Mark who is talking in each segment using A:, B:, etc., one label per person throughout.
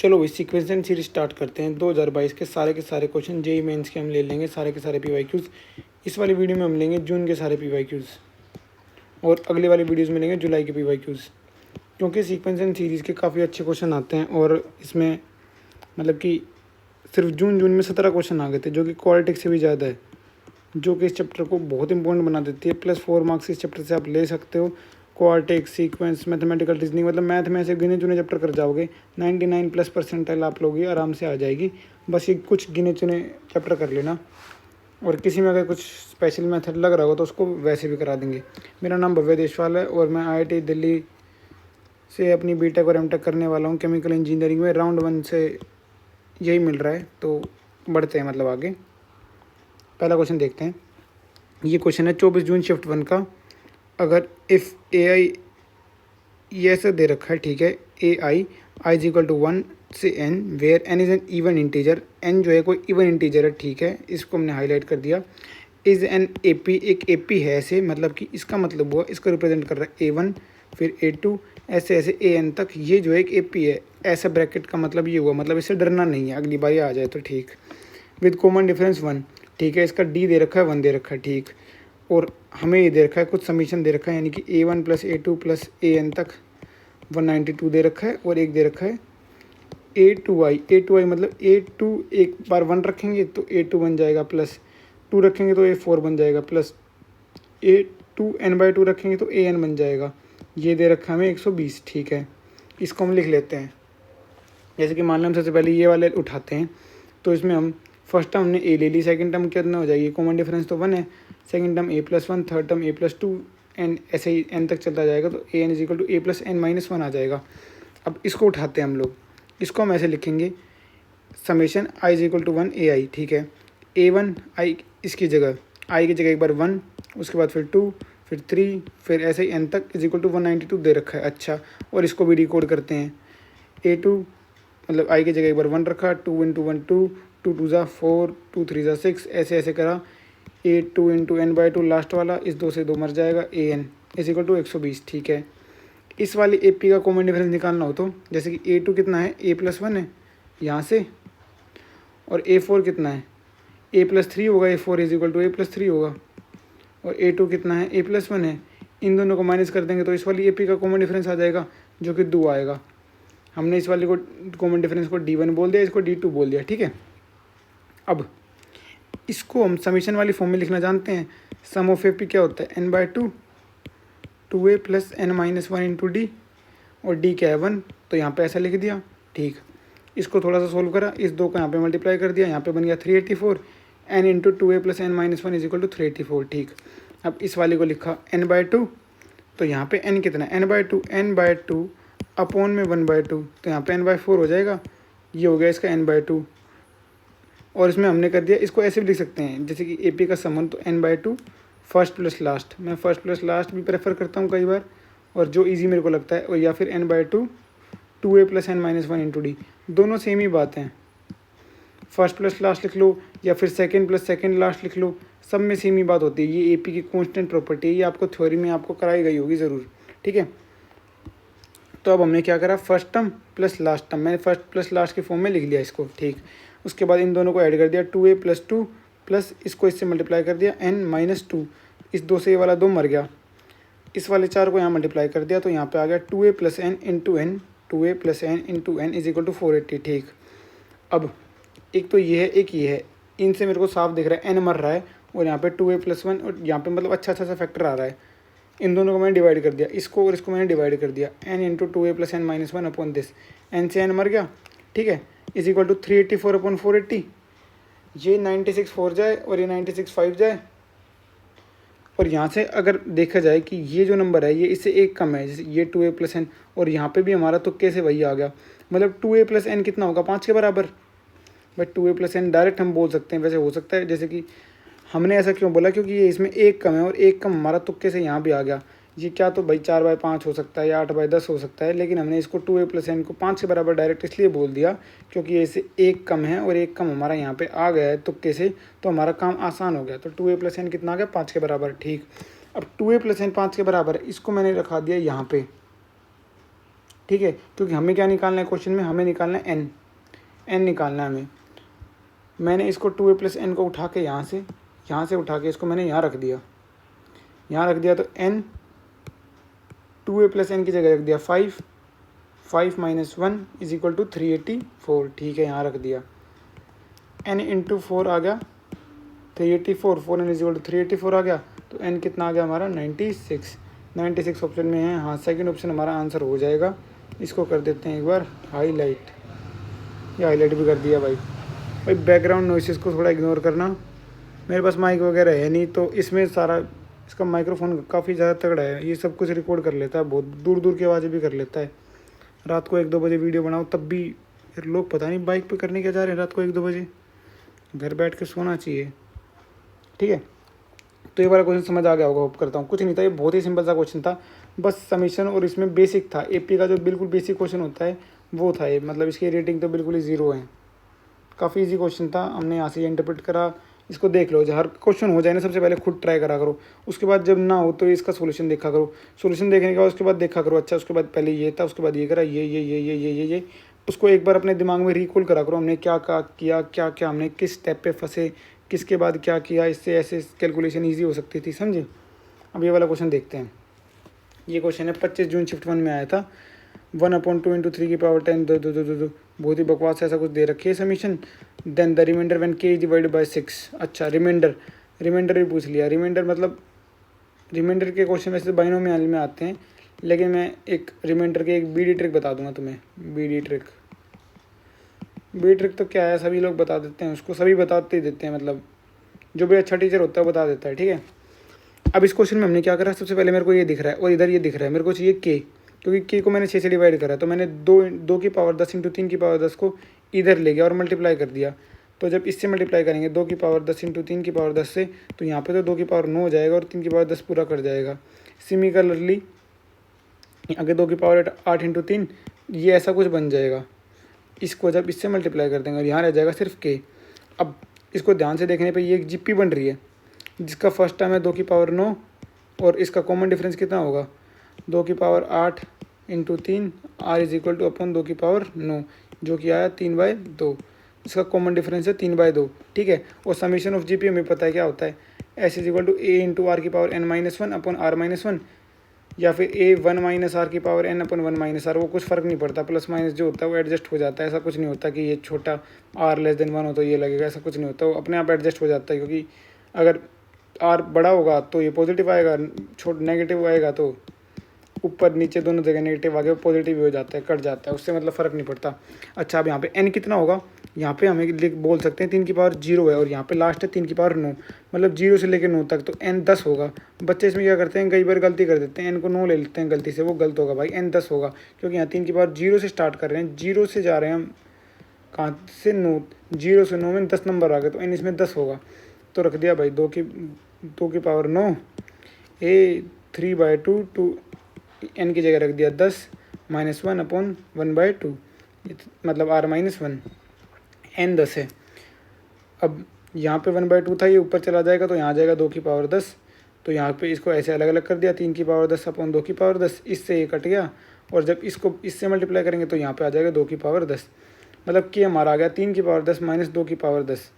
A: चलो भाई sequence and series start करते हैं। 2022 के सारे क्वेश्चन जेई मेंस के हम ले लेंगे, सारे के सारे पीवाईक्यूज़। इस वाली वीडियो में हम लेंगे जून के सारे पीवाईक्यूज़ और अगले वाली वीडियोज़ में लेंगे जुलाई के पीवाईक्यूज़, क्योंकि सीक्वेंस एंड सीरीज़ के काफ़ी अच्छे क्वेश्चन आते हैं। और इसमें मतलब कि सिर्फ जून में 17 क्वेश्चन आ गए थे, जो कि क्वालिटी से भी ज़्यादा है, जो कि इस चैप्टर को बहुत इंपॉर्टेंट बना देती है। +4 मार्क्स इस चैप्टर से आप ले सकते हो। क्वार्टिक, सीक्वेंस, मैथमेटिकल रीजनिंग, मतलब मैथ में ऐसे गिने चुने चैप्टर कर जाओगे, 99+ परसेंटाइल आप लोगे, आराम से आ जाएगी। बस ये कुछ गिने चुने चैप्टर कर लेना, और किसी में अगर कुछ स्पेशल मेथड लग रहा हो तो उसको वैसे भी करा देंगे। मेरा नाम भव्य देशवाल है और मैं IIT दिल्ली से अपनी बीटेक और एमटेक करने वाला हूँ। केमिकल इंजीनियरिंग में राउंड 1 से यही मिल रहा है, तो बढ़ते हैं मतलब आगे। पहला क्वेश्चन देखते हैं। ये क्वेश्चन है 24 जून शिफ्ट 1 का। अगर इफ़ AI ये ऐसा दे रखा है, ठीक है, AI इज इक्वल टू 1 से n where n is an even integer, n जो है कोई इवन इंटीजर है, ठीक है, इसको हमने हाईलाइट कर दिया। इज़ एन AP, एक AP है ऐसे, मतलब कि इसका मतलब हुआ इसको रिप्रेजेंट कर रहा है A1 फिर A2 ऐसे ऐसे AN तक। ये जो है एक AP है, ऐसा ब्रैकेट का मतलब ये हुआ, मतलब इससे डरना नहीं है, अगली बार ये आ जाए तो ठीक। विद कॉमन डिफरेंस 1, ठीक है, इसका D दे रखा है, 1 दे रखा है, ठीक। और हमें ये दे रखा है, कुछ समीशन दे रखा है, यानी कि A1 + A2 + AN तक 192 दे रखा है, और एक दे रखा है A2i मतलब A2 एक बार 1 रखेंगे तो A2 बन जाएगा, प्लस 2 रखेंगे तो A4 बन जाएगा, प्लस A2 n/2 रखेंगे तो AN बन जाएगा। ये दे रखा है हमें 120, ठीक है। इसको हम लिख लेते हैं। जैसे कि मान लो हम सबसे पहले ये वाले उठाते हैं, तो इसमें हम फर्स्ट टर्म हमने A ले ली, सेकंड टर्म कितना हो जाएगी, कॉमन डिफरेंस तो 1 है, second term A+1, third term A+2 and ऐसे ही n तक चलता जाएगा, तो AN is equal to A+n-1 आ जाएगा। अब इसको उठाते हैं हम लोग, इसको हम ऐसे लिखेंगे, summation i is equal to 1 AI, ठीक है। A1 i इसकी जगह, i की जगह एक बार 1, उसके बाद फिर 2, फिर 3, फिर ऐसे ही n तक इज इक्वल टू 192 दे रखा है। अच्छा, और इसको भी डिकोड करते हैं। A2 मतलब i की जगह एक बार 1 रखा, 2 × 1 2, 2 2 ज़ा 4, 2 3 ज़ा 6, ऐसे ऐसे करा। A2 × n/2 लास्ट वाला, इस 2 से 2 मर जाएगा, AN इज इक्वल टू 120, ठीक है। इस वाली AP का कॉमन डिफरेंस निकालना हो तो, जैसे कि A2 कितना है, A+1 है यहाँ से, और A4 कितना है, A+3 होगा, A4 is equal to A+3 होगा, और A2 कितना है, A+1 है। इन दोनों को माइनस कर देंगे तो इस वाली AP का कॉमन डिफरेंस आ जाएगा, जो कि 2 आएगा। हमने इस वाले को कॉमन डिफरेंस को D1 बोल दिया, इसको D2 बोल दिया, ठीक है। अब इसको हम समीशन वाली फॉर्म में लिखना जानते हैं। सम ऑफ AP क्या होता है, n/2 2a + n-1 × D, और D क्या है 1, तो यहाँ पे ऐसा लिख दिया, ठीक। इसको थोड़ा सा सोल्व करा, इस 2 को यहाँ पे मल्टीप्लाई कर दिया, यहाँ पे बन गया 384, n × 2a + n-1 is equal to 384, ठीक। अब इस वाले को लिखा n/2, तो यहाँ पे n कितना है, n/2 अपॉन में 1/2, तो यहाँ पे n/4 हो जाएगा। ये हो गया इसका n/2, और इसमें हमने कर दिया, इसको ऐसे भी लिख सकते हैं, जैसे कि AP का समन तो n/2 फर्स्ट प्लस लास्ट, मैं फर्स्ट प्लस लास्ट भी प्रेफर करता हूँ कई बार, और जो इजी मेरे को लगता है, और या फिर n/2 2a + n-1 × D, दोनों सेम ही बात हैं। फर्स्ट प्लस लास्ट लिख लो या फिर सेकंड प्लस सेकंड लास्ट लिख लो, सब में सेम ही बात होती है। ये AP की कांस्टेंट प्रॉपर्टी है, ये आपको थ्योरी में आपको कराई गई होगी ज़रूर, ठीक है। तो अब हमने क्या करा, first term plus last term, मैंने फर्स्ट प्लस लास्ट के फॉर्म में लिख लिया इसको, ठीक। उसके बाद इन दोनों को ऐड कर दिया, 2a + 2 प्लस इसको इससे मल्टीप्लाई कर दिया n-2, इस 2 से ये वाला 2 मर गया, इस वाले 4 को यहाँ मल्टीप्लाई कर दिया, तो यहाँ पे आ गया 2a + n × n, 2a + n × n is equal to 480, ठीक। अब एक तो ये है, एक ये है, इनसे मेरे को साफ दिख रहा है n मर रहा है, और यहाँ पे 2a + 1, और यहाँ पे मतलब अच्छा सा फैक्टर आ रहा है। इन दोनों को मैंने डिवाइड कर दिया, इसको और इसको मैंने डिवाइड कर दिया, n × 2a + n-1 upon this, n से n मर गया, ठीक है, इज इक्वल टू 384 अपॉन 480। ये 96 4 जाए और ये 96 5 जाए, और यहाँ से अगर देखा जाए कि ये जो नंबर है ये इससे एक कम है, जैसे ये 2a + n, और यहाँ पे भी हमारा तुक्के से वही आ गया, मतलब 2a + n कितना होगा, 5 के बराबर। बट 2a + n डायरेक्ट हम बोल सकते हैं, वैसे हो सकता है, जैसे कि हमने ऐसा क्यों बोला, क्योंकि ये इसमें एक कम है, और एक कम हमारा तुक्के से यहाँ भी आ गया। ये क्या तो भाई 4/5 हो सकता है या 8/10 हो सकता है, लेकिन हमने इसको 2a + n को 5 के बराबर डायरेक्ट इसलिए बोल दिया क्योंकि ये इससे एक कम है, और एक कम हमारा यहाँ पे आ गया है तुक्के से, तो हमारा काम आसान हो गया। तो 2a + n कितना आ गया, 5 के बराबर, ठीक। अब 2a + n 5 के बराबर है, इसको मैंने रखा दिया यहाँ पे, ठीक है, क्योंकि हमें क्या निकालना है क्वेश्चन में, हमें निकालना है एन निकालना है हमें। मैंने इसको 2a + n को उठा के यहाँ से उठा के इसको मैंने यहाँ रख दिया, तो n 2a + n की जगह रख दिया 5 5 - 1 = 384, ठीक है, यहाँ रख दिया। n × 4 आ गया 384, 4n = 384 आ गया, तो n कितना आ गया हमारा 96 ऑप्शन में है। हाँ, सेकंड ऑप्शन हमारा आंसर हो जाएगा। इसको कर देते हैं एक बार हाईलाइट, ये हाईलाइट भी कर दिया भाई बैकग्राउंड नॉइसेस को थोड़ा इग्नोर करना। मेरे पास माइक वगैरह है नहीं, तो इसमें सारा इसका माइक्रोफोन काफ़ी ज़्यादा तगड़ा है, ये सब कुछ रिकॉर्ड कर लेता है, बहुत दूर दूर की आवाज़ें भी कर लेता है। रात को 1-2 बजे वीडियो बनाओ तब भी फिर लोग पता नहीं बाइक पे करने क्या जा रहे हैं रात को 1-2 बजे, घर बैठ के सोना चाहिए। ठीक है, तो ये वाला क्वेश्चन समझ आ गया होगा, होप करता हूँ। कुछ नहीं था, ये बहुत ही सिंपल सा क्वेश्चन था, बस समीशन और इसमें बेसिक था। एपी का जो बिल्कुल बेसिक क्वेश्चन होता है वो था ये, मतलब इसकी रेटिंग तो बिल्कुल ही 0 है। काफ़ी इजी क्वेश्चन था, हमने यहाँ से ये इंटरप्रेट करा। इसको देख लो, हर क्वेश्चन हो जाए ना सबसे पहले खुद ट्राई करा करो, उसके बाद जब ना हो तो इसका सोल्यूशन देखा करो। सोल्यूशन देखने के बाद उसके बाद देखा करो, अच्छा उसके बाद पहले ये था, उसके बाद ये करा, ये उसको एक बार अपने दिमाग में रिकॉल करा करो, हमने क्या किया, क्या हमने किस स्टेप पे फंसे, किसके बाद क्या किया, इससे ऐसे कैलकुलेशन ईजी हो सकती थी, समझे। अब ये वाला क्वेश्चन देखते हैं। ये क्वेश्चन है 25 जून शिफ्ट 1 में आया था। 1/2 × 3 की पावर 10 दो बहुत ही बकवास ऐसा कुछ दे रखी है summation. Then the remainder when k / 6। अच्छा, रिमाइंडर भी पूछ लिया। रिमाइंडर मतलब रिमाइंडर के क्वेश्चन वैसे बाइनोमियल में आते हैं, लेकिन मैं एक रिमाइंडर के एक बीडी ट्रिक बता दूंगा तुम्हें। बीडी ट्रिक तो क्या है, सभी लोग बता देते हैं उसको, सभी बताते ही देते हैं, मतलब जो भी अच्छा टीचर होता है बता देता है। ठीक है, अब इस क्वेश्चन में हमने क्या करा, सबसे पहले मेरे को ये दिख रहा है और इधर ये दिख रहा है, मेरे को चाहिए k, क्योंकि k को मैंने 6 से डिवाइड करा, तो मैंने 2 की पावर 10 × 3 की पावर 10 को इधर ले गया और मल्टीप्लाई कर दिया। तो जब इससे मल्टीप्लाई करेंगे 2 की पावर 10 × 3 की पावर 10 से, तो यहाँ पे तो 2 की पावर 9 हो जाएगा और 3 की पावर 10 पूरा कर जाएगा। सिमिलरली आगे 2 की पावर 8 × 3, ये ऐसा कुछ बन जाएगा। इसको जब इससे मल्टीप्लाई कर देंगे और यहाँ रह जाएगा सिर्फ k। अब इसको ध्यान से देखने पे ये एक जीपी बन रही है, जिसका फर्स्ट टर्म है 2 की पावर 9 और इसका कॉमन डिफरेंस कितना होगा, 2 की पावर 8 × 3 r = अपन 2 की पावर 9, जो कि आया 3/2। इसका कॉमन डिफरेंस है 3/2। ठीक है, और समीशन ऑफ जीपी हमें पता है क्या होता है, s = a × r की पावर n-1 अपन r-1, या फिर a 1 - r की पावर n अपन 1 - r। वो कुछ फ़र्क नहीं पड़ता, प्लस माइनस जो होता है वो एडजस्ट हो जाता है। ऐसा कुछ नहीं होता कि ये छोटा r < 1 हो तो ये लगेगा, ऐसा कुछ नहीं होता, वो अपने आप एडजस्ट हो जाता है। क्योंकि अगर r बड़ा होगा तो ये पॉजिटिव आएगा, नेगेटिव आएगा तो ऊपर नीचे दोनों जगह नेगेटिव आगे पॉजिटिव हो जाता है, कट जाता है, उससे मतलब फ़र्क नहीं पड़ता। अच्छा, अब यहाँ पे n कितना होगा, यहाँ पे हमें बोल सकते हैं 3 की पावर 0 है और यहाँ पे लास्ट है 3 की पावर 9, मतलब 0 से लेकर 9 तक, तो n 10 होगा। बच्चे इसमें क्या करते हैं, कई बार गलती कर देते हैं, n को 9 ले लेते हैं गलती से, वो गलत होगा भाई, n 10 होगा, क्योंकि यहाँ 3 की पावर 0 से स्टार्ट कर रहे हैं, 0 से जा रहे हैं हम कहाँ से 9, 0 से 9 में 10 नंबर आ गए, तो n इसमें 10 होगा। तो रख दिया भाई 2 की पावर 9 a 3/2 n की जगह रख दिया 10 -1/1/2, मतलब r-1, n 10 है। अब यहाँ पे 1/2 था, ये ऊपर चला जाएगा तो यहाँ आ जाएगा 2 की पावर 10, तो यहाँ पे इसको ऐसे अलग अलग कर दिया, 3 की पावर 10 अपन 2 की पावर 10, इससे ये कट गया और जब इसको इससे मल्टीप्लाई करेंगे तो यहाँ पे आ जाएगा 2 की पावर 10, मतलब कि हमारा आ गया 3 की पावर 10 - 2 की पावर 10।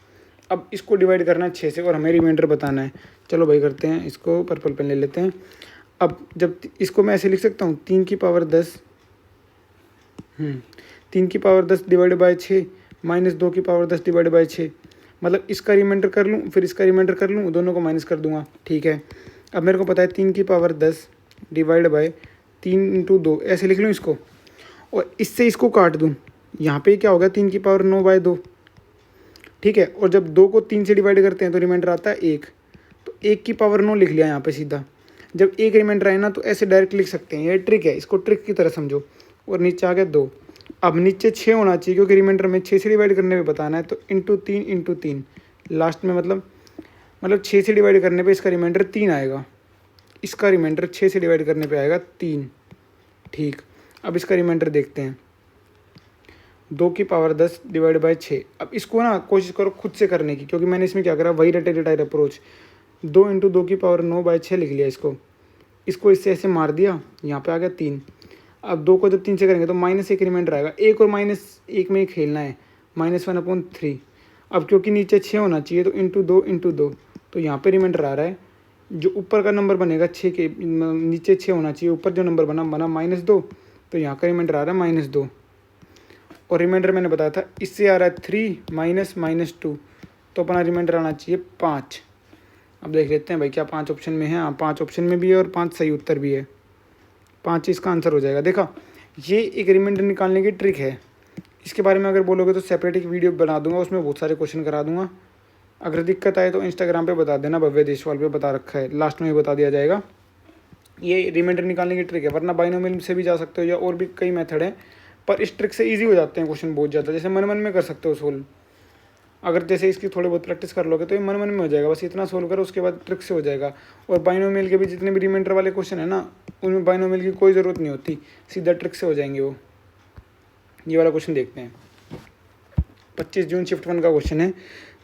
A: अब इसको डिवाइड करना है 6 से और हमें रिमाइंडर बताना है। चलो भाई करते हैं, इसको पर्पल पेन ले लेते हैं। अब जब इसको मैं ऐसे लिख सकता हूँ 3 की पावर 10 3 की पावर 10 डिवाइड बाय 6 माइनस 2 की पावर 10 डिवाइड बाय 6, मतलब इसका रिमाइंडर कर लूँ फिर इसका रिमाइंडर कर लूँ, दोनों को माइनस कर दूंगा। ठीक है, अब मेरे को पता है 3 की पावर 10 डिवाइड बाय 3 × 2, ऐसे लिख लूँ इसको, और इससे इसको काट दूँ, यहाँ पे क्या होगा 3 की पावर 9/2। ठीक है, और जब 2 को 3 से डिवाइड करते हैं तो रिमाइंडर आता है 1, तो 1 की पावर 9 लिख लिया यहाँ पे सीधा। जब एक रिमाइंडर आए ना तो ऐसे डायरेक्ट लिख सकते हैं, ये ट्रिक है, इसको ट्रिक की तरह समझो। और नीचे आ गया 2, अब नीचे 6 होना चाहिए क्योंकि रिमाइंडर में 6 से डिवाइड करने में बताना है, तो × 3 लास्ट में, मतलब 6 से डिवाइड करने पे इसका रिमाइंडर 3 आएगा, इसका रिमाइंडर 6 से डिवाइड करने पे आएगा 3। ठीक, अब इसका रिमाइंडर देखते हैं, 2 की पावर 10 डिवाइड बाय 6। अब इसको ना कोशिश करो खुद से करने की, क्योंकि मैंने इसमें क्या करा, वही रटे रटायर अप्रोच, 2 × 2 की पावर 9/6 लिख लिया इसको इससे ऐसे मार दिया, यहाँ पे आ गया 3। अब 2 को जब 3 से करेंगे तो -1 रिमाइंडर आएगा, 1 और -1 में ही खेलना है, -1/3। अब क्योंकि नीचे 6 होना चाहिए तो इंटू 2, तो यहाँ पे रिमाइंडर आ रहा है, जो ऊपर का नंबर बनेगा 6 के नीचे 6 होना चाहिए, ऊपर जो नंबर बना -2, तो यहाँ का रिमाइंडर आ रहा है -2। और रिमाइंडर मैंने बताया था इससे आ रहा है 3 -2, तो अपना रिमाइंडर आना चाहिए 5। अब देख लेते हैं भाई क्या 5 ऑप्शन में है। हाँ, 5 ऑप्शन में भी है और 5 सही उत्तर भी है, 5 इसका आंसर हो जाएगा। देखा, ये एक रिमाइंडर निकालने की ट्रिक है। इसके बारे में अगर बोलोगे तो सेपरेट एक वीडियो बना दूंगा, उसमें बहुत सारे क्वेश्चन करा दूंगा। अगर दिक्कत आए तो इंस्टाग्राम पे बता देना, भव्य देशवाल पे बता रखा है, लास्ट में ही बता दिया जाएगा। ये रिमाइंडर निकालने की ट्रिक है, वरना बाइनोमियल से भी जा सकते हो या और भी कई मेथड हैं, पर इस ट्रिक से ईजी हो जाते हैं क्वेश्चन बहुत ज़्यादा। जैसे मन मन में कर सकते हो सोल्व, अगर जैसे इसकी थोड़ी बहुत प्रैक्टिस कर लोगे तो ये मन मन में हो जाएगा, बस इतना सोल्व करो, उसके बाद ट्रिक से हो जाएगा। और बाइनोमियल के भी जितने भी रिमाइंडर वाले क्वेश्चन है ना, उनमें बाइनोमियल की कोई ज़रूरत नहीं होती, सीधा ट्रिक से हो जाएंगे वो। ये वाला क्वेश्चन देखते हैं, 25 जून शिफ्ट 1 का क्वेश्चन है।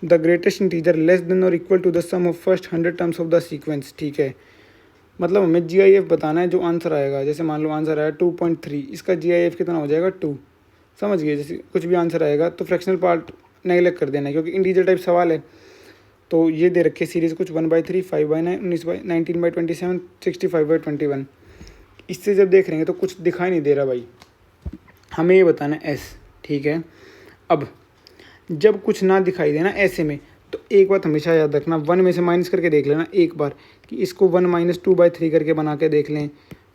A: The greatest integer less than और equal to the sum of first 100 terms of the sequence. ठीक है, मतलब हमें GIF बताना है जो आंसर आएगा। जैसे मान लो आंसर आया 2.3, इसका GIF कितना हो जाएगा 2। समझ गए, जैसे कुछ भी आंसर आएगा तो फ्रैक्शनल पार्ट नेगलेक्ट कर देना है, क्योंकि इंटीजर टाइप सवाल है। तो ये दे रखे सीरीज़ कुछ 1/3, 5/9, 19/27, 65/21। इससे जब देख रहेंगे तो कुछ दिखाई नहीं दे रहा भाई, हमें ये बताना है S। ठीक है, अब जब कुछ ना दिखाई देना ऐसे में, तो एक बात हमेशा याद रखना, 1 में से माइनस करके देख लेना एक बार, कि इसको 1 - 2/3 करके बना के देख लें,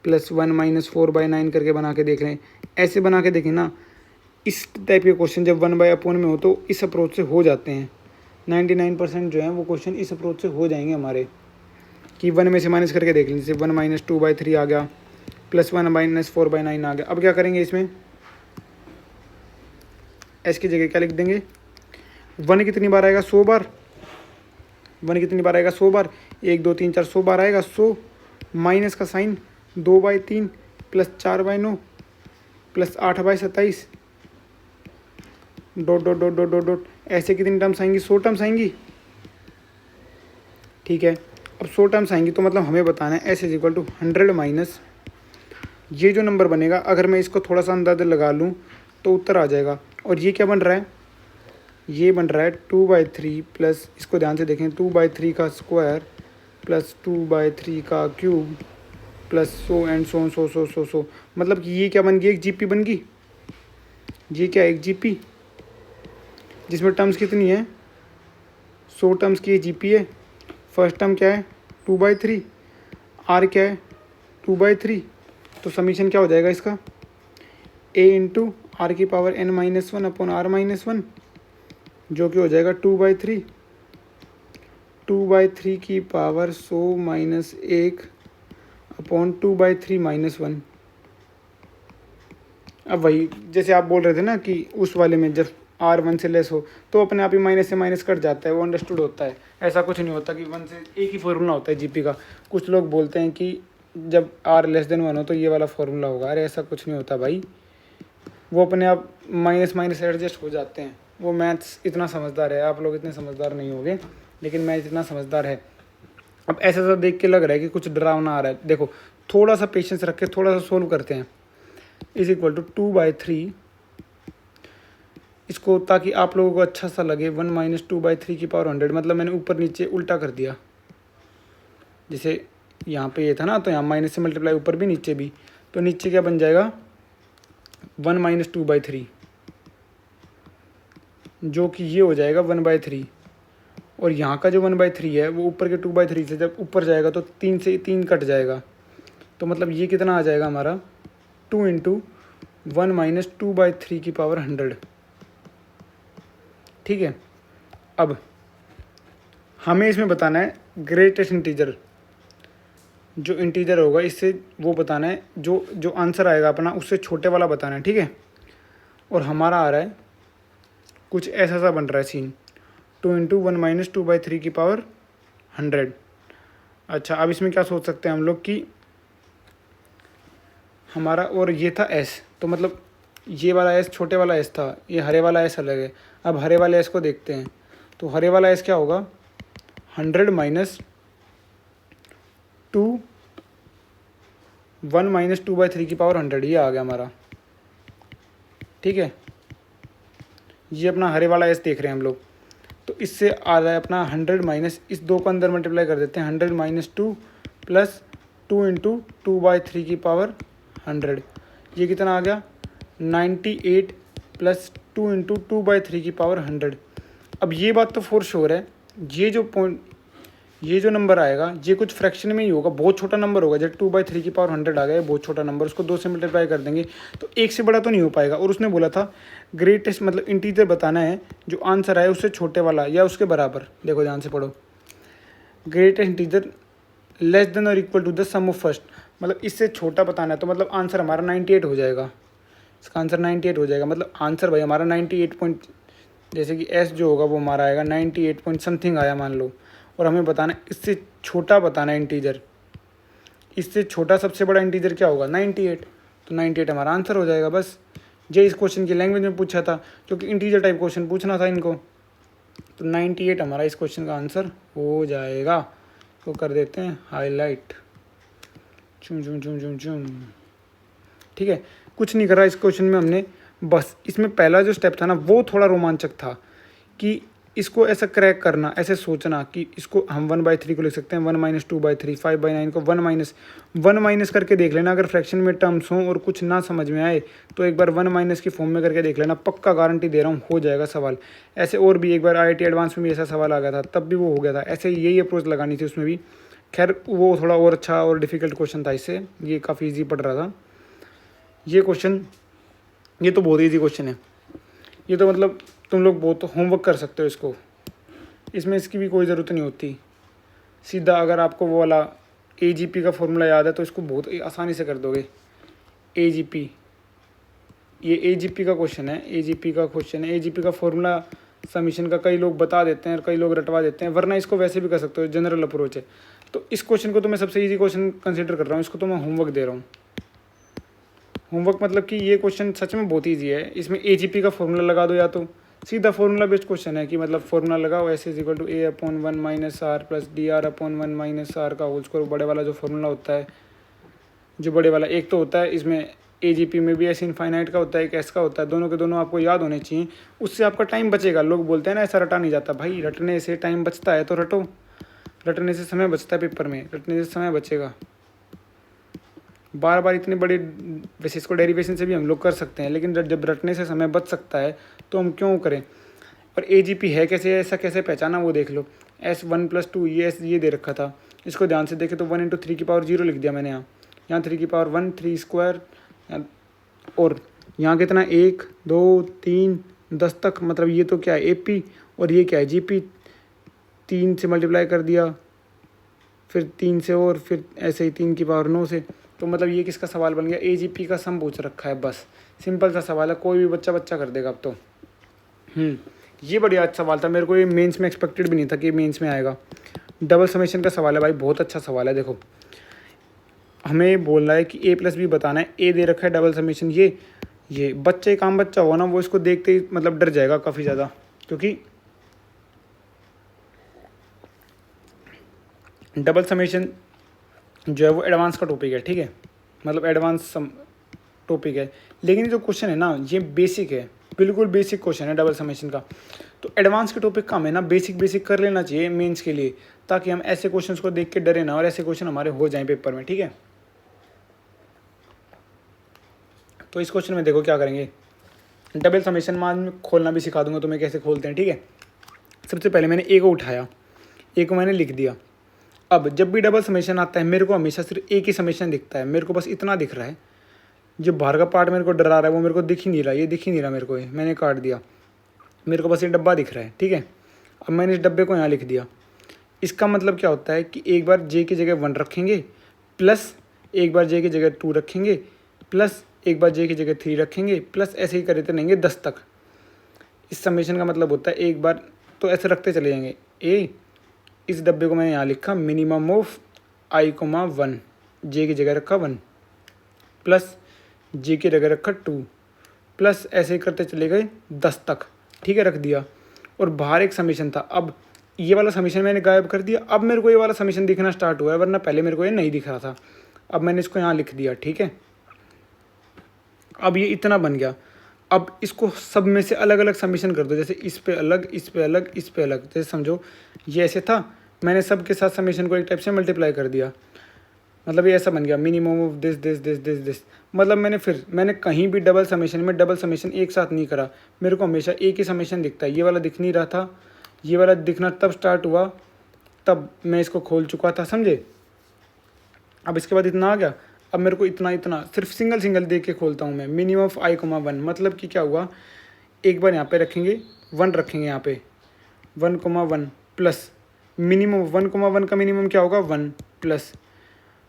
A: +1 - 4/9 करके बना के देख लें। ऐसे बना के देखें ना, इस टाइप के क्वेश्चन जब 1/अपॉन में हो तो इस अप्रोच से हो जाते हैं। 99% जो है वो क्वेश्चन इस अप्रोच से हो जाएंगे हमारे, कि 1 में से माइनस करके देख लें। जैसे 1 - 2/3 आ गया, +1 - 4/9 आ गया। अब क्या करेंगे, इसमें S की जगह क्या लिख देंगे, 1 कितनी बार आएगा, 100 बार। 1 कितनी बार आएगा, 100 बार। 1 2 3 4 100 बार आएगा। 100 माइनस का sign 2/3 +4/9 +8/27 dot dot dot dot dot dot. ऐसे कितनी टर्म्स आएंगी, 100 टर्म्स आएंगी। ठीक है, अब 100 टर्म्स आएंगी तो मतलब हमें बताना है S = 100 माइनस ये जो नंबर बनेगा, अगर मैं इसको थोड़ा सा अंदाजा लगा लूँ तो उत्तर आ जाएगा। और ये क्या बन रहा है, ये बन रहा है 2/3 प्लस, इसको ध्यान से देखें, 2/3 का स्क्वायर प्लस 2/3 का क्यूब प्लस 100 एंड 100 मतलब कि ये क्या बन गई, एक GP बन गई। ये क्या है, एक GP, जिसमें टर्म्स कितनी है, 100 टर्म्स की GP है। फर्स्ट टर्म क्या है, 2/3, R क्या है, 2/3। तो समीशन क्या हो जाएगा इसका, A × R⁻n-1/R-1, जो कि हो जाएगा 2/3, 2/3 की पावर 100 - 1/2/3 - 1। अब वही जैसे आप बोल रहे थे ना कि उस वाले में जब R 1 से लेस हो तो अपने आप ही माइनस से माइनस कट जाता है, वो अंडरस्टूड होता है। ऐसा कुछ नहीं होता कि 1 से, एक ही फार्मूला होता है GP का। कुछ लोग बोलते हैं कि जब R <1 हो तो ये वाला फार्मूला होगा, अरे ऐसा कुछ नहीं होता भाई, वो अपने आप माइनस माइनस एडजस्ट हो जाते हैं। वो मैथ्स इतना समझदार है, आप लोग इतने समझदार नहीं होंगे, लेकिन मैथ्स इतना समझदार है। अब ऐसा सा देख के लग रहा है कि कुछ डरावना आ रहा है, देखो थोड़ा सा पेशेंस रख के थोड़ा सा सोल्व करते हैं। = 2/3, इसको ताकि आप लोगों को अच्छा सा लगे, 1 - 2/3 की पावर 100, मतलब मैंने ऊपर नीचे उल्टा कर दिया। जैसे यहाँ पे ये था ना, तो यहाँ माइनस से मल्टीप्लाई ऊपर भी नीचे भी, तो नीचे क्या बन जाएगा, 1 - 2/3, जो कि ये हो जाएगा 1/3। और यहाँ का जो 1/3 है वो ऊपर के 2/3 से जब ऊपर जाएगा तो 3 से 3 कट जाएगा, तो मतलब ये कितना आ जाएगा हमारा, 2 × 1 - 2/3 की पावर 100। ठीक है, अब हमें इसमें बताना है ग्रेटेस्ट इंटीजर, जो इंटीजर होगा इससे वो बताना है, जो आंसर आएगा अपना उससे छोटे वाला बताना है। ठीक है, और हमारा आ रहा है कुछ ऐसा सा बन रहा है सीन, 2 × 1 - 2/3 की पावर 100। अच्छा, अब इसमें क्या सोच सकते हैं हम लोग कि हमारा, और ये था S, तो मतलब ये वाला S छोटे वाला S था, ये हरे वाला S अलग है। अब हरे वाले S को देखते हैं, तो हरे वाला S क्या होगा, 100 - 2 1 माइनस 2/3 की पावर 100, ये आ गया हमारा। ठीक है, ये अपना हरे वाला एस देख रहे हैं हम लोग। तो इससे आ रहा है अपना 100 माइनस, इस 2 को अंदर मल्टीप्लाई कर देते हैं, 100 माइनस 2 प्लस 2 इंटू 2/3 की पावर 100, ये कितना आ गया 98 प्लस 2 इंटू 2/3 की पावर 100। अब ये बात तो फोर श्योर है, ये जो नंबर आएगा ये कुछ फ्रैक्शन में ही होगा, बहुत छोटा नंबर होगा। जब 2/3 की पावर 100 आ गया, बहुत छोटा नंबर, उसको 2 से मल्टीप्लाई कर देंगे तो 1 से बड़ा तो नहीं हो पाएगा। और उसने बोला था ग्रेटेस्ट मतलब इंटीजर बताना है, जो आंसर आए उससे छोटे वाला या उसके बराबर। देखो ध्यान से पढ़ो, ग्रेटेस्ट इंटीजर लेस देन और equal to the sum of first, मतलब इससे छोटा बताना है। तो मतलब आंसर हमारा 98 हो जाएगा, इसका आंसर 98 हो जाएगा। मतलब आंसर भाई हमारा 98 पॉइंट, जैसे कि एस जो होगा वो हमारा आएगा 98 पॉइंट समथिंग आया मान लो। और हमें बताना है इससे छोटा बताना है इंटीजर, इससे छोटा सबसे बड़ा इंटीजर क्या होगा 98, तो 98 हमारा आंसर हो जाएगा बस। ये इस क्वेश्चन की लैंग्वेज में पूछा था, क्योंकि इंटीजर टाइप क्वेश्चन पूछना था इनको, तो 98 हमारा इस क्वेश्चन का आंसर हो जाएगा। तो कर देते हैं हाईलाइट, चुम चुम चुम चुम चुम। ठीक है, कुछ नहीं करा इस क्वेश्चन में हमने, बस इसमें पहला जो स्टेप था ना वो थोड़ा रोमांचक था, कि इसको ऐसा क्रैक करना, ऐसे सोचना कि इसको हम 1/3 को लिख सकते हैं 1 माइनस 2/3, 5/9 को 1 माइनस करके देख लेना। अगर फ्रैक्शन में टर्म्स हों और कुछ ना समझ में आए तो एक बार 1 माइनस की फॉर्म में करके देख लेना, पक्का गारंटी दे रहा हूँ हो जाएगा सवाल। ऐसे और भी एक बार IIT एडवांस में भी ऐसा सवाल आ गया था, तब भी वो हो गया था। ऐसे यही अप्रोच लगानी थी उसमें भी। खैर वो थोड़ा और अच्छा और डिफ़िकल्ट क्वेश्चन था, इससे ये काफ़ी ईजी पड़ रहा था ये क्वेश्चन। ये तो बहुत ईजी क्वेश्चन है, ये तो मतलब तुम लोग बहुत होमवर्क कर सकते हो इसको, इसमें इसकी भी कोई ज़रूरत नहीं होती। सीधा अगर आपको वो वाला AGP का फॉर्मूला याद है तो इसको बहुत आसानी से कर दोगे। AGP, ये AGP का क्वेश्चन है, AGP का क्वेश्चन है। AGP का फॉर्मूला समीशन का कई लोग बता देते हैं और कई लोग रटवा देते हैं, वरना इसको वैसे भी कर सकते हो, जनरल अप्रोच है। तो इस क्वेश्चन को तो मैं सबसे ईजी क्वेश्चन कंसिडर कर रहा हूँ, इसको तो मैं होमवर्क दे रहा हूँ। होमवर्क मतलब कि ये क्वेश्चन सच में बहुत ईजी है। इसमें AGP का फॉर्मूला लगा दो, या तो सीधा फॉर्मूला बेस्ड क्वेश्चन है कि मतलब फॉर्मूला लगाओ S is equal to A/1 minus R plus DR/1 minus R का होल स्क्वायर, बड़े वाला जो फॉर्मूला होता है, जो बड़े वाला एक तो होता है इसमें AGP में भी S इनफाइनाइट का होता है, एक S का होता है, दोनों के दोनों आपको याद होने चाहिए, उससे आपका टाइम बचेगा। लोग बोलते हैं ना ऐसा रटा नहीं जाता, भाई रटने से टाइम बचता है तो रटो, रटने से समय बचता है पेपर में, रटने से समय बचेगा। बार बार इतने बड़े, वैसे इसको डेरिवेशन से भी हम लोग कर सकते हैं, लेकिन जब रटने से समय बच सकता है तो हम क्यों करें। और AGP है कैसे, ऐसा कैसे पहचाना वो देख लो। S1 + 2 ये दे रखा था, इसको ध्यान से देखे तो 1 × 3 की पावर 0 लिख दिया मैंने यहाँ 3 की पावर 1, 3 स्क्वायर, और यहाँ कितना 1 2 3 10 तक, मतलब ये तो क्या है AP और ये क्या है GP। 3 से मल्टीप्लाई कर दिया, फिर 3 से, और फिर ऐसे ही 3 की पावर 9 से। तो मतलब ये किसका सवाल बन गया, AGP का सम पूछ रखा है। बस सिंपल सा सवाल है, कोई भी बच्चा कर देगा अब तो। ये बढ़िया अच्छा सवाल था, मेरे को ये मेंस में एक्सपेक्टेड भी नहीं था कि मेंस में आएगा। डबल समेशन का सवाल है भाई, बहुत अच्छा सवाल है। देखो हमें बोलना है कि A + B बताना है, A दे रखा है डबल समेशन, ये बच्चे काम बच्चा हो ना, वो इसको देखते ही मतलब डर जाएगा काफ़ी ज़्यादा, क्योंकि डबल समेशन जो है वो एडवांस का टॉपिक है। ठीक है, मतलब एडवांस टॉपिक है, लेकिन ये जो क्वेश्चन है ना ये बेसिक है, बिल्कुल बेसिक क्वेश्चन है डबल समेशन का। तो एडवांस के टॉपिक का हमें ना बेसिक कर लेना चाहिए मेंस के लिए, ताकि हम ऐसे क्वेश्चंस को देख के डरे ना और ऐसे क्वेश्चन हमारे हो जाएं पेपर में। ठीक है, तो इस क्वेश्चन में देखो क्या करेंगे, डबल समेशन में खोलना भी सिखा दूंगा तुम्हें कैसे खोलते हैं। ठीक है, सबसे पहले मैंने A को उठाया, A को मैंने लिख दिया। अब जब भी डबल समेशन आता है मेरे को हमेशा सिर्फ एक ही समेशन दिखता है, मेरे को बस इतना दिख रहा है, जो बाहर का पार्ट मेरे को डरा रहा है वो मेरे को दिख ही नहीं रहा, ये दिख ही नहीं रहा मेरे को, मैंने काट दिया, मेरे को बस ये डब्बा दिख रहा है। ठीक है, अब मैंने इस डब्बे को यहाँ लिख दिया। इसका मतलब क्या होता है कि एक बार J की जगह 1 रखेंगे, प्लस एक बार J की जगह 2 रखेंगे, प्लस एक बार J की जगह 3 रखेंगे, प्लस ऐसे ही करते रहेंगे 10 तक। इस समेशन का मतलब होता है एक बार तो ऐसे रखते चले जाएंगे। इस डब्बे को मैंने यहाँ लिखा मिनिमम ऑफ I, 1, J की जगह रखा 1, प्लस J की जगह रखा 2, प्लस ऐसे ही करते चले गए 10 तक। ठीक है, रख दिया। और बाहर एक समीशन था, अब ये वाला समीशन मैंने गायब कर दिया, अब मेरे को ये वाला समीशन दिखना स्टार्ट हुआ है, वरना पहले मेरे को ये नहीं दिख रहा था। अब मैंने इसको यहाँ लिख दिया, ठीक है। अब ये इतना बन गया। अब इसको सब में से अलग अलग समीशन कर दो, जैसे इस पे अलग, इस पे अलग, इस पे अलग। जैसे समझो ये ऐसे था, मैंने सब के साथ समीशन को एक टाइप से मल्टीप्लाई कर दिया, मतलब ये ऐसा बन गया minimum of this this this this this. मतलब मैंने कहीं भी डबल समेशन में डबल समेशन एक साथ नहीं करा, मेरे को हमेशा एक ही समेशन दिखता है। ये वाला दिख नहीं रहा था, ये वाला दिखना तब स्टार्ट हुआ तब मैं इसको खोल चुका था, समझे। अब इसके बाद इतना आ गया, अब मेरे को इतना इतना सिर्फ सिंगल सिंगल देख के खोलता हूँ मैं। मिनिमम ऑफ i, 1, मतलब कि क्या हुआ, एक बार यहाँ पे रखेंगे 1 रखेंगे, यहाँ पे 1, 1 प्लस मिनिमम 1, 1 का मिनिमम क्या होगा 1 प्लस,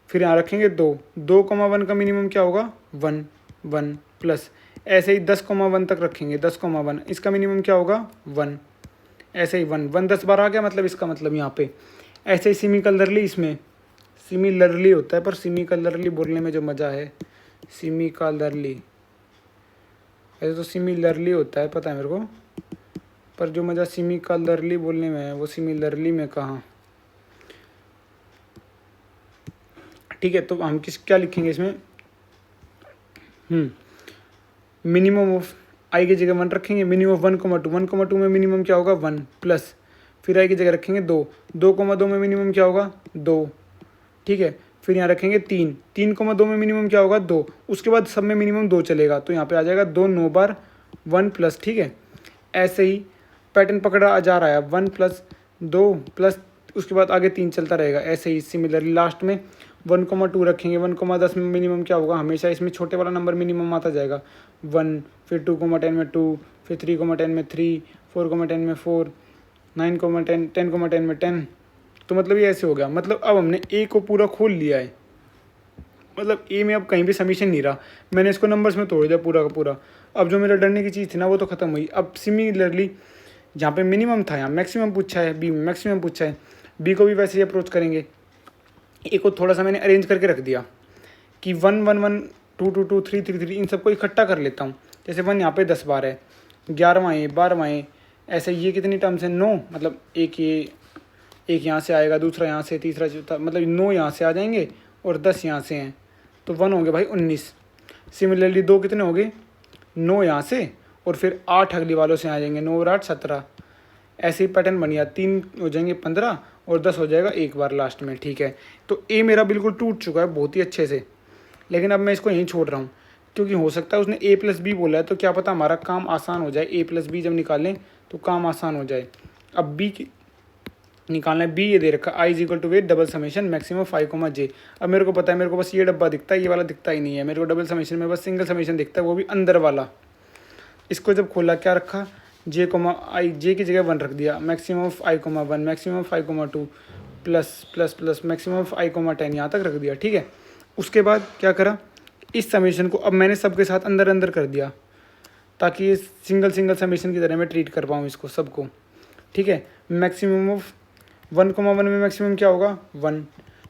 A: फिर यहाँ रखेंगे 2, 2, 1 का मिनिमम क्या होगा 1, 1 प्लस। ऐसे ही 10, 1 तक रखेंगे, 10, 1 इसका मिनिमम क्या होगा 1, ऐसे ही 1, 1 10 बार आ गया, मतलब इसका मतलब यहाँ पे ऐसे ही सिमिलरली, इसमें सिमिलरली होता है पर सिमिलरली बोलने में जो मज़ा है, सिमिलरली ऐसे तो सिमिलरली होता है पता है मेरे को, पर जो मज़ा सिमिलरली बोलने में है वो सिमिलरली में कहाँ। ठीक है, तो हम क्या लिखेंगे इसमें, मिनिमम ऑफ आई की जगह 1 रखेंगे, मिनिमम ऑफ 1,2, 1,2 में मिनिमम क्या होगा 1 प्लस, फिर आई की जगह रखेंगे 2, 2,2 में मिनिमम क्या होगा 2, ठीक है। फिर यहाँ रखेंगे 3, 3,2 में मिनिमम क्या होगा 2, उसके बाद सब में मिनिमम 2 चलेगा, तो यहाँ पे आ जाएगा 2 9 बार 1 प्लस, ठीक है। ऐसे ही पैटर्न पकड़ा जा रहा है, 1 प्लस 2 प्लस, उसके बाद आगे 3 चलता रहेगा। ऐसे ही सिमिलरली लास्ट में 1,2 रखेंगे, 1,10 में मिनिमम क्या होगा, हमेशा इसमें छोटे वाला नंबर मिनिमम आता जाएगा 1, फिर 2,10 में 2, फिर 3,10 में 3, 4,10 में 4, 9,10, 10,10 में 10। तो मतलब ये ऐसे हो गया, मतलब अब हमने ए को पूरा खोल लिया है, मतलब ए में अब कहीं भी समीशन नहीं रहा, मैंने इसको नंबर्स में तोड़ दिया पूरा का पूरा। अब जो मेरा डरने की चीज़ थी ना वो तो ख़त्म हुई। अब सिमिलरली जहाँ पे मिनिमम था यहाँ मैक्सिमम पूछा है, बी में मैक्सिमम पूछा है, बी को भी वैसे ही अप्रोच करेंगे। ए को थोड़ा सा मैंने अरेंज करके रख दिया कि 1, 1, 1, 2, 2, 2, 3, 3, 3 इन सबको इकट्ठा कर लेता हूँ। जैसे 1 यहाँ पे 10 बार है, 11वां है, 12वां है, ऐसे ये कितनी टर्म्स है 9, मतलब एक यहाँ से आएगा, दूसरा यहाँ से, तीसरा चौथा, मतलब 9 यहाँ से आ जाएंगे और 10 यहाँ से हैं, तो 1 हो गए भाई 19। सिमिलरली 2 कितने हो गए 9 यहाँ से, और फिर 8 अगली वालों से आ जाएंगे, 9 और 8 17। ऐसे ही पैटर्न बन गया, 3 हो जाएंगे 15 और 10 हो जाएगा एक बार लास्ट में, ठीक है। तो ए मेरा बिल्कुल टूट चुका है बहुत ही अच्छे से, लेकिन अब मैं इसको यहीं छोड़ रहा हूँ क्योंकि हो सकता है उसने ए प्लस बी बोला है, तो क्या पता हमारा काम आसान हो जाए, ए प्लस बी जब निकालें तो काम आसान हो जाए। अब बी निकालना है, बी ये दे रखा I is equal to weight double summation maximum 5, J. अब मेरे को पता है, मेरे को बस ये डब्बा दिखता है, ये वाला दिखता ही नहीं है मेरे को, डबल समेशन में बस सिंगल समेशन दिखता है, वो भी अंदर वाला। इसको जब खोला क्या रखा, जे की जगह 1 रख दिया, maximum of i, 1, maximum of i, 2 plus plus plus maximum of i, 10 यहाँ तक रख दिया, ठीक है। उसके बाद क्या करा, इस समेशन को अब मैंने सबके साथ अंदर अंदर कर दिया ताकि ये सिंगल सिंगल समेशन की तरह मैं ट्रीट कर पाऊँ इसको सबको, ठीक है। मैक्सिमम ऑफ 1,1 में मैक्सिमम क्या होगा 1,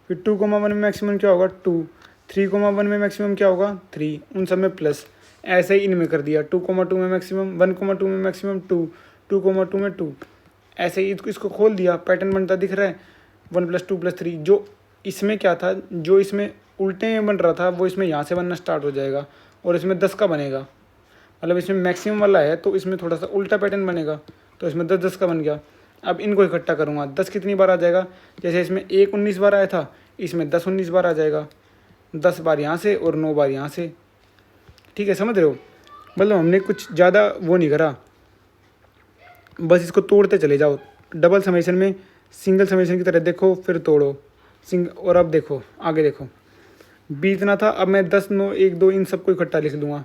A: फिर 2,1 में मैक्सिमम क्या होगा 2, 3,1 में मैक्सिमम क्या होगा 3, उन सब में प्लस। ऐसे ही इनमें कर दिया, 2,2 में मैक्सिमम, 1,2 में मैक्सिमम 2, 2,2 में 2, ऐसे ही इसको खोल दिया, पैटर्न बनता दिख रहा है 1 + 2 + 3। जो इसमें क्या था, जो इसमें उल्टे में बन रहा था वो इसमें यहाँ से बनना स्टार्ट हो जाएगा और इसमें 10 का बनेगा, मतलब इसमें मैक्सिमम वाला है तो इसमें थोड़ा सा उल्टा पैटर्न बनेगा, तो इसमें 10 10 का बन गया। अब इनको इकट्ठा करूँगा, 10 कितनी बार आ जाएगा, जैसे इसमें 1 19 बार आया था, इसमें 10 19 बार आ जाएगा, 10 बार यहाँ से और 9 बार यहाँ से, ठीक है, समझ रहे हो। मतलब हमने कुछ ज़्यादा वो नहीं करा, बस इसको तोड़ते चले जाओ, डबल समेशन में सिंगल समेशन की तरह देखो फिर तोड़ो और अब देखो आगे देखो, बी इतना था, अब मैं 10 9 1 2 इन सबको इकट्ठा लिख दूंगा।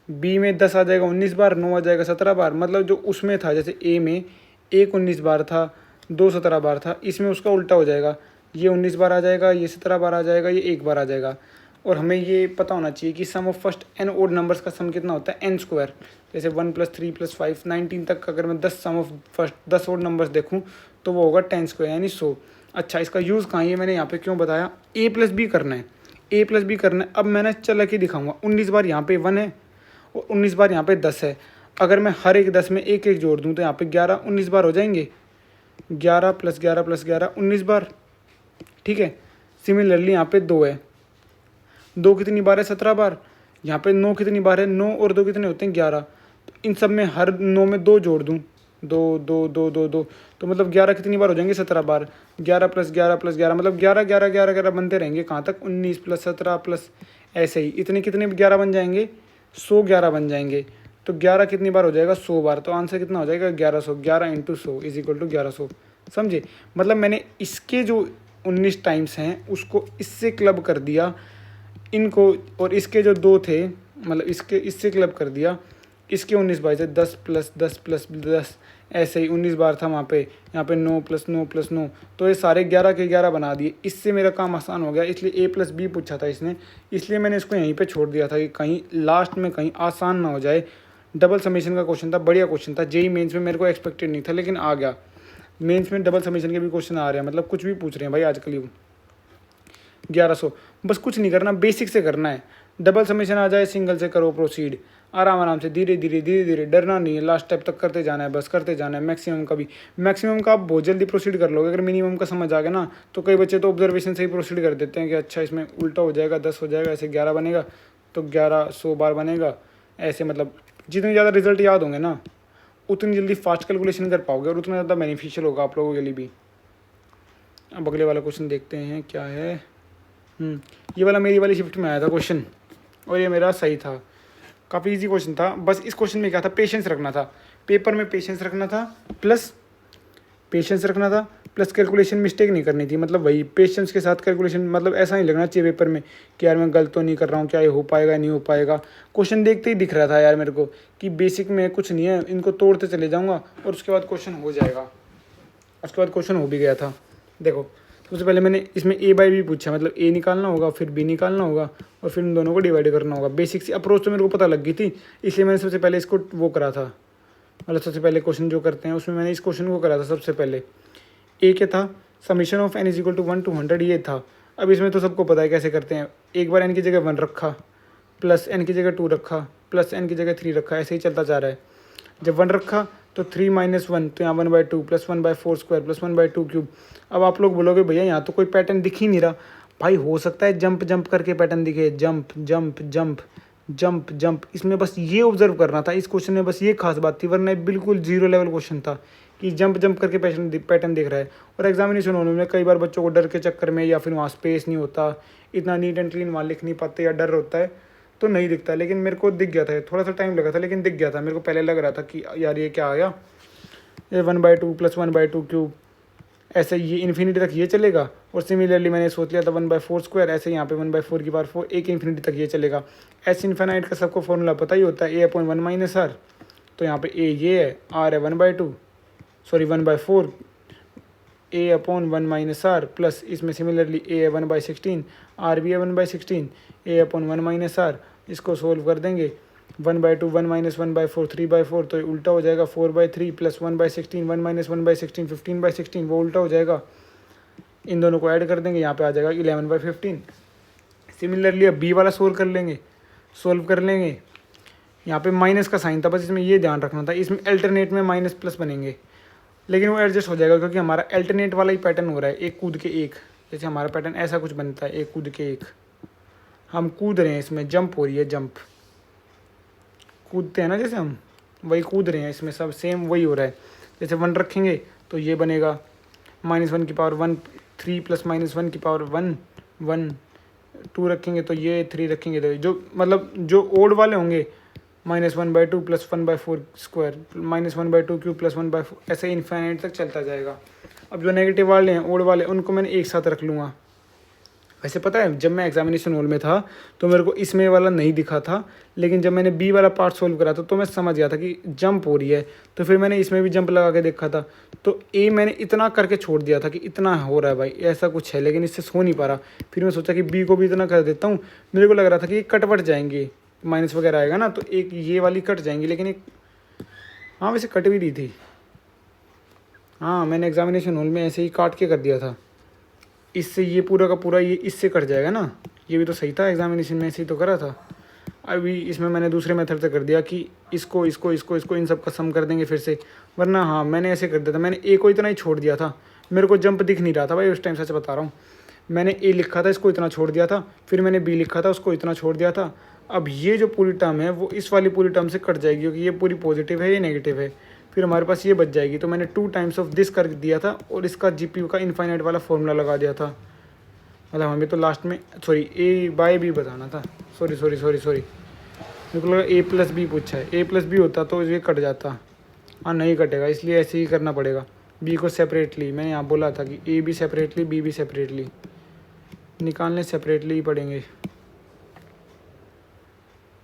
A: बी में 10 आ जाएगा 19 बार, 9 आ जाएगा 17 बार, मतलब जो उसमें था, जैसे ए में 1 19 बार था, 2 17 बार था, इसमें उसका उल्टा हो जाएगा, ये 19 बार आ जाएगा, ये 17 बार आ जाएगा, ये 1 बार आ जाएगा। और हमें ये पता होना चाहिए कि sum of first N odd numbers का सम कितना होता है n², जैसे 1 + 3 + 5 19 तक अगर मैं 10 सम ऑफ फर्स्ट 10 ओड नंबर्स देखूँ तो वो होगा 10² यानी 100। अच्छा, इसका यूज़ कहाँ है, मैंने यहाँ पे क्यों बताया, a + b करना है, a + b करना है। अब मैंने चल के दिखाऊंगा, 19 बार यहाँ पे 1 है और 19 बार यहाँ पे 10 है, अगर मैं हर एक 10 में एक एक जोड़ दूँ तो यहाँ पे 11 19 बार हो जाएंगे, 11 + 11 + 11 19 बार, ठीक है। सिमिलरली यहाँ पे 2 है, 2 कितनी बार है 17 बार, यहाँ पे 9 कितनी बार है 9 और 2 कितने होते हैं 11। तो इन सब में हर 9 में 2 जोड़ दूँ, 2 2 2 2 2, तो मतलब 11 कितनी बार हो जाएंगे 17 बार, 11 + 11 + 11 मतलब 11 11 11 11 बनते रहेंगे कहाँ तक 19 + 17 प्लस ऐसे ही इतने कितने 11 बन जाएंगे 111 बन जाएंगे। तो 11 कितनी बार हो जाएगा 100 बार, तो आंसर कितना हो जाएगा 1100, 11 × 100 = 1100। समझे, मतलब मैंने इसके जो 19 टाइम्स हैं उसको इससे क्लब कर दिया इनको, और इसके जो 2 थे मतलब इससे क्लब कर दिया, इसके 19 बार से 10 + 10 + 10 ऐसे ही 19 बार था वहाँ पे, यहाँ पे 9 + 9 + 9, तो ये सारे 11 के 11 बना दिए। इससे मेरा काम आसान हो गया, इसलिए A + B पूछा था इसने, इसलिए मैंने इसको यहीं पे छोड़ दिया था कि कहीं लास्ट में कहीं आसान ना हो जाए। डबल समेशन का क्वेश्चन था, बढ़िया क्वेश्चन था, जेई मेंस में मेरे को एक्सपेक्टेड नहीं था लेकिन आ गया। मेंस में डबल समेशन के भी क्वेश्चन आ रहे हैं, मतलब कुछ भी पूछ रहे हैं भाई आजकल ही। 1100 बस कुछ नहीं करना, बेसिक से करना है। डबल समेशन आ जाए सिंगल से करो प्रोसीड, आराम आराम से धीरे धीरे डरना नहीं है, लास्ट स्टेप तक करते जाना है, बस करते जाना है। मैक्सिमम का आप बहुत जल्दी प्रोसीड कर लोगे, अगर मिनिमम का समझ आ गया ना तो कई बच्चे तो ऑब्जर्वेशन से ही प्रोसीड कर देते हैं कि अच्छा इसमें उल्टा हो जाएगा 10 हो जाएगा, ऐसे 11 बनेगा तो 1100 बार बनेगा ऐसे। मतलब जितने ज़्यादा रिजल्ट याद होंगे ना उतनी जल्दी फास्ट कैलकुलेशन कर पाओगे और उतना ज़्यादा बेनिफिशियल होगा आप लोगों के लिए भी। अब अगले वाला क्वेश्चन देखते हैं क्या है। ये वाला मेरी वाली शिफ्ट में आया था क्वेश्चन और ये मेरा सही था, काफ़ी इजी क्वेश्चन था। बस इस क्वेश्चन में क्या था, पेशेंस रखना था, पेपर में पेशेंस रखना था, प्लस कैलकुलेशन मिस्टेक नहीं करनी थी। मतलब वही पेशेंस के साथ कैलकुलेशन, मतलब ऐसा नहीं लगना चाहिए पेपर में कि यार मैं गलत तो नहीं कर रहा हूँ, क्या ये हो पाएगा नहीं हो पाएगा। क्वेश्चन देखते ही दिख रहा था यार मेरे को कि बेसिक में कुछ नहीं है, इनको तोड़ते चले जाऊँगा और उसके बाद क्वेश्चन हो जाएगा। उसके बाद क्वेश्चन हो भी गया था। देखो सबसे पहले मैंने इसमें A/B पूछा, मतलब A निकालना होगा, फिर B निकालना होगा और फिर इन दोनों को डिवाइड करना होगा। बेसिक सी अप्रोच तो मेरे को पता लग गई थी, इसलिए मैंने सबसे पहले इसको वो करा था। मतलब सबसे पहले क्वेश्चन जो करते हैं उसमें मैंने इस क्वेश्चन को करा था सबसे पहले। A क्या था, समीशन ऑफ n = 1 to 100 ये था। अब इसमें तो सबको पता है कैसे करते हैं, एक बार n की जगह 1 रखा, प्लस n की जगह 2 रखा, प्लस n की जगह 3 रखा, ऐसे ही चलता जा रहा है। जब 1 रखा तो 3 - 1 तो यहाँ 1/2 प्लस 1/4² प्लस 1/2³। अब आप लोग बोलोगे भैया यहाँ तो कोई पैटर्न दिख ही नहीं रहा। भाई हो सकता है जंप जंप करके पैटर्न दिखे, jump jump jump jump jump. इसमें बस ये ऑब्जर्व करना था, इस क्वेश्चन में बस ये खास बात थी, वरना बिल्कुल 0 लेवल क्वेश्चन था कि जंप जंप करके पैटर्न दिख रहा है। और एग्जामिनेशन होने में कई बार बच्चों को डर के चक्कर में या फिर वहाँ स्पेस नहीं होता, इतना नीट एंड क्लीन वहाँ लिख नहीं पाते या डर होता है तो नहीं दिखता। लेकिन मेरे को दिख गया था, थोड़ा सा टाइम लगा था लेकिन दिख गया था। मेरे को पहले लग रहा था कि यार ये क्या आ गया, ये 1/2 प्लस 1/2³ ऐसे ये इन्फिनिटी तक ये चलेगा। और सिमिलरली मैंने सोच लिया था 1/4², ऐसे यहाँ पे 1/4⁴ एक इन्फिनिटी तक ये चलेगा। एस इन्फिनाइट का सबको फॉर्मूला पता ही होता है, A/1 - R। तो यहाँ पे A ये है, R है 1/4, A/1 - R प्लस इसमें सिमिलरली A है 1/16, R भी है 1/16, A/1 - R। इसको सोल्व कर देंगे 1/2 1 - 1/4 3/4, तो ये उल्टा हो जाएगा 4/3 प्लस 1/16 1 - 1/16 15/16, वो उल्टा हो जाएगा। इन दोनों को ऐड कर देंगे, यहाँ पे आ जाएगा 11/15। सिमिलरली अब B वाला सोल्व कर लेंगे। यहाँ पे माइनस का साइन था, बस इसमें ये ध्यान रखना था, इसमें अल्टरनेट में माइनस प्लस बनेंगे लेकिन वो एडजस्ट हो जाएगा क्योंकि हमारा अल्टरनेट वाला ही पैटर्न हो रहा है, एक कूद के एक। जैसे हमारा पैटर्न ऐसा कुछ बनता है, एक कूद के एक, हम कूद रहे हैं, इसमें जंप हो रही है, जंप कूदते हैं ना जैसे हम, वही कूद रहे हैं, इसमें सब सेम वही हो रहा है। जैसे 1 रखेंगे तो ये बनेगा -1⁻1 3 प्लस -1⁻1 1, 2 रखेंगे तो ये 3 रखेंगे तो जो मतलब जो ओड वाले होंगे -1/2 प्लस 1/4² -1/2³ प्लस 1/4, ऐसे इन्फाइनाइट तक चलता जाएगा। अब जो नेगेटिव वाले हैं ओड वाले, उनको मैंने एक साथ रख लूँगा। वैसे पता है जब मैं एग्जामिनेशन हॉल में था तो मेरे को इसमें वाला नहीं दिखा था, लेकिन जब मैंने B वाला पार्ट सोल्व करा था तो मैं समझ गया था कि जंप हो रही है, तो फिर मैंने इसमें भी जंप लगा के देखा था। तो A मैंने इतना करके छोड़ दिया था कि इतना हो रहा है भाई, ऐसा कुछ है, लेकिन इससे हो नहीं पा रहा। फिर मैं सोचा कि B को भी इतना कर देता हूँ। मेरे को लग रहा था कि कटवट जाएंगे, माइनस वगैरह आएगा ना तो एक ये वाली कट जाएंगी, लेकिन एक हाँ वैसे कट भी रही थी। हाँ मैंने एग्जामिनेशन हॉल में ऐसे ही काट के कर दिया था, इससे ये पूरा का पूरा ये इससे कट जाएगा ना, ये भी तो सही था, एग्जामिनेशन में ऐसे ही तो करा था। अभी इसमें मैंने दूसरे मेथड से कर दिया कि इसको इसको इसको इसको इन सब का सम कर देंगे फिर से, वरना हाँ मैंने ऐसे कर दिया था, मैंने A को इतना ही छोड़ दिया था। मेरे को जंप दिख नहीं रहा था भाई उस टाइम, सच बता रहा हूँ। मैंने ए लिखा था, इसको इतना छोड़ दिया था, फिर मैंने बी लिखा था, उसको इतना छोड़ दिया था। अब ये जो पूरी टर्म है वो इस वाली पूरी टर्म से कट जाएगी, क्योंकि ये पूरी पॉजिटिव है, ये नेगेटिव है। फिर हमारे पास ये बच जाएगी। तो मैंने 2 टाइम्स ऑफ दिस कर दिया था और इसका GPU का इनफाइनाइट वाला फॉर्मूला लगा दिया था। मतलब हमें तो लास्ट में सॉरी ए बाय बी बताना था। सॉरी मेरे को लगा ए प्लस बी पूछा है। ए प्लस बी होता तो ये कट जाता। हाँ नहीं कटेगा, इसलिए ऐसे ही करना पड़ेगा। बी को सेपरेटली, मैंने यहाँ बोला था कि ए भी सेपरेटली, बी भी सेपरेटली निकालने, सेपरेटली ही पड़ेंगे,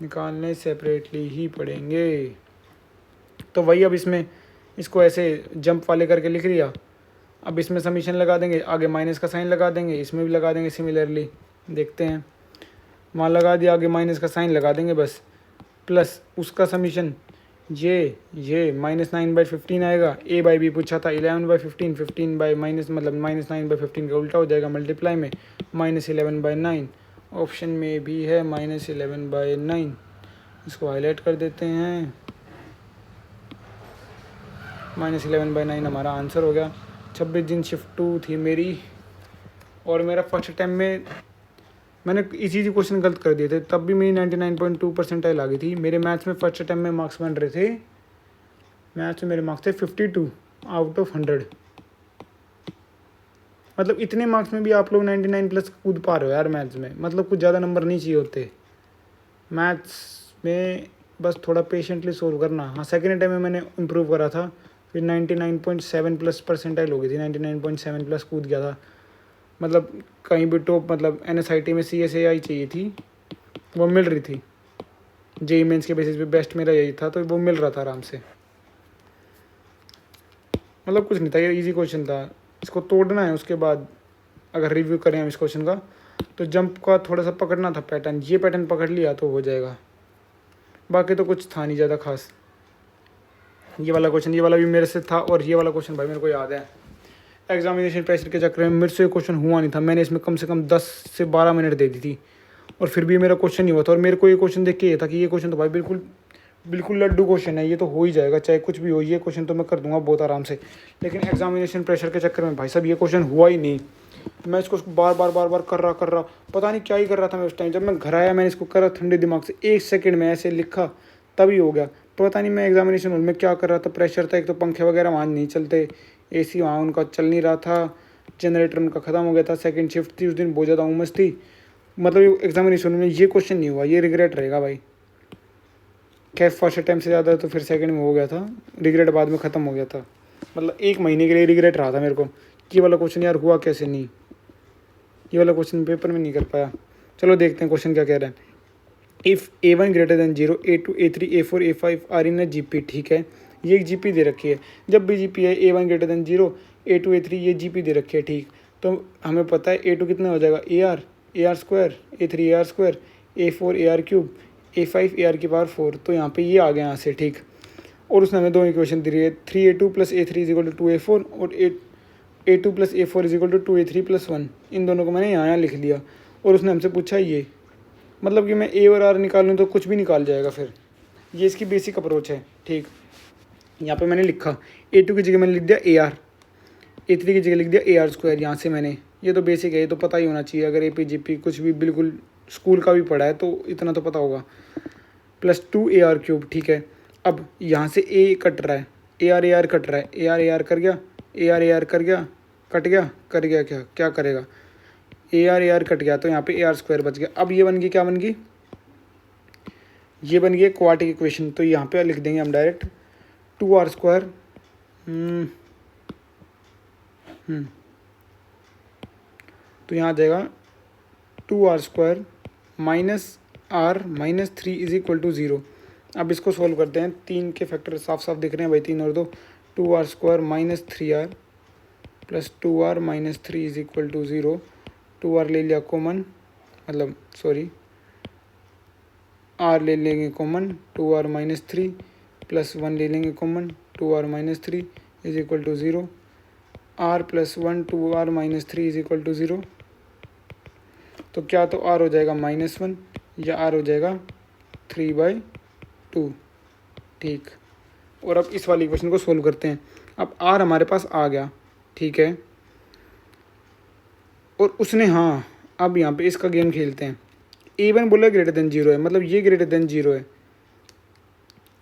A: निकालने सेपरेटली ही पड़ेंगे। तो वही अब इसमें इसको ऐसे जंप वाले करके लिख लिया। अब इसमें समीशन लगा देंगे, आगे माइनस का साइन लगा देंगे, इसमें भी लगा देंगे सिमिलरली। देखते हैं, वहाँ लगा दिया, आगे माइनस का साइन लगा देंगे बस, प्लस उसका समीशन ये -9/15 आएगा। ए बाई बी पूछा था 11/15, 15 बाई माइनस मतलब -9/15 का उल्टा हो जाएगा मल्टीप्लाई में, -11/9। ऑप्शन में भी है -11/9। इसको हाईलाइट कर देते हैं, -11/9 हमारा आंसर हो गया। 26 दिन शिफ्ट 2 थी मेरी, और मेरा फर्स्ट अटैम्प्ट में मैंने इसी क्वेश्चन गलत कर दिए थे, तब भी मेरी 99.2 परसेंटाइल आ गई थी। मेरे मैथ्स में फर्स्ट अटैम्प्ट में मार्क्स बन रहे थे, मैथ्स में मेरे मार्क्स थे 52 आउट ऑफ 100। मतलब इतने मार्क्स में भी आप लोग 99 प्लस कूद पा रहे हो यार मैथ्स में। मतलब कुछ ज़्यादा नंबर नहीं चाहिए होते मैथ्स में, बस थोड़ा पेशेंटली सोल्व करना। हाँ सेकेंड अटैम्प्ट में मैंने इम्प्रूव करा था, फिर 99.7 प्लस परसेंटाइल हो गई थी, 99.7 प्लस कूद गया था। मतलब कहीं भी टॉप, मतलब NSIT में CSAI चाहिए थी, वो मिल रही थी। JEE मेंस के बेसिस पे बेस्ट मेरा यही था, तो वो मिल रहा था आराम से। मतलब कुछ नहीं था, ये इजी क्वेश्चन था। इसको तोड़ना है, उसके बाद अगर रिव्यू करें हम इस क्वेश्चन का, तो जंप का थोड़ा सा पकड़ना था पैटर्न। ये पैटर्न पकड़ लिया तो हो जाएगा, बाकी तो कुछ था नहीं ज़्यादा खास। ये वाला क्वेश्चन, ये वाला भी मेरे से था, और ये वाला क्वेश्चन भाई मेरे को याद है। एग्जामिनेशन प्रेशर के चक्कर में मेरे से क्वेश्चन हुआ नहीं था, मैंने इसमें कम से कम 10 से 12 मिनट दे दी थी, और फिर भी मेरा क्वेश्चन नहीं हुआ था। और मेरे को ये क्वेश्चन देख के ये था कि ये क्वेश्चन तो भाई बिल्कुल लड्डू क्वेश्चन है, ये तो हो ही जाएगा चाहे कुछ भी हो, ये क्वेश्चन तो मैं कर दूंगा बहुत आराम से। लेकिन एग्जामिनेशन प्रेशर के चक्कर में भाई साहब ये क्वेश्चन हुआ ही नहीं। मैं इसको बार बार कर रहा, पता नहीं क्या ही कर रहा था मैं उस टाइम। जब मैं घर आया मैंने इसको करा ठंडे दिमाग से, 1 सेकंड में ऐसे लिखा तभी हो गया। पता नहीं मैं एग्जामिनेशन हॉल में क्या कर रहा था, प्रेशर था, एक तो पंखे वगैरह वहाँ नहीं चलते, AC वहाँ उनका चल नहीं रहा था, जनरेटर उनका ख़त्म हो गया था, सेकंड शिफ्ट थी उस दिन, बहुत ज़्यादा उमस थी। मतलब एग्जामिनेशन में ये क्वेश्चन नहीं हुआ, ये रिग्रेट रहेगा भाई। खैर फर्स्ट अटैम्प्ट से ज़्यादा तो फिर सेकंड में हो गया था, रिग्रेट बाद में ख़त्म हो गया था। मतलब 1 महीने के लिए रिग्रेट रहा था मेरे को, ये वाला क्वेश्चन यार हुआ कैसे नहीं, ये वाला क्वेश्चन पेपर में नहीं कर पाया। चलो देखते हैं क्वेश्चन क्या कह रहा है। If A1 greater than 0, A2, A3, A4, A5 are in GP। ठीक है, ये एक GP दे रखी है। जब भी GP है A1 greater than 0, A2, A3 ये GP दे रखी है। ठीक, तो हमें पता है A2 कितना हो जाएगा, AR square, A3 AR square, A4 AR cube, A5 AR की पावर 4। तो यहाँ पे ये आ गया यहाँ से। ठीक, और उसने हमें 2 इक्वेशन दी है, 3A2 plus A3 is equal to 2A4 और A2 plus A4 is equal to 2A3 plus 1। इन दोनों को मैंने यहाँ लिख लिया, और उसने हमसे पूछा ये, मतलब कि मैं A और R निकालूँ तो कुछ भी निकाल जाएगा फिर। ये इसकी बेसिक अप्रोच है। ठीक, यहाँ पे मैंने लिखा A2 की जगह मैंने लिख दिया AR, A3 की जगह लिख दिया AR स्क्वायर। यहाँ से मैंने, ये तो बेसिक है, ये तो पता ही होना चाहिए, अगर AP GP कुछ भी बिल्कुल स्कूल का भी पढ़ा है तो इतना तो पता होगा, प्लस 2AR क्यूब। ठीक है, अब यहाँ से A कट रहा है, AR कट रहा है, AR कर गया, AR कर गया, कट गया, कर गया, क्या करेगा, AR कट गया, तो यहाँ पे AR स्क्वायर बच गया। अब ये बन गई, क्या बन गई, ये बन गई क्वाड्रेटिक इक्वेशन। तो यहाँ पे लिख देंगे हम डायरेक्ट 2R स्क्वायर तो यहाँ आ जाएगा 2R square minus R minus 3 is equal to 0। अब इसको सोल्व करते हैं, 3 के फैक्टर साफ साफ दिख रहे हैं भाई, 3 और 2, 2R square minus 3R plus 2R minus 3 is equal to 0। 2R ले लिया कॉमन, मतलब सॉरी R ले लेंगे कॉमन, 2R माइनस 3 प्लस 1 ले लेंगे common, 2R minus 3 is equal to 0। R plus 1 2R minus 3 is equal to 0। तो क्या, तो R हो जाएगा -1 या R हो जाएगा 3/2। ठीक, और अब इस वाली इक्वेशन को सोल्व करते हैं। अब R हमारे पास आ गया। ठीक है, और उसने, हाँ अब यहाँ पे इसका गेम खेलते हैं, A1 बोला ग्रेटर देन 0 है, मतलब ये ग्रेटर देन 0 है,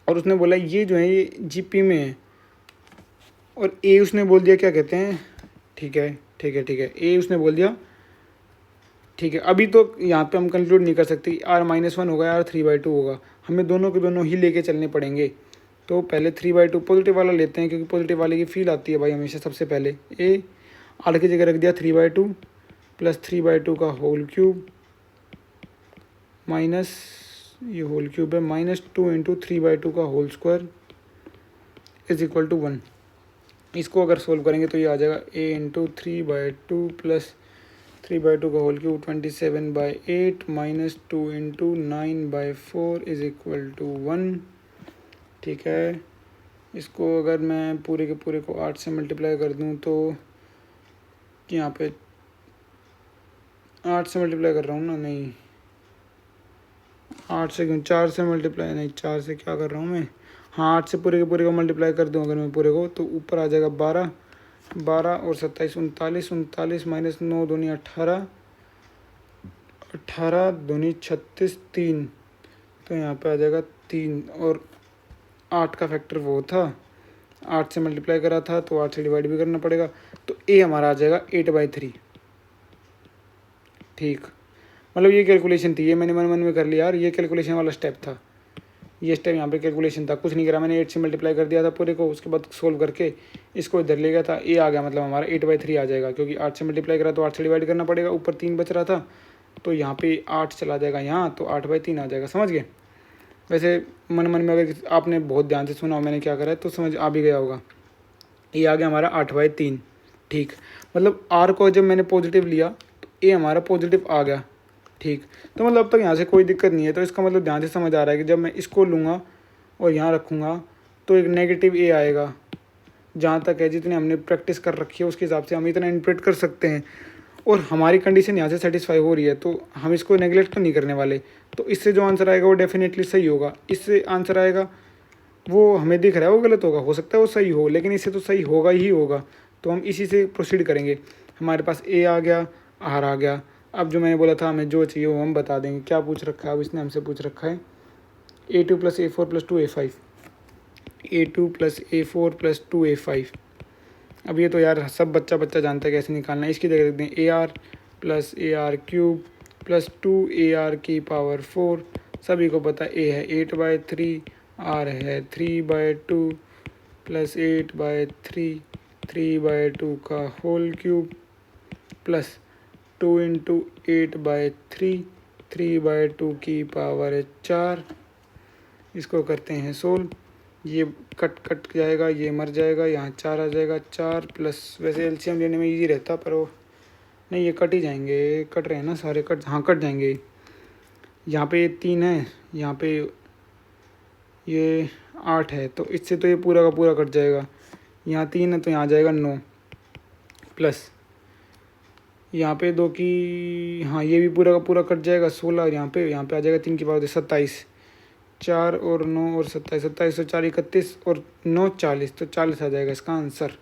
A: और उसने बोला ये जो है ये GP में है, और A उसने बोल दिया क्या कहते हैं, ठीक है ठीक है ठीक है, A उसने बोल दिया ठीक है। अभी तो यहाँ पे हम कंक्लूड नहीं कर सकते R-1 होगा या R3/2 होगा, हमें दोनों के दोनों ही लेके चलने पड़ेंगे। तो पहले 3/2 पॉजिटिव वाला लेते हैं, क्योंकि पॉजिटिव वाले की फील आती है भाई हमेशा। सबसे पहले ए आर की जगह रख दिया 3/2 प्लस 3/2 का होल क्यूब माइनस ये होल क्यूब है माइनस 2 इंटू 3/2 का whole square is equal to 1। इसको अगर सोल्व करेंगे तो ये आ जाएगा a इंटू 3/2 प्लस 3/2 का whole cube 27/8 minus 2 into 9/4 is equal to 1। ठीक है, इसको अगर मैं पूरे के पूरे को 8 से मल्टीप्लाई कर दूं तो यहाँ पे 8 से मल्टीप्लाई कर रहा हूँ ना, नहीं 8 से क्यों, 4 से मल्टीप्लाई, नहीं 4 से क्या कर रहा हूँ मैं, हाँ 8 से पूरे के पूरे को मल्टीप्लाई कर दूँ अगर मैं पूरे को, तो ऊपर आ जाएगा 12, 12 और 27 39, 39 माइनस 9 दूनी 18, 18 दूनी 36 3, तो यहाँ पे आ जाएगा 3, और 8 का फैक्टर वो था, 8 से मल्टीप्लाई करा था तो 8 से डिवाइड भी करना पड़ेगा, तो ए हमारा आ जाएगा 8/3। ठीक, मतलब ये कैलकुलेशन थी, ये मैंने मन मन में कर लिया यार, ये कैलकुलेशन वाला स्टेप था, ये स्टेप यहाँ पे कैलकुलेशन था, कुछ नहीं करा मैंने, 8 से मल्टीप्लाई कर दिया था पूरे को, उसके बाद सोल्व करके इसको इधर ले गया था, ए आ गया, मतलब हमारा 8/3 आ जाएगा, क्योंकि 8 से मल्टीप्लाई करा तो 8 से डिवाइड करना पड़ेगा, ऊपर 3 बच रहा था तो यहाँ पे 8 चला जाएगा यहाँ, तो 8/3 आ जाएगा। समझ गए? वैसे मन मन में अगर आपने बहुत ध्यान से सुना हो मैंने क्या करा है तो समझ आ भी गया होगा। ये आ गया हमारा 8/3। ठीक, मतलब आर को जब मैंने पॉजिटिव लिया तो ए हमारा पॉजिटिव आ गया। ठीक, तो मतलब अब तक यहाँ से कोई दिक्कत नहीं है, तो इसका मतलब ध्यान से समझ आ रहा है कि जब मैं इसको लूँगा और यहाँ रखूँगा तो एक नेगेटिव ए आएगा। जहाँ तक है जितने हमने प्रैक्टिस कर रखी है उसके हिसाब से हम इतना इंटरप्रेट कर सकते हैं, और हमारी कंडीशन यहाँ से सेटिस्फाई हो रही है तो हम इसको नेगलेक्ट तो नहीं करने वाले। तो इससे जो आंसर आएगा वो डेफिनेटली सही होगा, इससे आंसर आएगा वो हमें दिख रहा है वो गलत होगा, हो सकता है वो सही हो, लेकिन इससे तो सही होगा ही होगा, तो हम इसी से प्रोसीड करेंगे। हमारे पास ए आ गया, आर आ गया, अब जो मैंने बोला था हमें जो चाहिए वो हम बता देंगे। क्या पूछ रखा है अब इसने हमसे, पूछ रखा है A2 + A4 + 2A5, A2 + A4 + 2A5। अब ये तो यार सब बच्चा जानता है कैसे निकालना है। इसकी जगह रख दें AR + AR³ + 2AR⁴। सभी को पता A है 8/3, R है 3/2 + 8/3, 3/2 का होल क्यूब प्लस 2 × 8/3, 3/2 की पावर है 4। इसको करते हैं सोल्व, ये कट जाएगा, ये मर जाएगा, यहाँ 4 आ जाएगा, 4 प्लस, वैसे एलसीएम लेने में इजी रहता पर वो नहीं, ये कट ही जाएंगे, कट रहे हैं ना सारे, कट, हाँ कट जाएंगे। यहाँ पे ये 3 है, यहाँ पे ये 8 है, तो इससे तो ये पूरा का पूरा कट जाएगा। यहाँ 3 है तो यहाँ आ जाएगा 9 प्लस यहाँ पे 2 की, हाँ ये भी पूरा का पूरा कट जाएगा 16, यहाँ पे आ जाएगा 3 की पावर 27, 4 और 9 और 27, 27 और 4 31 और 9 40, तो 40 आ जाएगा इसका आंसर।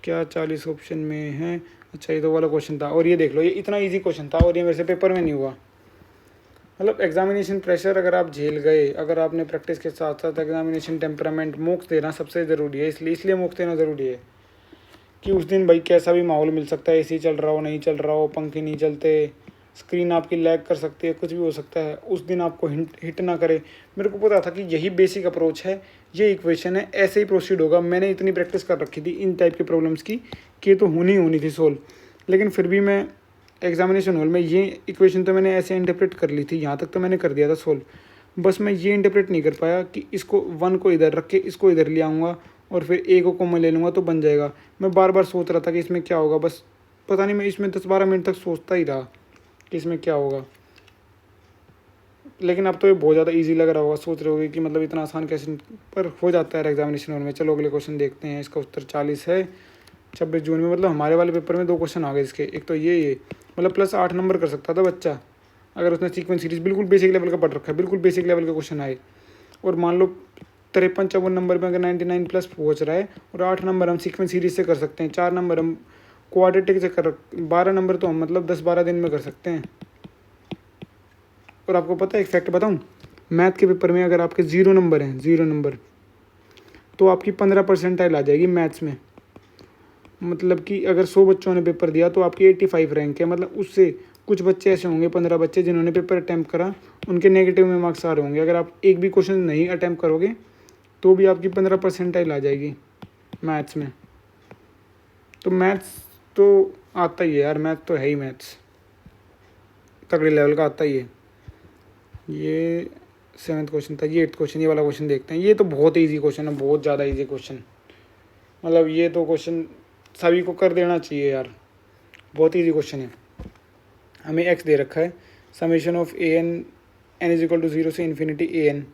A: क्या 40 ऑप्शन में है? अच्छा ये तो वाला क्वेश्चन था, और ये देख लो ये इतना इजी क्वेश्चन था और ये मेरे से पेपर में नहीं हुआ। मतलब एग्जामिनेशन प्रेशर अगर आप झेल गए, अगर आपने प्रैक्टिस के साथ साथ एग्जामिनेशन टेम्परामेंट, मोक्स देना सबसे ज़रूरी है, इसलिए मोक्स देना ज़रूरी है कि उस दिन भाई कैसा भी माहौल मिल सकता है, एसी चल रहा हो, नहीं चल रहा हो, पंखे नहीं चलते, स्क्रीन आपकी लैग कर सकती है, कुछ भी हो सकता है, उस दिन आपको हिट ना करे। मेरे को पता था कि यही बेसिक अप्रोच है, ये इक्वेशन है, ऐसे ही प्रोसीड होगा। मैंने इतनी प्रैक्टिस कर रखी थी इन टाइप के प्रॉब्लम्स की कि तो होनी थी सोल्व, लेकिन फिर भी मैं एग्जामिनेशन हॉल में ये इक्वेशन तो मैंने ऐसे इंटरप्रेट कर ली थी, यहाँ तक तो मैंने कर दिया था सोल्व, बस मैं ये इंटरप्रेट नहीं कर पाया कि इसको 1 को इधर रख के इसको इधर ले आऊँगा और फिर ए को कॉमन ले लूँगा तो बन जाएगा। मैं बार बार सोच रहा था कि इसमें क्या होगा, बस पता नहीं, मैं इसमें 10-12 मिनट तक सोचता ही रहा कि इसमें क्या होगा। लेकिन अब तो ये बहुत ज़्यादा इजी लग रहा होगा, सोच रहे होगे कि मतलब इतना आसान कैसे, पर हो जाता है एग्जामिनेशन हॉल में। चलो अगले क्वेश्चन देखते हैं। इसका उत्तर 40 है 26 जून में। मतलब हमारे वाले पेपर में 2 क्वेश्चन आ गए इसके, एक तो ये मतलब +8 नंबर कर सकता था बच्चा अगर उसने सीक्वेंस सीरीज बिल्कुल बेसिक लेवल का पढ़ रखा है, बिल्कुल बेसिक लेवल के क्वेश्चन आए, और मान लो 53-54 नंबर में अगर 99+ पहुँच रहा है और 8 नंबर हम सीक्वेंस सीरीज से कर सकते हैं, 4 नंबर हम क्वाड्रेटिक से कर 12 नंबर तो हम मतलब 10-12 दिन में कर सकते हैं। और आपको पता है एक फैक्ट बताऊं, मैथ के पेपर में अगर आपके 0 नंबर हैं, 0 नंबर, तो आपकी 15% आ जाएगी मैथ्स में। मतलब कि अगर 100 बच्चों ने पेपर दिया तो आपकी 85 रैंक है। मतलब उससे कुछ बच्चे ऐसे होंगे, 15 बच्चे जिन्होंने पेपर अटैम्प्ट करा, उनके नेगेटिव में मार्क्स आ रहे होंगे। अगर आप एक भी क्वेश्चन नहीं अटैम्प्ट करोगे तो भी आपकी 15% आ जाएगी मैथ्स में। तो मैथ्स तो आता ही है यार, मैथ तो है ही, मैथ्स तगड़े लेवल का आता ही है। ये 7th क्वेश्चन था, ये 8th क्वेश्चन, ये वाला क्वेश्चन देखते हैं। ये तो बहुत ईजी क्वेश्चन है, बहुत ज़्यादा ईजी क्वेश्चन। मतलब ये तो क्वेश्चन सभी को कर देना चाहिए यार, बहुत ईजी क्वेश्चन है। हमें एक्स दे रखा है, summation of A N is equal to 0 से इन्फिनिटी ए एन,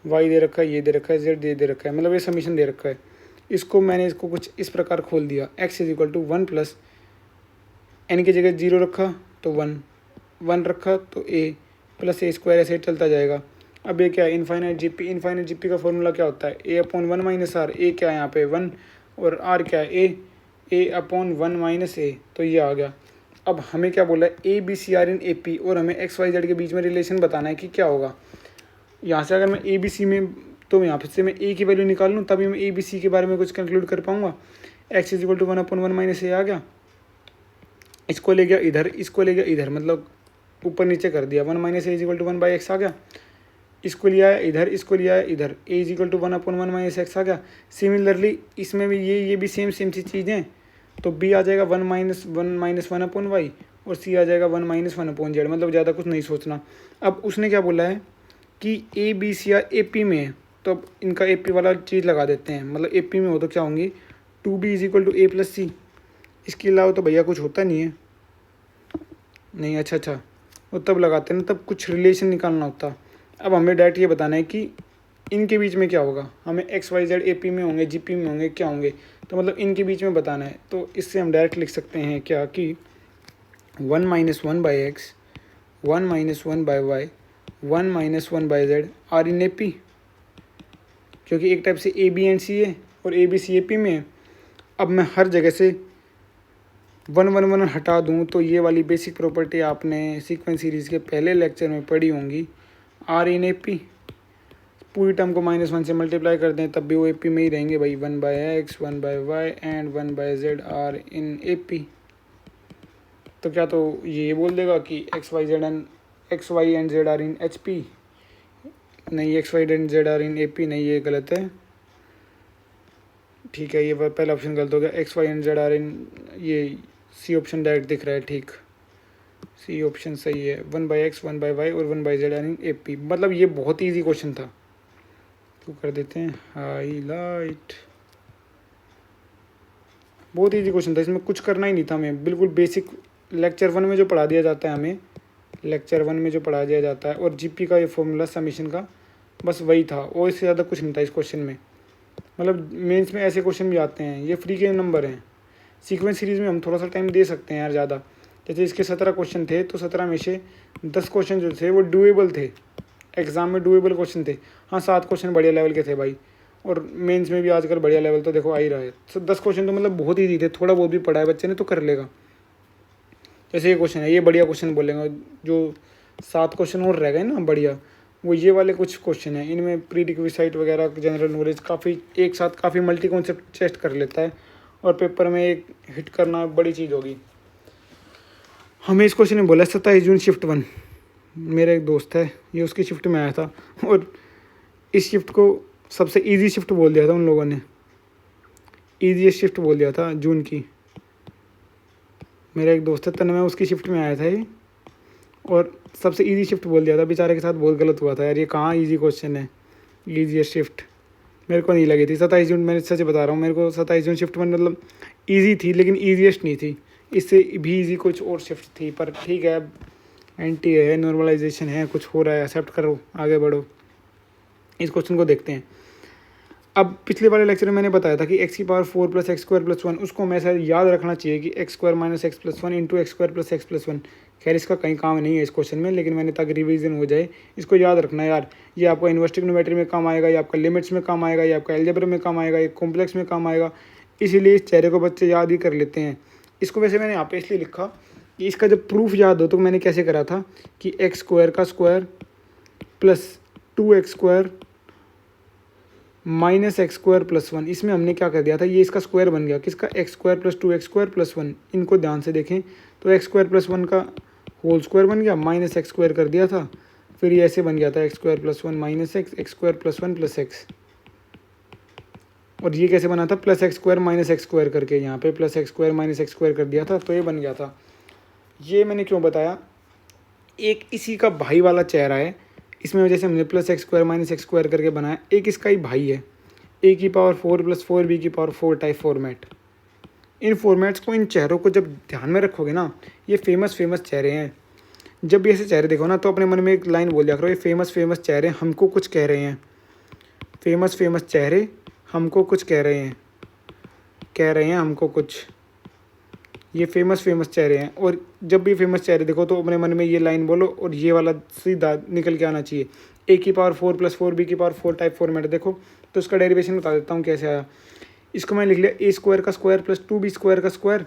A: वाई दे रखा है, ये दे रखा है, जेड दे रखा है, मतलब ये समीशन दे रखा है। मैंने इसको कुछ इस प्रकार खोल दिया, X is equal to 1 plus N की जगह 0 रखा तो 1 रखा तो ए प्लस ए स्क्वायर, ऐसे चलता जाएगा। अब ये क्या है, इनफाइनाइट जीपी का फॉर्मूला क्या होता है, ए अपॉन 1 माइनस आर। ए क्या है यहाँ पे 1 और आर क्या है ए अपॉन 1 माइनस ए, तो ये आ गया। अब हमें क्या बोला है, A B C are in A P, और हमें एक्स वाई जेड के बीच में रिलेशन बताना है कि क्या होगा। यहाँ से अगर मैं ए बी सी में, तो यहाँ से मैं ए की वैल्यू निकाल लूँ तभी मैं ए बी सी के बारे में कुछ कंक्लूड कर पाऊँगा। X is equal to 1 upon 1 minus A आ गया, इसको ले गया इधर, इसको ले गया इधर, मतलब ऊपर नीचे कर दिया। 1 minus A is equal to 1 by X आ गया, इसको लिया है इधर, इसको लिया है इधर, A is equal to 1 upon 1 minus X आ गया। सिमिलरली इसमें भी ये भी सेम सी चीज़ें, तो बी आ जाएगा 1 माइनस 1 अपॉन वाई, और सी आ जाएगा 1 माइनस 1 अपॉन जेड। मतलब ज़्यादा कुछ नहीं सोचना। अब उसने क्या बोला है कि A B C are A P में है, तो अब इनका ए पी वाला चीज़ लगा देते हैं। मतलब ए पी में हो तो क्या होंगी, 2b is equal to A plus C. इसके अलावा तो भैया कुछ होता नहीं है, नहीं। अच्छा, वो तब लगाते हैं ना, तब कुछ रिलेशन निकालना होता। अब हमें डायरेक्ट ये बताना है कि इनके बीच में क्या होगा। हमें X Y Z A P में होंगे, जी पी में होंगे, क्या होंगे, तो मतलब इनके बीच में बताना है। तो इससे हम डायरेक्ट लिख सकते हैं क्या कि 1 minus 1 by X, 1 minus 1 by Y, 1 minus 1 by Z are in A P, क्योंकि एक टाइप से ए बी एंड सी है और ए बी सी ए पी में है। अब मैं हर जगह से 1 हटा दूं तो ये वाली बेसिक प्रॉपर्टी आपने सीक्वेंस सीरीज़ के पहले लेक्चर में पढ़ी होंगी, आर इन ए पी। पूरी टर्म को -1 से मल्टीप्लाई कर दें तब भी वो ए पी में ही रहेंगे भाई। 1 by X, 1 by Y and 1 by Z are in A P. तो क्या तो ये बोल देगा कि X Y and Z are in H P, नहीं X Y and Z are in A P, नहीं ये गलत है। ठीक है, ये पहला ऑप्शन गलत हो गया। X Y and Z are in, ये सी ऑप्शन डायरेक्ट दिख रहा है, ठीक, सी ऑप्शन सही है। 1 बाई एक्स, 1 बाई वाई और 1 by Z are in A P. मतलब ये बहुत ही ईजी क्वेश्चन था, तो कर देते हैं हाईलाइट। बहुत ईजी क्वेश्चन था, इसमें कुछ करना ही नहीं था हमें, बिल्कुल बेसिक लेक्चर 1 में जो पढ़ा दिया जाता है हमें, लेक्चर 1 में जो पढ़ा दिया जाता है, और जीपी का ये फॉर्मूला समीशन का, बस वही था, और इससे ज़्यादा कुछ नहीं था इस क्वेश्चन में। मतलब मेंस में ऐसे क्वेश्चन भी आते हैं, ये फ्री के नंबर हैं। सीक्वेंस सीरीज़ में हम थोड़ा सा टाइम दे सकते हैं यार ज़्यादा। जैसे इसके 17 क्वेश्चन थे, तो 17 में से 10 क्वेश्चन जो थे वो डुएबल थे, एग्ज़ाम में डुएबल क्वेश्चन थे। हाँ, 7 क्वेश्चन बढ़िया लेवल के थे भाई, और मेंस में भी आजकल बढ़िया लेवल तो देखो आ ही रहा है। तो 10 क्वेश्चन तो मतलब बहुत ईजी थे, थोड़ा बहुत भी पढ़ा है बच्चे ने तो कर लेगा। जैसे ये क्वेश्चन है, ये बढ़िया क्वेश्चन बोलेंगे। जो 7 क्वेश्चन और रह गए ना बढ़िया, वो ये वाले कुछ क्वेश्चन हैं। इनमें प्री रिक्विजिट वगैरह, जनरल नॉलेज काफ़ी एक साथ काफ़ी मल्टी कॉन्सेप्ट टेस्ट कर लेता है, और पेपर में एक हिट करना बड़ी चीज़ होगी। हमें इस क्वेश्चन में बोला 27 जून शिफ्ट 1, मेरा एक दोस्त है, ये उसकी शिफ्ट में आया था, और इस शिफ्ट को सबसे इजी शिफ्ट बोल दिया था उन लोगों ने, ईजीएस्ट शिफ्ट बोल दिया था जून की। मेरा एक दोस्त है तन्मय, उसकी शिफ्ट में आया था ये, और सबसे इजी शिफ्ट बोल दिया था। बेचारे के साथ बहुत गलत हुआ था यार, ये कहाँ इजी क्वेश्चन है, ईजीएस्ट शिफ्ट मेरे को नहीं लगी थी। 27 जून, मैंने सच बता रहा हूँ, मेरे को 27 जून शिफ्ट 1 मतलब ईजी थी, लेकिन ईजीएस्ट नहीं थी, इससे भी ईजी कुछ और शिफ्ट थी। पर ठीक है, अब एंटी है, नॉर्मलाइजेशन है, कुछ हो रहा है, एक्सेप्ट करो, आगे बढ़ो। इस क्वेश्चन को देखते हैं। अब पिछले वाले लेक्चर में मैंने बताया था कि एक्स की power 4 plus x square plus 1, उसको हमें ऐसा याद रखना चाहिए कि x square minus x plus 1 into x square plus x plus 1। खैर इसका कहीं काम नहीं है इस क्वेश्चन में, लेकिन मैंने ताकि रिवीजन हो जाए, इसको याद रखना यार। ये आपका इन्वर्स ट्रिग्नोमेट्री में काम आएगा, ये आपका लिमिट्स में काम आएगा, ये आपका अलजेब्रा में काम आएगा, ये कॉम्प्लेक्स में काम आएगा। इसीलिए इस चेहरे को बच्चे याद ही कर लेते हैं। इसको वैसे मैंने यहाँ पे इसलिए लिखा कि इसका जब प्रूफ याद हो तो मैंने कैसे करा था कि एक्स स्क्वायर का square plus 2x square minus x square plus 1, इसमें हमने क्या कर दिया था, ये इसका स्क्वायर बन गया किसका, x square plus 2x square plus 1। इनको ध्यान से देखें तो एक्स स्क्वायर प्लस 1 का होल स्क्वायर बन गया, माइनस एक्स स्क्वायर कर दिया था, फिर ये ऐसे बन गया था x square plus 1 minus x, x square plus 1 plus x. और ये कैसे बना था, plus x square minus x square करके, यहाँ पे plus x square minus x square कर दिया था, तो ये बन गया था। ये मैंने क्यों बताया, एक इसी का भाई वाला चेहरा है, इसमें जैसे हमने plus x square minus x square करके बनाया, एक इसका ही भाई है, ए की पावर 4 प्लस 4b की पावर 4 टाइप फॉर्मेट। इन फॉर्मेट्स को, इन चेहरों को जब ध्यान में रखोगे ना, ये फेमस चेहरे हैं। जब भी ऐसे चेहरे देखो ना तो अपने मन में एक लाइन बोल दिया करो, ये फेमस चेहरे हमको कुछ कह रहे हैं, फेमस चेहरे हमको कुछ कह रहे हैं हमको कुछ, ये फेमस चेहरे हैं। और जब भी फेमस चेहरे देखो तो अपने मन में ये लाइन बोलो और ये वाला सीधा निकल के आना चाहिए, ए की पावर 4 प्लस 4b की पावर 4 टाइप फॉर्मेट। देखो तो इसका डेरिवेशन बता देता हूँ कैसे आया। इसको मैं लिख लिया ए स्क्वायर का स्क्वायर प्लस 2b स्क्वायर का स्क्वायर।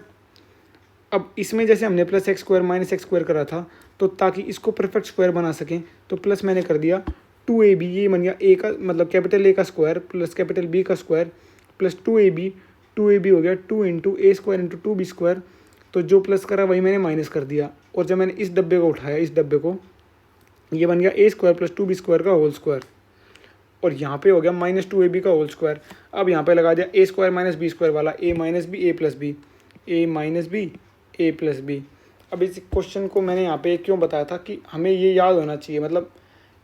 A: अब इसमें जैसे हमने plus x square minus x square करा था, तो ताकि इसको परफेक्ट स्क्वायर बना सकें तो प्लस मैंने कर दिया 2ab, ये बन गया ए का मतलब कैपिटल ए का स्क्वायर प्लस कैपिटल बी का स्क्वायर प्लस 2ab हो गया 2 इंटू ए स्क्वायर इंटू 2b स्क्वायर। तो जो प्लस करा वही मैंने माइनस कर दिया, और जब मैंने इस डब्बे को उठाया, इस डब्बे को, ये बन गया ए स्क्वायर प्लस 2b स्क्वायर का होल स्क्वायर, और यहाँ पे हो गया माइनस 2ab का होल स्क्वायर। अब यहाँ पे लगा दिया ए स्क्वायर माइनस बी स्क्वायर वाला, ए माइनस बी ए प्लस बी, ए माइनस बी ए प्लस बी। अब इस क्वेश्चन को मैंने यहाँ पे क्यों बताया था कि हमें ये याद होना चाहिए, मतलब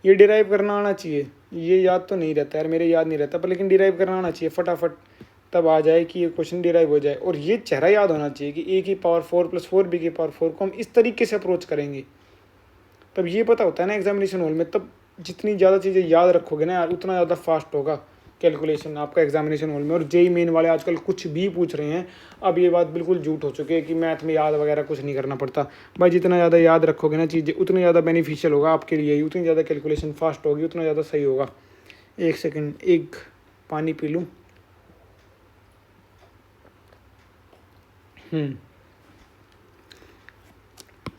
A: ये डिराइव करना आना चाहिए। ये याद तो नहीं रहता यार, मेरे याद नहीं रहता, पर लेकिन डिराइव करना आना चाहिए फटाफट, तब आ जाए कि ये क्वेश्चन डिराइव हो जाए। और ये चेहरा याद होना चाहिए कि ए की पावर 4 प्लस 4b की पावर 4 को हम इस तरीके से अप्रोच करेंगे, तब ये पता होता है ना एग्जामिनेशन हॉल में। तब जितनी ज़्यादा चीज़ें याद रखोगे ना यार, उतना ज़्यादा फास्ट होगा कैलकुलेशन आपका एग्जामिनेशन हॉल में। और जेई मेन वाले आजकल कुछ भी पूछ रहे हैं, अब ये बात बिल्कुल झूठ हो चुकी है कि मैथ में याद वगैरह कुछ नहीं करना पड़ता भाई। जितना ज़्यादा याद रखोगे ना चीज़ें, उतनी ज़्यादा बेनिफिशियल होगा आपके लिए, उतनी ज़्यादा कैलकुलेशन फास्ट होगी, उतना ज़्यादा सही होगा। एक सेकेंड, एक पानी पी लूँ।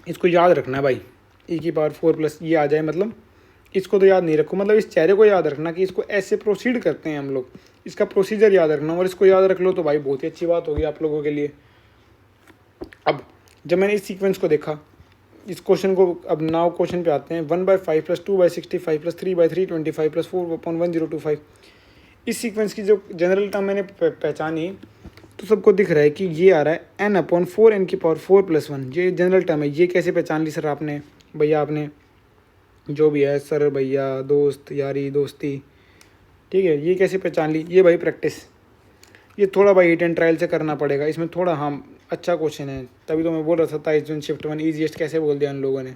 A: इसको याद रखना है भाई, ए की पावर 4 प्लस ये आ जाए, मतलब इसको तो याद नहीं रखो, मतलब इस चेहरे को याद रखना कि इसको ऐसे प्रोसीड करते हैं हम लोग, इसका प्रोसीजर याद रखना, और इसको याद रख लो तो भाई बहुत ही अच्छी बात होगी आप लोगों के लिए। अब जब मैंने इस सीक्वेंस को देखा, इस क्वेश्चन को, अब नाउ क्वेश्चन पे आते हैं। 1/5 प्लस 2/65 प्लस 3/3 25 प्लस 4/1025। इस सीक्वेंस की जो जनरल टर्म मैंने पहचानी तो सबको दिख रहा है कि ये आ रहा है n/4 n की पावर 4 प्लस 1, ये जनरल टर्म है। ये कैसे पहचान ली सर आपने, भैया आपने जो भी है, सर भैया दोस्त यारी दोस्ती, ठीक है, ये कैसे पहचान ली, ये भाई प्रैक्टिस, ये थोड़ा भाई हिट एंड ट्रायल से करना पड़ेगा इसमें थोड़ा। हाँ अच्छा क्वेश्चन है, तभी तो मैं बोल रहा था 27 जून शिफ्ट 1 ईजीएस्ट कैसे बोल दिया उन लोगों ने,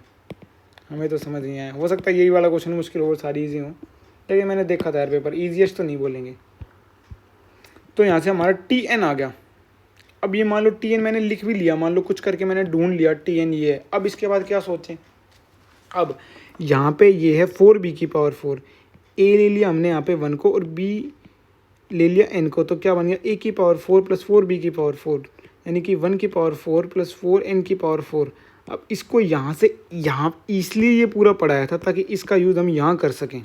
A: हमें तो समझ नहीं आया। हो सकता है यही वाला क्वेश्चन मुश्किल हो, सारी ईजी हो, लेकिन मैंने देखा था यार पेपर, ईजीएस्ट तो नहीं बोलेंगे। तो यहाँ से हमारा TN आ गया। अब ये मान लो TN मैंने लिख भी लिया, मान लो कुछ करके मैंने ढूंढ लिया TN ये है। अब इसके बाद क्या सोचें, अब यहाँ पे ये है 4b की पावर 4, a ले लिया हमने यहाँ पे 1 को और b ले लिया n को, तो क्या बन गया a की पावर 4 प्लस 4b की पावर 4, यानी कि 1 की पावर 4 प्लस 4n की पावर 4। अब इसको यहाँ से यहाँ इसलिए ये पूरा पढ़ाया था ताकि इसका यूज़ हम यहाँ कर सकें।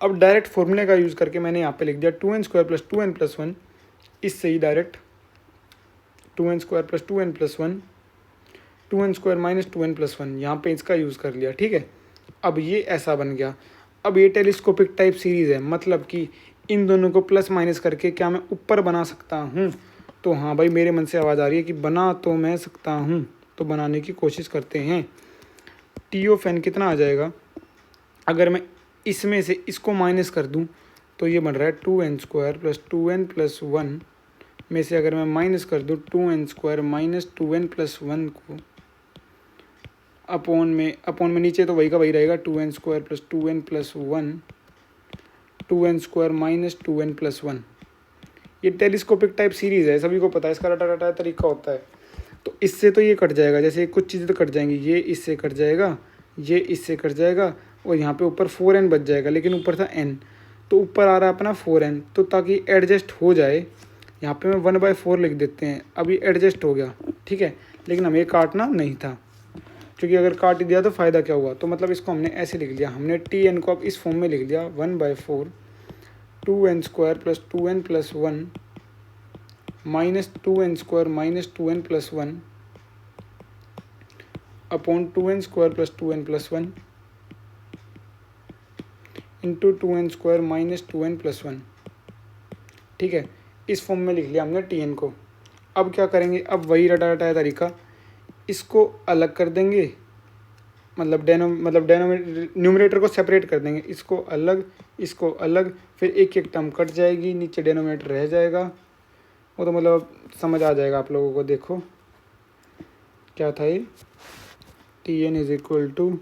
A: अब डायरेक्ट फॉर्मूले का यूज़ करके मैंने यहाँ पे लिख दिया 2n square plus 2n plus 1, इससे ही direct 2n square plus 2n plus 1, 2n square minus 2n plus 1, यहाँ पे इसका यूज़ कर लिया, ठीक है। अब ये ऐसा बन गया। अब ये टेलीस्कोपिक टाइप सीरीज़ है, मतलब कि इन दोनों को प्लस माइनस करके क्या मैं ऊपर बना सकता हूँ, तो हाँ भाई मेरे मन से आवाज़ आ रही है कि बना तो मैं सकता हूँ, तो बनाने की कोशिश करते हैं। टी ऑफ एन कितना आ जाएगा, अगर मैं इसमें से इसको माइनस कर दूँ तो ये बन रहा है 2n square plus 2n plus 1 में से अगर मैं माइनस कर दूँ 2n square minus 2n plus 1 को अपॉन में नीचे तो वही का वही रहेगा 2n square plus 2n plus 1, 2n square minus 2n plus 1। ये टेलीस्कोपिक टाइप सीरीज़ है, सभी को पता है, इसका रटा रटा तरीका होता है। तो इससे तो ये कट जाएगा, जैसे कुछ चीज़ें तो कट जाएंगी, ये इससे कट जाएगा, ये इससे कट जाएगा, और यहाँ पे ऊपर 4n बच जाएगा, लेकिन ऊपर था n, तो ऊपर आ रहा है अपना 4n। तो ताकि एडजस्ट हो जाए यहाँ पे मैं 1/4 लिख देते हैं, अभी एडजस्ट हो गया, ठीक है, लेकिन हमें काटना नहीं था, क्योंकि अगर काट ही दिया तो फ़ायदा क्या हुआ। तो मतलब इसको हमने ऐसे लिख लिया, हमने टी एन को अब इस फॉर्म में लिख दिया 1/4 2n² + 2n + 1 -2n² -2n + 1 upon 2n² + 2n + 1 into 2n² - 2n + 1, ठीक है। इस फॉर्म में लिख लिया हमने टी एन को। अब क्या करेंगे, अब वही रटा रटाया तरीका, इसको अलग कर देंगे, मतलब न्यूमरेटर को सेपरेट कर देंगे, इसको अलग, फिर एक एक टर्म कट जाएगी, नीचे डेनोमिनेटर रह जाएगा। वो तो मतलब समझ आ जाएगा आप लोगों को। देखो क्या था ये, T N is equal to,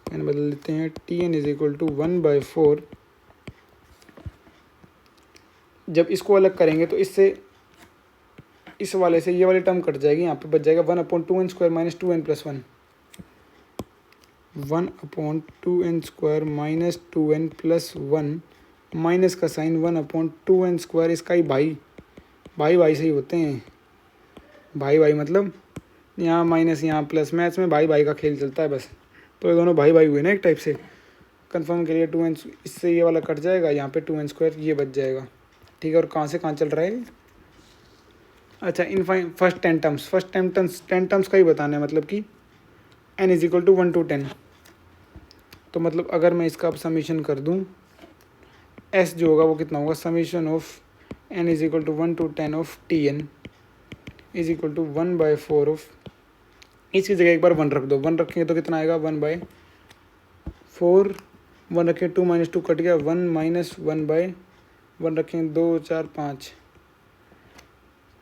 A: N बदल देते हैं, T N is equal to 1/4। जब इसको अलग करेंगे तो इससे इस वाले से ये वाली टर्म कट जाएगी, यहाँ पे बच जाएगा 1/2n² - 2n + 1 1/2n² - 2n + 1 minus का साइन 1/2n², इसका ही भाई से ही होते हैं, भाई मतलब यहाँ माइनस यहाँ प्लस, मैथ्स में भाई का खेल चलता है बस। तो ये दोनों भाई हुए ना एक टाइप से। कंफर्म के लिए 2n, इससे ये वाला कट जाएगा, यहाँ पे 2n² ये बच जाएगा, ठीक है। और कहाँ से कहाँ चल रहा है, अच्छा इन फर्स्ट 10 टर्म्स का ही बताना है, मतलब कि n is equal to 1 to 10। तो मतलब अगर मैं इसका अब समीशन कर दूँ, s जो होगा वो कितना होगा, summation of n is equal to 1 to 10 of T N is equal to 1/4 of, इसकी जगह एक बार 1 रख दो, 1 रखेंगे तो कितना आएगा 1/4, 1 रखें 2 - 2 कट गया, 1 - 1/1 रखेंगे 2 4 5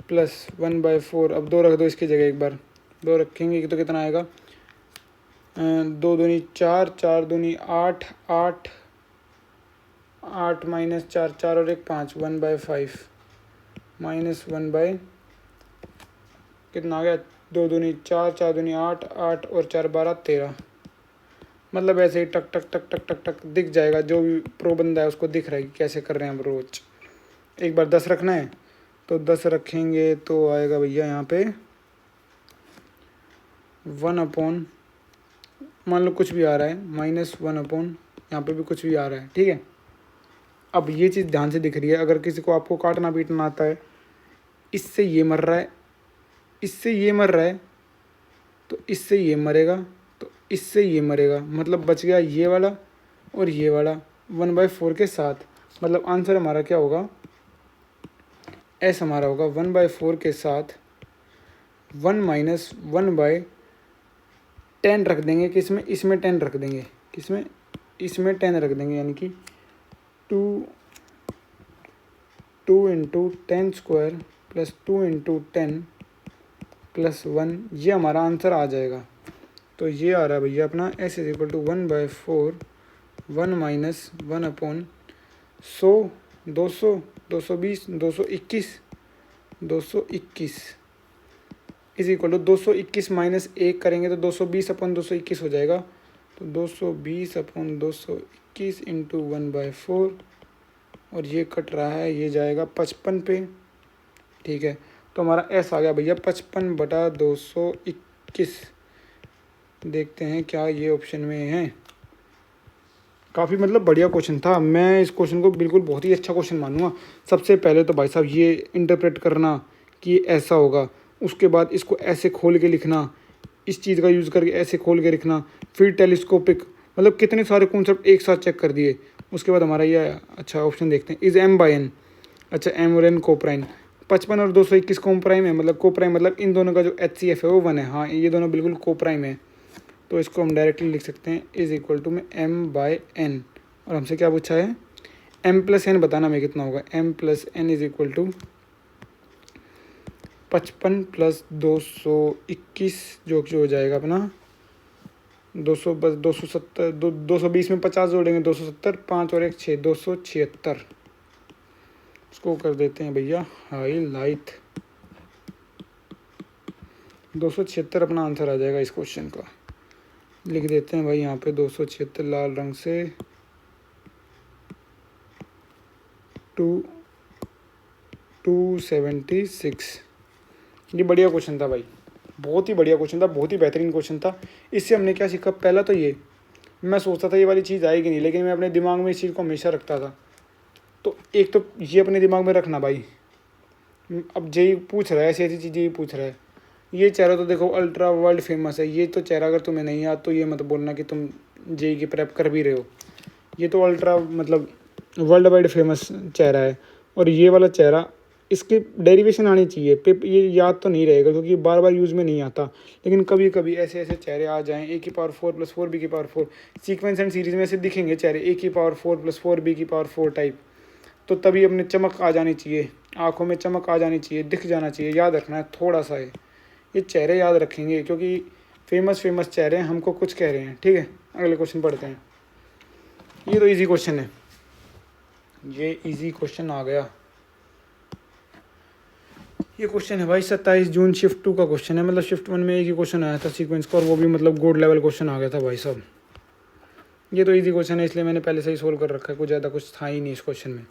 A: प्लस 1/4, अब 2 रख दो इसकी जगह एक बार, 2 रखेंगे तो कितना आएगा, 2 दूनी 4, 4 दूनी 8, 8 - 4 4 और 1 5, 1/5 माइनस 1 कितना आ गया, 2 दूनी 4, 4 दूनी 8, 8 और 4 12 13। मतलब ऐसे ही टक टक टक टक टक टक दिख जाएगा, जो भी प्रो बंदा है उसको दिख रहा है कि कैसे कर रहे हैं हम रोज। एक बार 10 रखना है तो 10 रखेंगे तो आएगा भैया यहाँ पे 1/, मान लो कुछ भी आ रहा है, -1/, यहाँ पे भी कुछ भी आ रहा है, ठीक है। अब ये चीज़ ध्यान से दिख रही है, अगर किसी को आपको काटना पीटना आता है, इससे ये मर रहा है, इससे ये मर रहा है, तो इससे ये मरेगा, तो इससे ये मरेगा, मतलब बच गया ये वाला और ये वाला 1/4 के साथ। मतलब आंसर हमारा क्या होगा, एस हमारा होगा 1/4 के साथ 1 - 1/10 रख देंगे, किसमें, इसमें 10 रख देंगे, किसमें, इसमें 10 रख देंगे, यानी कि 2 × 10² + 2 × 10 + 1, ये हमारा आंसर आ जाएगा। तो ये आ रहा है भैया अपना s is equal to 1/4 1 - 1/100 200 220 221 is equal to 221 minus 1 करेंगे तो 220/221 हो जाएगा। तो 220/221 इंटू 1/4, और ये कट रहा है, ये जाएगा 55 पे, ठीक है। तो हमारा एस आ गया भैया 55/221। देखते हैं क्या ये ऑप्शन में है। काफ़ी मतलब बढ़िया क्वेश्चन था, मैं इस क्वेश्चन को बिल्कुल बहुत ही अच्छा क्वेश्चन मानूंगा। सबसे पहले तो भाई साहब ये इंटरप्रेट करना कि ऐसा होगा, उसके बाद इसको ऐसे खोल के लिखना, इस चीज़ का यूज़ करके ऐसे खोल के लिखना, फिर टेलीस्कोपिक, मतलब कितने सारे कॉन्सेप्ट एक साथ चेक कर दिए। उसके बाद हमारा ये अच्छा ऑप्शन देखते हैं, इज़ m/n, अच्छा m और n कोप्राइम, 55 और 221 कोप्राइम है, मतलब कोप्राइम मतलब इन दोनों का जो HCF है वो 1 है, हाँ ये दोनों बिल्कुल कोप्राइम है। तो इसको हम डायरेक्टली लिख सकते हैं इज़ इक्वल टू में m/n, और हमसे क्या पूछा है, m + n बताना हमें कितना होगा, m + n is equal to 55 + 221 जो हो जाएगा अपना 200, बस 270, 220 में 50 जोड़ेंगे 270, 5 और 1 6, 276। इसको कर देते हैं भैया हाईलाइट, 276 अपना आंसर आ जाएगा इस क्वेश्चन का। लिख देते हैं भाई यहाँ पे 276 लाल रंग से, 2 276। ये बढ़िया क्वेश्चन था भाई, बहुत ही बढ़िया क्वेश्चन था, बहुत ही बेहतरीन क्वेश्चन था। इससे हमने क्या सीखा, पहला तो ये मैं सोचता था ये वाली चीज़ आएगी नहीं, लेकिन मैं अपने दिमाग में इस चीज़ को हमेशा रखता था। तो एक तो ये अपने दिमाग में रखना भाई, अब जेई पूछ रहा है, ऐसी ऐसी चीज़ें ही पूछ रहा है। ये चेहरा तो देखो अल्ट्रा वर्ल्ड फेमस है, ये तो चेहरा अगर तुम्हें नहीं याद तो ये मत बोलना कि तुम जेई की प्रेप कर भी रहे हो। ये तो अल्ट्रा मतलब वर्ल्ड वाइड फेमस चेहरा है। और ये वाला चेहरा, इसकी डेरिवेशन आनी चाहिए, ये याद तो नहीं रहेगा क्योंकि बार बार यूज़ में नहीं आता, लेकिन कभी कभी ऐसे ऐसे चेहरे आ जाएँ, ए की पावर 4 + 4 बी की पावर 4 सीक्वेंस एंड सीरीज में ऐसे दिखेंगे चेहरे, ए की पावर 4 + 4 बी की पावर 4 टाइप, तो तभी अपने चमक आ जानी चाहिए, आंखों में चमक आ जानी चाहिए, दिख जाना चाहिए। याद रखना है थोड़ा सा है, ये चेहरे याद रखेंगे क्योंकि फेमस चेहरे हैं, हमको कुछ कह रहे हैं। ठीक है, अगले क्वेश्चन पढ़ते हैं। ये तो इजी क्वेश्चन है, ये इजी क्वेश्चन आ गया। ये क्वेश्चन है भाई 27 जून शिफ्ट 2 का क्वेश्चन है, मतलब शिफ्ट 1 में एक ही क्वेश्चन आया था सीक्वेंस का, और वो भी मतलब गोल्ड लेवल क्वेश्चन आ गया था भाई साहब। ये तो इजी क्वेश्चन है, इसलिए मैंने पहले से ही सोल्व कर रखा है, कुछ ज़्यादा कुछ था ही नहीं इस क्वेश्चन में।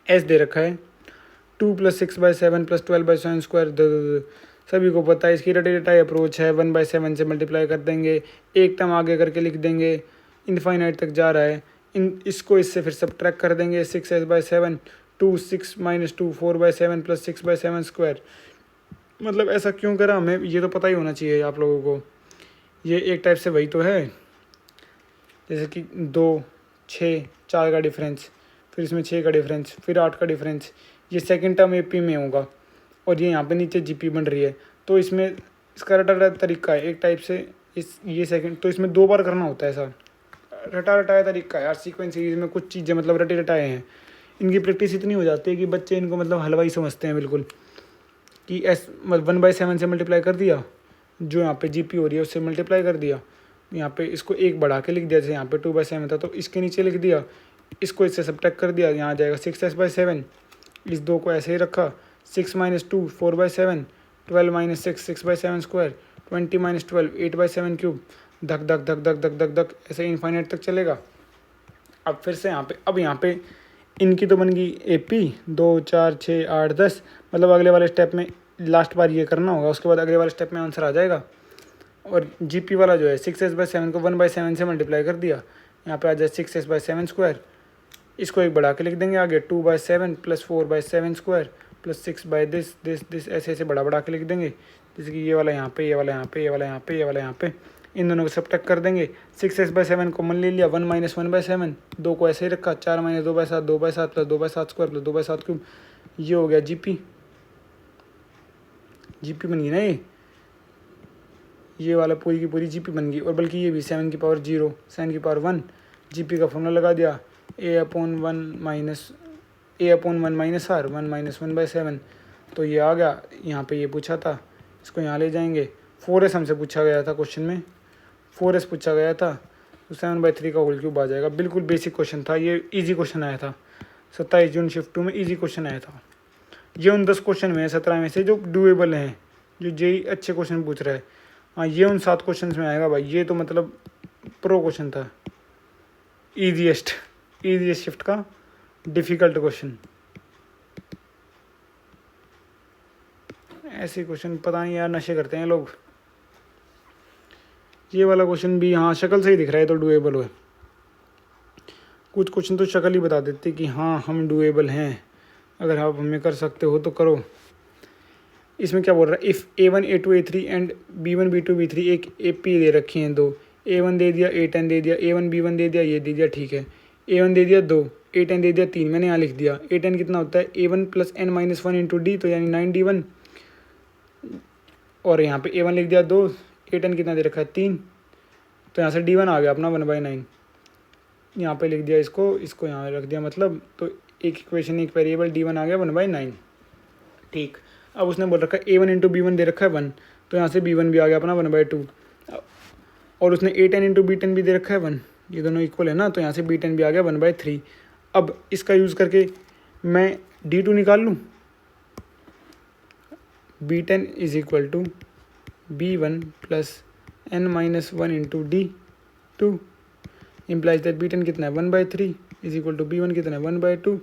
A: एस दे रखा है 2 + 6/7 + 12/7²। सभी को पता है इसकी रटे रटाई अप्रोच है, 1/7 से मल्टीप्लाई कर देंगे, एक टर्म आगे करके लिख देंगे, इनफाइनाइट तक जा रहा है, इसको इससे फिर सब्ट्रैक्ट कर देंगे, 6s/7 2 6 - 2 4/7 + 6/7²। मतलब ऐसा क्यों करा हमें ये तो पता ही होना चाहिए आप लोगों को। ये एक टाइप से वही तो है, जैसे कि 2 6 4 का डिफरेंस, फिर इसमें 6 का डिफरेंस, फिर 8 का डिफरेंस, ये सेकंड टर्म एपी में होगा और ये यहाँ पे नीचे जीपी बन रही है, तो इसमें इसका रटा तरीका है एक टाइप से, ये सेकंड तो इसमें 2 बार करना होता है ऐसा, रटा रटाया तरीका है यार। सीक्वेंस सीरीज में कुछ चीज़ें मतलब रटे रटाए हैं, इनकी प्रैक्टिस इतनी हो जाती है कि बच्चे इनको मतलब हलवाई समझते हैं बिल्कुल, कि 1/7 से मल्टीप्लाई कर दिया, जो यहाँ पे जीपी हो रही है उससे मल्टीप्लाई कर दिया, यहाँ पे इसको एक बढ़ा के लिख दिया, जैसे यहाँ पे 2/7 था तो इसके नीचे लिख दिया, इसको इससे सब्ट्रैक्ट कर दिया, यहाँ जाएगा 6s/7, इस 2 को ऐसे ही रखा, 6 - 2 4/7, 12 - 6 6/7², 20 - 12 8/7³, धक धक धक धक धक धक धक ऐसे इनफाइनाइट तक चलेगा। अब फिर से यहाँ पे इनकी तो बन गई एपी 2 4 6 8 10, मतलब अगले वाले स्टेप में लास्ट बार ये करना होगा, उसके बाद अगले वाले स्टेप में आंसर आ जाएगा। और जीपी वाला जो है 6s/7 को 1/7 से मल्टीप्लाई कर दिया, यहाँ पे आ जाए 6s/7², इसको एक बढ़ा के लिख देंगे आगे 2/7 + 4/7² + 6/दिस ऐसे ऐसे बढ़ा के लिख देंगे, जैसे कि ये वाला यहाँ पे, ये वाला यहाँ पे, ये वाला यहाँ पे, ये वाला यहाँ पे, इन दोनों को सब्ट्रैक्ट कर देंगे। 6s/7 कॉमन ले लिया, 1 - 1/7, 2 को ऐसे ही रखा, 4 - 2/7 2/7 + 2/7² + 2/7³, ये हो गया जीपी बन गई ना, ये वाला पूरी की पूरी जीपी बन गई। और बल्कि ये भी 7 की पावर 0 7 की पावर 1, जीपी का फॉर्मूला लगा दिया, a/1 - r 1 - 1/7, तो ये आ गया। यहाँ पे ये पूछा था, इसको यहाँ ले जाएंगे, 4s हमसे पूछा गया था क्वेश्चन में, 4s पूछा गया था, तो 7/3 का होल क्यूब आ जाएगा। बिल्कुल बेसिक क्वेश्चन था, ये इजी क्वेश्चन आया था 27 जून शिफ्ट 2 में, इजी क्वेश्चन आया था। ये उन 10 क्वेश्चन में है 17 में से जो डूएबल हैं, जो जेई अच्छे क्वेश्चन पूछ रहा है। हाँ, ये उन 7 क्वेश्चन में आएगा भाई, ये तो मतलब प्रो क्वेश्चन था, ईजीएस्ट शिफ्ट का डिफ़िकल्ट क्वेश्चन। ऐसे क्वेश्चन पता नहीं यार, नशे करते हैं लोग। ये वाला क्वेश्चन भी हाँ शक्ल से ही दिख रहा है तो डूएबल है, कुछ क्वेश्चन तो शक्ल ही बता देते कि हाँ हम डूएबल हैं, अगर आप हमें कर सकते हो तो करो। इसमें क्या बोल रहा है, if A1 A2 A3 and B1 B2 B3 एक AP दे रखी हैं 2, A1 दे दिया, A10 दे दिया, A1 B1 दे दिया, ये दे दिया, ठीक है। A1 दे दिया 2, A10 दे दिया 3, मैंने यहाँ लिख दिया। A10 कितना होता है, A1 + n - 1 × D, तो यानी 9D1, और यहाँ पे A1 लिख दिया 2, A10 कितना दे रखा है 3, तो यहाँ से D1 आ गया अपना 1/9, यहाँ पे लिख दिया इसको यहाँ रख दिया, मतलब तो एक इक्वेशन एक वेरिएबल D1 आ गया 1/9। ठीक, अब उसने बोल रखा है A1 × B1 दे रखा है 1, तो यहाँ से B1 भी आ गया अपना 1/2, और उसने A10 × B10 भी दे रखा है 1, ये दोनों इक्वल है ना, तो यहाँ से B10 भी आ गया 1/3। अब इसका यूज़ करके मैं D2 निकाल लूँ, B10 = B1 + n - 1 × D2 implies that B10 कितना है 1/3 = B1 कितना है 1/2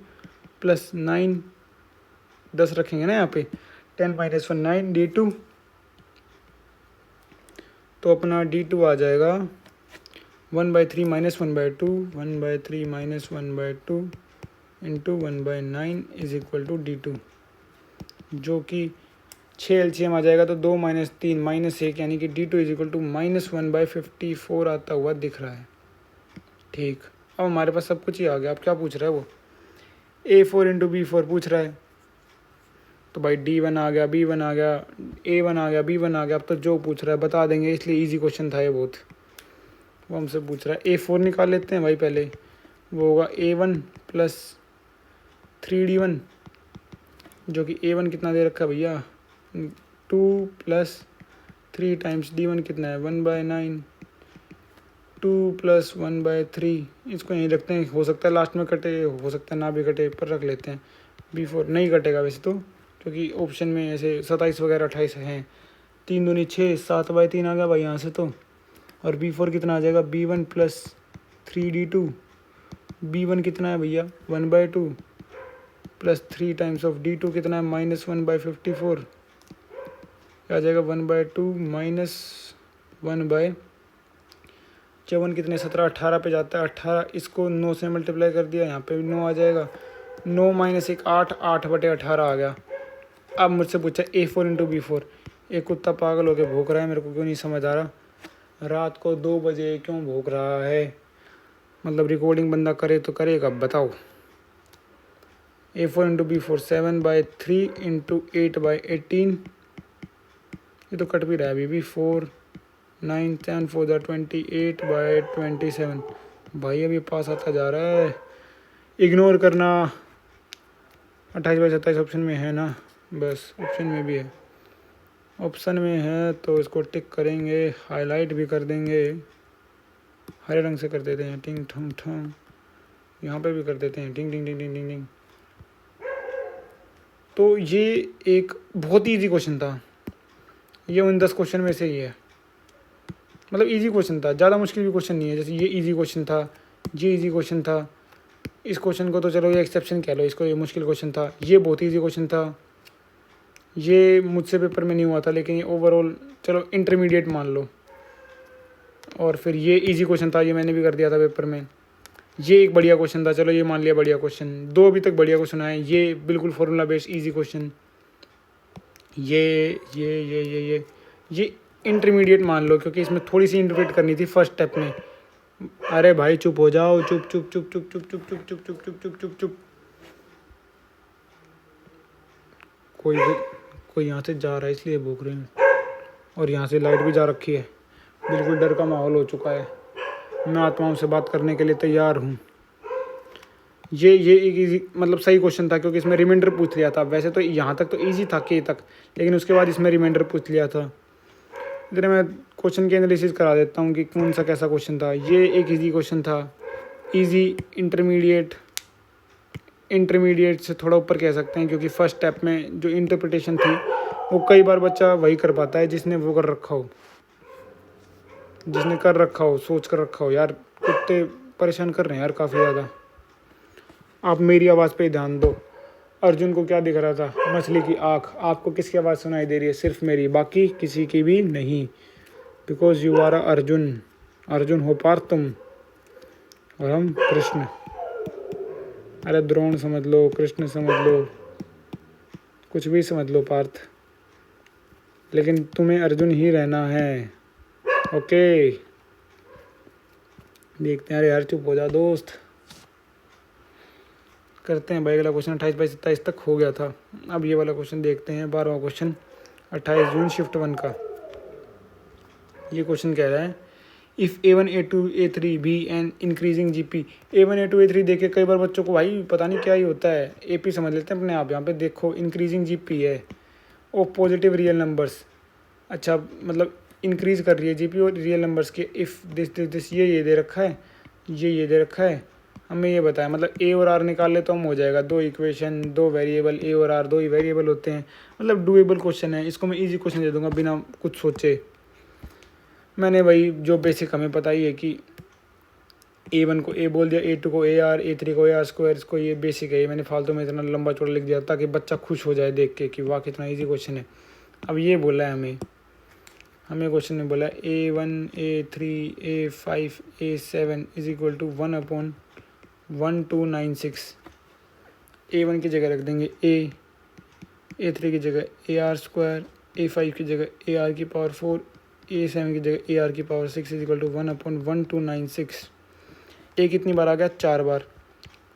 A: + 9 10 रखेंगे ना यहाँ पे, 10 माइनस 1 9 D2, तो अपना D2 आ जाएगा 1/3 minus 1/2, 1/3 minus 1/2 into 1/9 is equal to D2, जो कि 6 LCM आ जाएगा तो 2 माइनस 3 माइनस 1, यानी कि D2 इज इक्वल टू -1/54 आता हुआ दिख रहा है। ठीक, अब हमारे पास सब कुछ ही आ गया। अब क्या पूछ रहा है वो, A4 इंटू B4 पूछ रहा है, तो भाई D1 आ गया, B1 आ गया, A1 आ गया, B1 आ गया। अब तो जो पूछ रहा है बता देंगे, इसलिए इजी क्वेश्चन था ये बहुत। वो हमसे पूछ रहा है A4 निकाल लेते हैं भाई पहले, वो होगा A1 प्लस 3D1, जो कि A1 कितना दे रखा है भैया 2 प्लस 3 टाइम्स D1 कितना है 1/9, 2 प्लस 1/3, इसको यहीं रखते हैं। हो सकता है लास्ट में कटे, हो सकता है ना भी कटे, पर रख लेते हैं। B4 नहीं कटेगा वैसे तो, क्योंकि ऑप्शन में ऐसे 27 वगैरह 28 हैं। 3 दूनी 6, 7/3 आ गया भाई यहाँ से तो। और B4 कितना आ जाएगा B1 प्लस 3D2, B1 कितना है भैया 1/2 प्लस 3 टाइम्स ऑफ D2 कितना है -1/54, क्या आ जाएगा 1/2 माइनस 1/7 कितने 17 18 पे जाता है 18, इसको 9 से मल्टीप्लाई कर दिया, यहाँ पे भी 9 आ जाएगा, 9 माइनस 1 8, 8/18 आ गया। अब मुझसे पूछा A4 इंटू B4, एक कुत्ता पागल होकर भौंक रहा है, मेरे को क्यों नहीं समझ आ रहा, रात को 2 बजे क्यों भौंक रहा है, मतलब रिकॉर्डिंग बंदा करे तो करेगा, बताओ। A4 इंटू B4 7/3 इंटू 8/18, ये तो कट भी रहा है अभी भी, 4 9 10 4 28/27, भाई अभी पास आता जा रहा है। इग्नोर करना, 28/27 ऑप्शन में है ना, बस ऑप्शन में भी है, ऑप्शन में है तो इसको टिक करेंगे, हाईलाइट भी कर देंगे, हरे रंग से कर देते हैं, टिंग ठंग ठंग, यहाँ पे भी कर देते हैं टिंग टिंग टिंग टिंग टिंग टिंग। तो ये एक बहुत ही ईजी क्वेश्चन था, ये उन 10 क्वेश्चन में से ही है, मतलब इजी क्वेश्चन था, ज़्यादा मुश्किल भी क्वेश्चन नहीं है। जैसे ये इजी क्वेश्चन था, ये इजी क्वेश्चन था, इस क्वेश्चन को तो चलो ये एक्सेप्शन कह लो, इसको ये मुश्किल क्वेश्चन था, ये बहुत इजी क्वेश्चन था, ये मुझसे पेपर में नहीं हुआ था, लेकिन ये ओवरऑल चलो इंटरमीडिएट मान लो। और फिर ये इजी क्वेश्चन था, ये मैंने भी कर दिया था पेपर में। ये एक बढ़िया क्वेश्चन था, चलो ये मान लिया बढ़िया क्वेश्चन। 2 अभी तक बढ़िया क्वेश्चन आए, ये बिल्कुल फॉर्मूला बेस्ड इजी क्वेश्चन। ये इंटरमीडिएट मान लो, क्योंकि इसमें थोड़ी सी इंटरप्रेट करनी थी फर्स्ट स्टेप में। अरे भाई चुप हो जाओ, चुप चुप चुप चुप चुप चुप चुप चुप चुप चुप चुप चुप चुप। कोई यहाँ से जा रहा है इसलिए भूख रहे हैं, और यहाँ से लाइट भी जा रखी है, बिल्कुल डर का माहौल हो चुका है। मैं आत्माओं से बात करने के लिए तैयार हूँ। ये एक इजी मतलब सही क्वेश्चन था, क्योंकि इसमें रिमाइंडर पूछ लिया था। वैसे तो यहाँ तक तो इजी था के तक, लेकिन उसके बाद इसमें रिमाइंडर पूछ लिया था। इधर मैं क्वेश्चन की एनालिसिस करा देता हूँ कि कौन सा कैसा क्वेश्चन था। ये एक इजी क्वेश्चन था, इजी इंटरमीडिएट से थोड़ा ऊपर कह सकते हैं, क्योंकि फर्स्ट स्टेप में जो इंटरप्रिटेशन थी वो कई बार बच्चा वही कर पाता है जिसने वो कर रखा हो, जिसने कर रखा हो, सोच कर रखा हो। यार कुत्ते परेशान कर रहे हैं यार काफ़ी ज़्यादा। आप मेरी आवाज़ पे ध्यान दो। अर्जुन को क्या दिख रहा था, मछली की आँख। आपको किसकी आवाज़ सुनाई दे रही है, सिर्फ मेरी, बाकी किसी की भी नहीं, because you are Arjun. Arjun हो पार्थ तुम, और हम कृष्ण। अरे द्रोण समझ लो, कृष्ण समझ लो, कुछ भी समझ लो पार्थ, लेकिन तुम्हें अर्जुन ही रहना है। ओके, देखते हैं। अरे यार चुप हो जा दोस्त। करते हैं भाई अगला क्वेश्चन। 28/27 तक हो गया था। अब ये वाला क्वेश्चन देखते हैं, 12वां क्वेश्चन 28 जून शिफ्ट 1 का। ये क्वेश्चन कह रहा है if A1 A2 A3 be an increasing GP। A1 A2 A3 देखे कई बार बच्चों को भाई पता नहीं क्या ही होता है, AP समझ लेते हैं अपने आप। यहाँ पे देखो इंक्रीजिंग GP है और पॉजिटिव रियल नंबर्स। अच्छा, मतलब इंक्रीज कर रही है GP और रियल नंबर्स के। इफ़ दिस ये दे रखा है, ये दे रखा है, हमें ये बताया, मतलब A और R निकाल ले तो हम हो जाएगा। 2 इक्वेशन, 2 वेरिएबल, A और R 2 ही वेरिएबल होते हैं, मतलब डूएबल क्वेश्चन है। इसको मैं इजी क्वेश्चन दे दूंगा बिना कुछ सोचे। मैंने भाई जो बेसिक हमें पता ही है कि A1 को A बोल दिया, A2 को AR, A3 को AR स्क्वायर। इसको ये बेसिक है, ये मैंने फालतू में इतना लंबा चौड़ा लिख दिया ताकि बच्चा खुश हो जाए देख के कि वाह कितना इजी क्वेश्चन है। अब ये बोला है हमें क्वेश्चन में बोला A1 A3 A5 A7 is equal to 1/1296। A1 की जगह रख देंगे A3 की जगह AR स्क्वायर, A5 की जगह AR की पावर 4, A7 की जगह AR की power 6 is equal to 1/1296। A कितनी बार आ गया? 4 बार।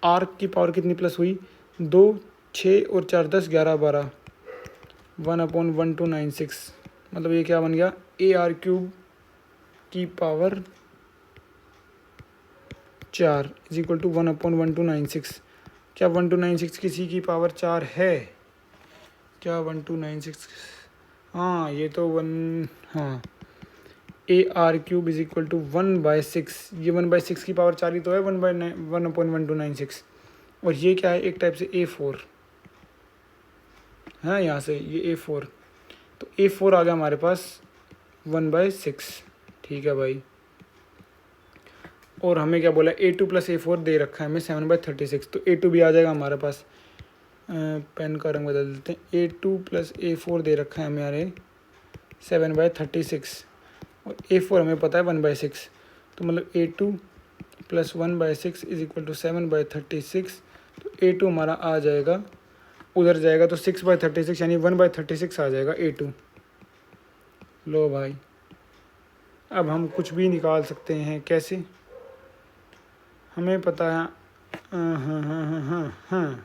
A: R की पावर कितनी प्लस हुई? 2, 6 और 4 10 11 12। 1/1296 मतलब ये क्या बन गया? AR क्यूब की पावर 4 इज इक्वल टू 1/1296। क्या 1296 किसी की पावर 4 है? क्या 1296? हाँ ये तो हाँ AR cube is equal to 1/6। ये 1/6 की पावर 4 ही तो है, 1/1296। और ये क्या है? एक टाइप से A4 है, यहाँ से ये A4। तो A4 आ गया हमारे पास 1/6। ठीक है भाई। और हमें क्या बोला? A2 प्लस A4 दे रखा है हमें 7/36। तो A2 भी आ जाएगा हमारे पास। पेन का रंग बदल देते हैं। A2 प्लस A4 दे रखा है हमारे 7/36 और A4 हमें पता है 1/6। तो मतलब A2 plus 1/6 is equal to 7/36। तो A2 हमारा आ जाएगा, उधर जाएगा तो 6/36 यानी 1/36 आ जाएगा A2। लो भाई, अब हम कुछ भी निकाल सकते हैं। कैसे? हमें पता है हाँ हाँ हाँ हाँ हाँ हाँ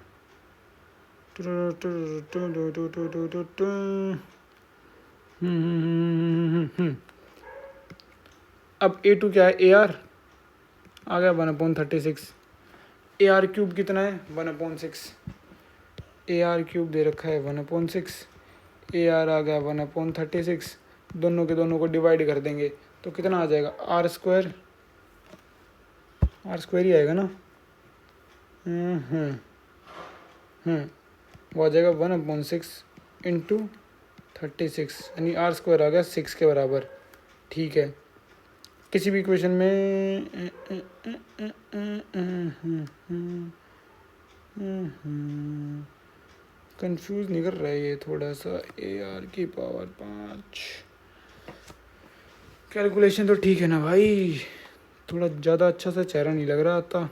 A: अब A2 क्या है? AR आ गया 1/36। AR क्यूब कितना है? 1/6। AR क्यूब दे रखा है 1/6। AR आ गया 1/36। दोनों के दोनों को डिवाइड कर देंगे तो कितना आ जाएगा? R स्क्वायर ही आएगा ना। वो आ जाएगा 1/6 इंटू 36 यानी R स्क्वायर आ गया 6 के बराबर। ठीक है। किसी भी इक्वेशन में कंफ्यूज नहीं कर रहा है ये थोड़ा सा। AR की पावर 5 कैलकुलेशन तो ठीक है ना भाई? थोड़ा ज़्यादा अच्छा सा चेहरा नहीं लग रहा था।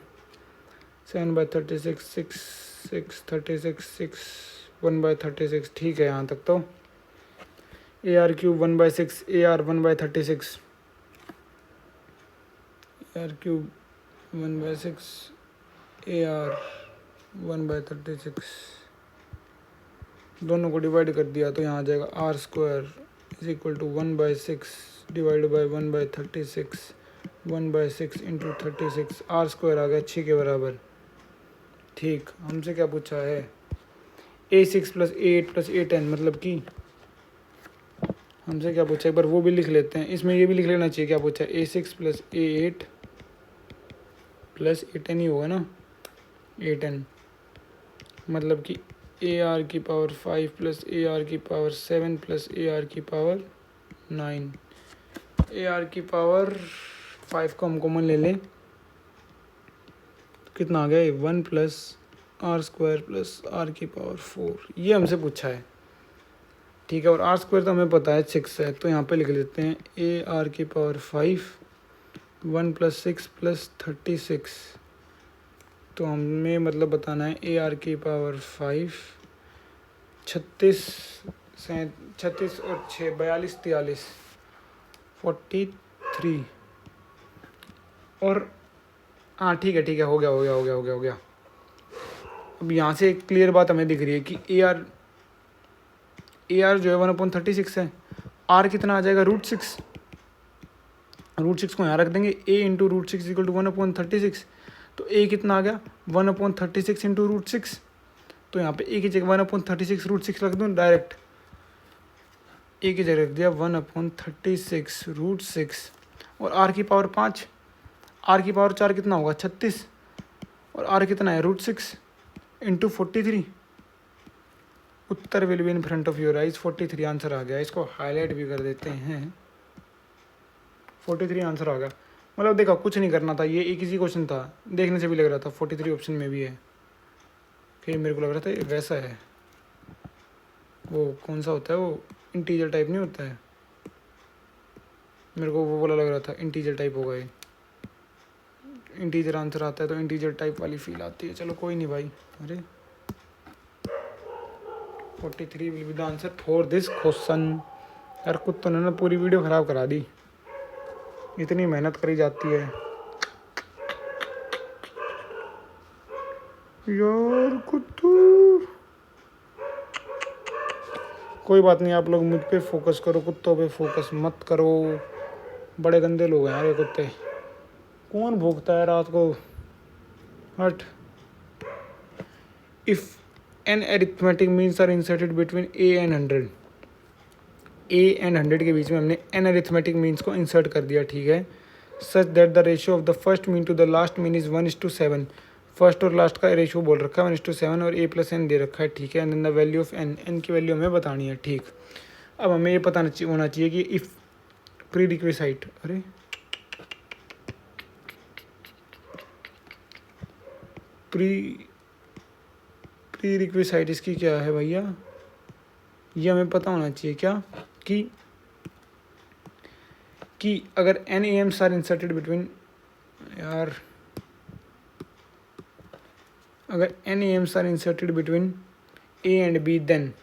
A: 7/36 6 36 6 1/36 ठीक है यहाँ तक तो। AR cube 1/6 AR 1/36 AR cube 1/6 AR 1/36 दोनों को डिवाइड कर दिया तो यहाँ आ जाएगा R square is equal to 1/6 divide by 1/36 1/6 into 36। R square आ गया 6 के बराबर। ठीक। हमसे क्या पूछा है? A6 plus A8 plus A10 मतलब कि हमसे क्या पूछा? एक बार वो भी लिख लेते हैं। इसमें ये भी लिख लेना चाहिए क्या पूछा है। A6 plus A8 plus A10 ही होगा ना। A10 मतलब कि AR की पावर 5 प्लस AR की पावर 7 प्लस AR की पावर 9। AR की पावर 5 को हम कॉमन ले लें तो कितना आ गया? 1 plus R square plus R की पावर 4। ये हमसे पूछा है। ठीक है। और R स्क्वायर तो हमें पता है 6 है, तो यहाँ पे लिख लेते हैं AR की पावर 5 1 प्लस 6 प्लस 36। तो हमें मतलब बताना है AR की पावर 5 36 और 6 42 43 43। और हाँ ठीक है हो गया। अब यहाँ से एक क्लियर बात हमें दिख रही है कि AR जो है 1/36 है। R कितना आ जाएगा? √6। √6 को यहाँ रख देंगे। A into √6 equal to 1/36। तो A कितना आ गया? 1/36 इंटू √6। तो यहाँ पे A की जगह 1/36 √6 रख दूँ डायरेक्ट। A की जगह रख दिया 1/36 √6 और R की पावर 5। R की पावर 4 कितना होगा? 36 और R कितना है? √6 इंटू 43। उत्तर will be in front of your eyes. 43 answer आ गया। इसको हाईलाइट भी कर देते हैं। 43 आंसर आ गया। मतलब देखा कुछ नहीं करना था, ये एक इजी क्वेश्चन था, देखने से भी लग रहा था 43 ऑप्शन में भी है, फिर मेरे को लग रहा था ये वैसा है, वो कौन सा होता है वो इंटीजर टाइप नहीं होता है, मेरे को वो वाला लग रहा था इंटीजर टाइप होगा ये, इंटीजर आंसर आता है तो इंटीजर टाइप वाली फील आती है। चलो कोई नहीं भाई। अरे 43 will be the answer for this question. यार कुत्तों ने ना पूरी वीडियो ख़राब करा दी, इतनी मेहनत करी जाती है यार कुत्तू। कोई बात नहीं, आप लोग मुझ पे फोकस करो, कुत्तों पे फोकस मत करो। बड़े गंदे लोग हैं यार ये कुत्ते। कौन भोगता है रात को? हट। If an arithmetic means are inserted between a and 100, a and 100 के बीच में हमने एन अरिथमेटिक मीन्स को इंसर्ट कर दिया, ठीक है। Such that the ratio of the first mean to the last mean is 1:7। First और लास्ट का रेशियो बोल रखा है 1:7 और a + n दे रखा है, ठीक है। And then the value of n, n की वैल्यू हमें बतानी है, ठीक। अब हमें ये पता होना चाहिए कि इफ़ प्री रिक्विसाइट, अरे प्री रिक्विसाइट इसकी क्या है भैया, ये हमें पता होना चाहिए क्या कि अगर n AMs are inserted between, यार अगर n AMs are inserted between a and b, then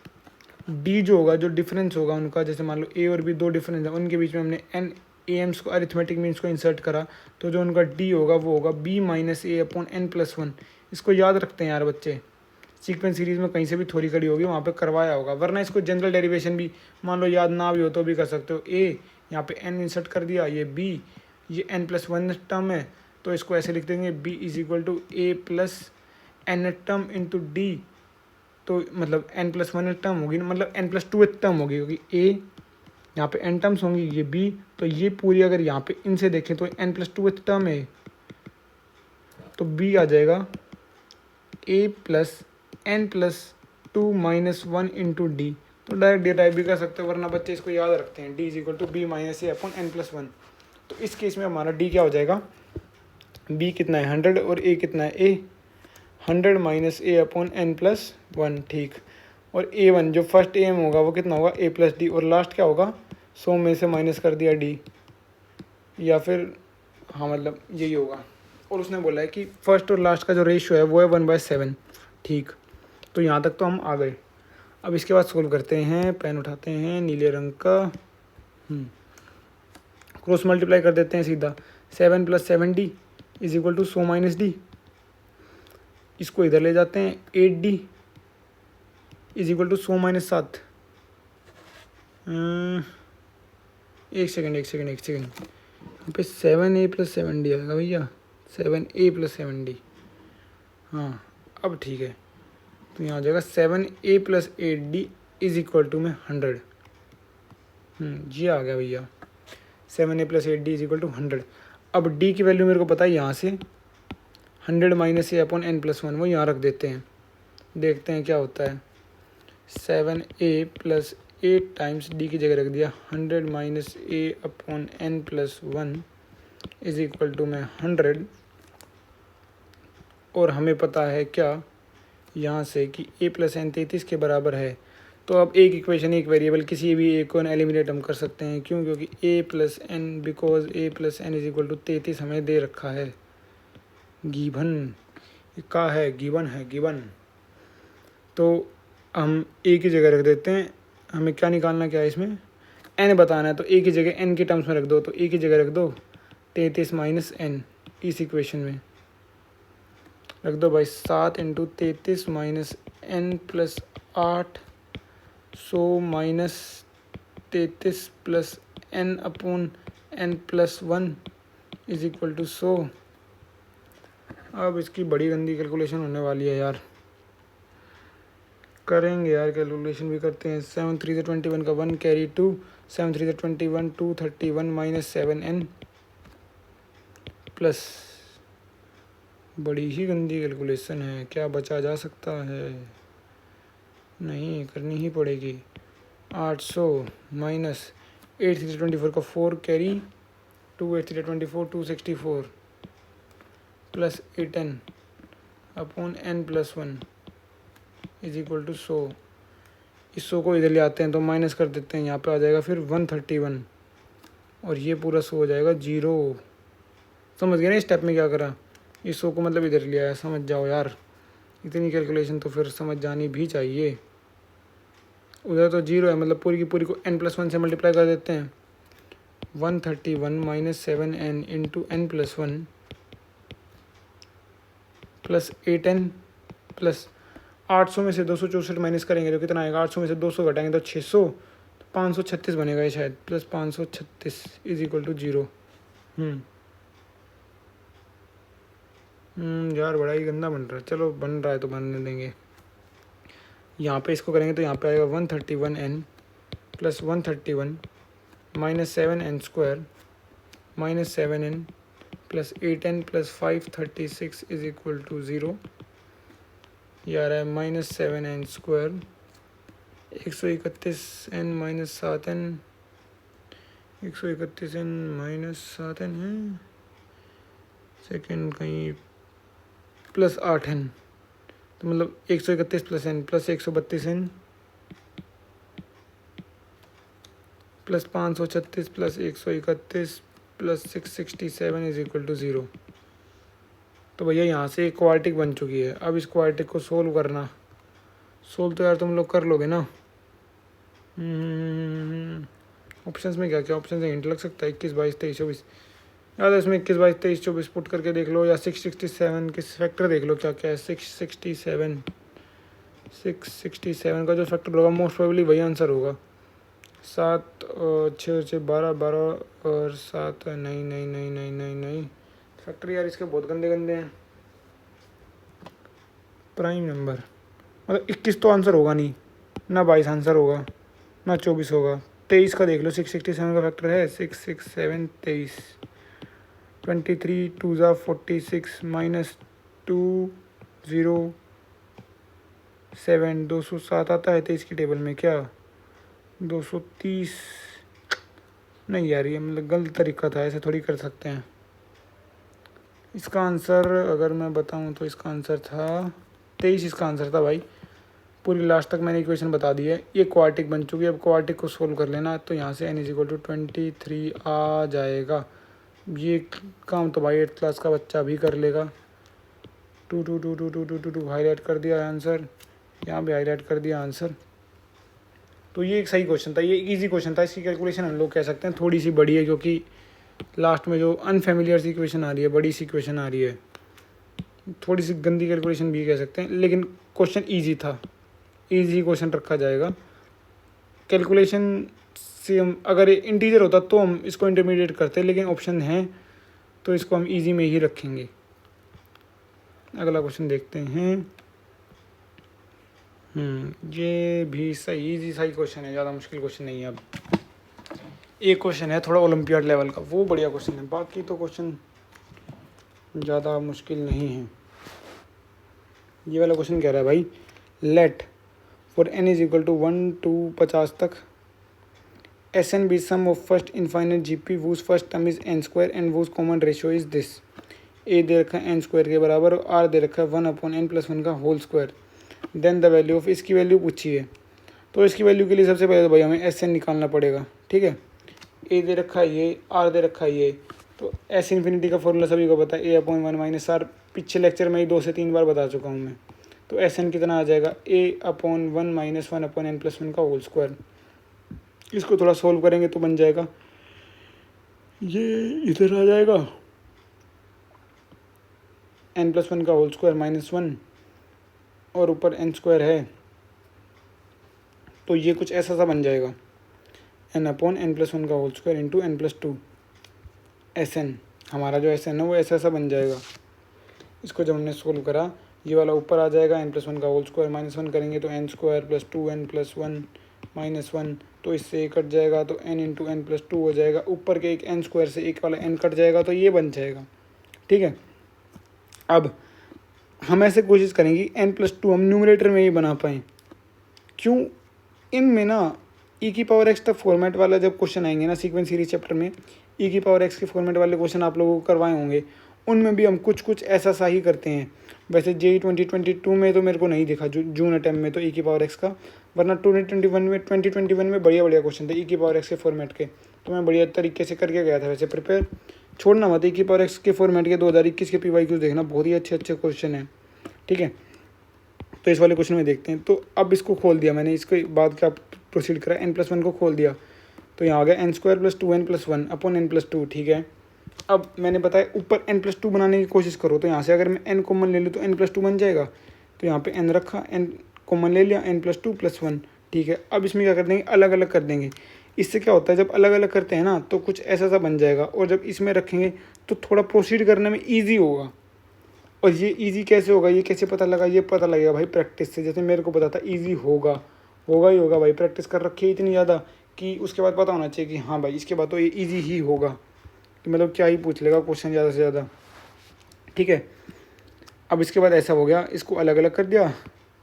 A: d जो होगा, जो डिफरेंस होगा उनका, जैसे मान लो a और b दो डिफरेंस है, उनके बीच में हमने n AMs को अरिथमेटिक मीन्स को इंसर्ट करा, तो जो उनका d होगा वो होगा b - a/n+1। इसको याद रखते हैं यार बच्चे, सीक्वेंस सीरीज में कहीं से भी थोड़ी कड़ी होगी वहाँ पे करवाया होगा, वरना इसको जनरल डेरिवेशन भी मान लो याद ना भी हो तो भी कर सकते हो। a यहाँ पे n इंसर्ट कर दिया, ये b, ये n+1 टर्म है, तो इसको ऐसे लिख देंगे b = a+n term into d, तो मतलब n+1 टर्म होगी, मतलब n+2 टर्म होगी, क्योंकि a यहाँ पे n टर्म्स होंगी, ये b, तो ये पूरी अगर यहाँ पे इनसे देखें तो n+2 टर्म है, तो b आ जाएगा a+n+2 - 1 इंटू डी। तो डायरेक्ट डिराइव भी कर सकते हो, वरना बच्चे इसको याद रखते हैं, d = b - a/n+1। तो इस केस में हमारा d क्या हो जाएगा, b कितना है 100 और a कितना है a, 100 - a/n+1, ठीक। और a1 जो फर्स्ट am होगा वो कितना होगा a+d, और लास्ट क्या होगा 100 में से माइनस कर दिया d, या फिर हाँ मतलब यही होगा। और उसने बोला है कि फर्स्ट और लास्ट का जो रेशियो है वो है 1/7, ठीक। तो यहाँ तक तो हम आ गए। अब इसके बाद सोल्व करते हैं, पेन उठाते हैं नीले रंग का, क्रॉस मल्टीप्लाई कर देते हैं सीधा। 7 + 7d = 100 - d, इसको इधर ले जाते हैं, 8d = 100 - 7। एक सेकेंड यहाँ पे 7a + 7d आएगा भैया, 7a + 7d, हाँ अब ठीक है। तो यहाँ आ जाएगा 7a + 8d = में 100, ये आ गया भैया, 7a + 8d = 100। अब d की वैल्यू मेरे को पता है, यहाँ से 100 - a/n+1 वो यहाँ रख देते हैं, देखते हैं क्या होता है। 7a + 8 टाइम्स d की जगह रख दिया, 100 - a/n+1 = में 100। और हमें पता है क्या यहाँ से कि a + n 33 के बराबर है। तो अब एक इक्वेशन एक वेरिएबल किसी भी एक को एलिमिनेट हम कर सकते हैं, क्यों, क्योंकि a + n, because a + n = 33 हमें दे रखा है, गिवन का है, गिवन। तो हम a की जगह रख देते हैं, हमें क्या निकालना, क्या है इसमें n बताना है, तो a की जगह n के टर्म्स में रख दो, तो a की जगह रख दो 33 - n, इस इक्वेशन में रख दो भाई। 7 × 33 - n + 8, 100 - 33 + n/n+1 = 100। अब इसकी बड़ी गंदी कैलकुलेशन होने वाली है यार, करेंगे यार, कैलकुलेशन भी करते हैं। 7 × 3 = 21 का 1 कैरी 2, 7 × 3 = 21, 231 - 7n प्लस, बड़ी ही गंदी कैलकुलेशन है, क्या बचा जा सकता है, नहीं करनी ही पड़ेगी। 800 - 8 × 3 = 24 का 4 carry 2 8 3 24 264 plus 8n upon n+1 is equal to 100। इस 100 को इधर ले आते हैं तो माइनस कर देते हैं, यहाँ पे आ जाएगा फिर 131 और ये पूरा 100 हो जाएगा 0। समझ गए ना स्टेप में क्या करा? इस 100 को मतलब इधर ले आया, समझ जाओ यार। इतनी कैलकुलेशन तो फिर समझ जानी भी चाहिए। उधर तो 0 है, मतलब पूरी की पूरी को n+1 से मल्टीप्लाई कर देते हैं। 131 minus 7n into n+1 plus 8n plus 800 में से 264 माइनस करेंगे तो कितना आएगा? 800 में से 200 घटाएंगे तो 600, तो 536 बनेगा ये शायद, प्लस 536 इज इक्वल टू 0। यार बड़ा ही गंदा बन रहा है। चलो बन रहा है तो बनने देंगे। यहाँ पे इसको करेंगे तो यहाँ पे आएगा 131n plus 131 minus 7n² minus 7n plus 8n plus 536 is equal to 0। ये आ रहा है minus 7n², 131n minus 7n, 131n minus 7n है सेकेंड कहीं, प्लस 8n, तो मतलब 131 plus n plus 132n plus 536 plus 131 plus 667 is equal to 0। तो भैया यहाँ से एक क्वाड्रेटिक बन चुकी है। अब इस क्वाड्रेटिक को सोल्व करना, सोल्व तो यार तुम लोग कर लोगे ना। ऑप्शंस में क्या क्या ऑप्शन है? हिंट लग सकता है 21 22 23 24। यार इसमें 21 22 23 24 पुट करके देख लो, या 667 के फैक्टर देख लो क्या क्या है। 667 का जो फैक्टर होगा मोस्ट प्रोबेबली वही आंसर होगा। 7 और 6 से 12 12 और 7 नहीं नहीं नहीं नहीं नहीं नहीं फैक्टर यार इसके बहुत गंदे गंदे हैं। प्राइम नंबर मतलब 21 तो आंसर होगा नहीं, ना 22 आंसर होगा, ना 24 होगा। 23 का देख लो, 667 का फैक्टर है 6 6 7 23, 23 2 ज़ा 46 माइनस 2 0 7 207 आता है 23 की टेबल में क्या? 230 नहीं यार, ये मतलब गलत तरीका था, ऐसे थोड़ी कर सकते हैं। इसका आंसर अगर मैं बताऊं तो इसका आंसर था 23, इसका आंसर था भाई। पूरी लास्ट तक मैंने इक्वेशन बता दी है। ये क्वाड्रेटिक बन चुकी है। अब क्वाड्रेटिक को सोल्व कर लेना, तो यहाँ से n इज इक्वल टू 23 आ जाएगा। ये काम तो भाई 8th क्लास का बच्चा भी कर लेगा। 2 2 2 2 2 2 2 2 हाईलाइट कर दिया आंसर, यहाँ भी हाईलाइट कर दिया आंसर। तो ये एक सही क्वेश्चन था, ये इजी क्वेश्चन था। इसकी कैलकुलेशन हम लोग कह सकते हैं थोड़ी सी बड़ी है, क्योंकि लास्ट में जो अनफेमिलियर सी इक्वेशन आ रही है, बड़ी सी इक्वेशन आ रही है, थोड़ी सी गंदी कैलकुलेशन भी कह सकते हैं। लेकिन क्वेश्चन इजी था, इजी क्वेश्चन रखा जाएगा। कैलकुलेशन से हम अगर इंटीजर होता तो हम इसको इंटरमीडिएट करते, लेकिन ऑप्शन है तो इसको हम इजी में ही रखेंगे। अगला क्वेश्चन देखते हैं। ये भी सही इजी सही क्वेश्चन है, ज़्यादा मुश्किल क्वेश्चन नहीं है। अब एक क्वेश्चन है थोड़ा ओलंपियाड लेवल का, वो बढ़िया क्वेश्चन है, बाकी तो क्वेश्चन ज़्यादा मुश्किल नहीं है। ये वाला क्वेश्चन कह रहा है भाई, let for n is equal to 1 to 50 तक Sn be sum of first infinite GP whose first term is n² and whose common ratio is this. a दे रखा है n² के बराबर और r दे रखा है 1/n+1 का whole square. Then the value of, इसकी वैल्यू पूछी है, तो इसकी वैल्यू के लिए सबसे पहले तो भाई हमें Sn निकालना पड़ेगा। ठीक है, a दे रखा है ये, r दे रखा है ये, तो S इन्फिनिटी का फॉर्मूला सभी को पता है, a/1 - r। पिछले लेक्चर में ही 2 से 3 बार बता चुका हूँ मैं। तो Sn कितना आ जाएगा? a/1 - 1/n+1 का होल स्क्वायर। इसको थोड़ा सोल्व करेंगे तो बन जाएगा, ये इधर आ जाएगा n+1 का होल स्क्वायर -1 और ऊपर n² है, तो ये कुछ ऐसा सा बन जाएगा n/n+1 का whole square into n+2। Sn हमारा जो Sn है वो ऐसा सा बन जाएगा। इसको जब हमने सोल्व करा, ये वाला ऊपर आ जाएगा n+1 का होल स्क्वायर, -1 करेंगे तो n² + 2n+1 -1, तो इससे ये कट जाएगा, तो n इंटू n+2 हो जाएगा। ऊपर के एक n² से एक वाला n कट जाएगा, तो ये बन जाएगा। ठीक है, अब हम ऐसे कोशिश करेंगे n+2 हम न्यूमरेटर में ही बना पाएँ। क्यों? इनमें ना ई की पावर एक्स तक फॉर्मेट वाला जब क्वेश्चन आएंगे ना सीक्वेंस सीरीज चैप्टर में, ई की पावर एक्स के फॉर्मेट वाले क्वेश्चन आप लोगों को करवाए होंगे, उनमें भी हम कुछ कुछ ऐसा सा ही करते हैं। वैसे JEE 2022 में तो मेरे को नहीं दिखा जून अटैम्प्ट में तो ई की पावर एक्स का, वरना 2021 में बढ़िया बढ़िया क्वेश्चन थे ई की पावर एक्स के फॉर्मेट के, तो मैं बढ़िया तरीके से करके गया था वैसे प्रिपेयर। छोड़ना मत, ई की पावर एक्स के फॉर्मेट के 2021 के PYQ देखना, बहुत ही अच्छे अच्छे क्वेश्चन हैं, ठीक है। तो इस वाले क्वेश्चन में देखते हैं। तो अब इसको खोल दिया मैंने, इसके बाद क्या प्रोसीड करा, n+1 को खोल दिया, तो यहाँ आ गया n² + 2n+1 अपॉन n+2, ठीक है। अब मैंने बताया ऊपर n+2 बनाने की कोशिश करो, तो यहाँ से अगर मैं n कॉमन ले लूँ तो n+2 बन जाएगा, तो यहाँ पे n रखा, n कॉमन ले लिया, n+2 + 1, ठीक है। अब इसमें क्या कर देंगे, अलग अलग कर देंगे। इससे क्या होता है, जब अलग अलग करते हैं ना तो कुछ ऐसा सा बन जाएगा, और जब इसमें रखेंगे तो थोड़ा प्रोसीड करने में ईजी होगा। और ये इजी कैसे होगा, ये कैसे पता लगा, ये पता लगेगा भाई प्रैक्टिस से। जैसे मेरे को पता था इजी होगा, होगा ही होगा भाई, प्रैक्टिस कर रखी है इतनी ज़्यादा कि उसके बाद पता होना चाहिए कि हाँ भाई इसके बाद तो ये इजी ही होगा, कि मतलब क्या ही पूछ लेगा क्वेश्चन ज़्यादा से ज़्यादा, ठीक है। अब इसके बाद ऐसा हो गया, इसको अलग अलग कर दिया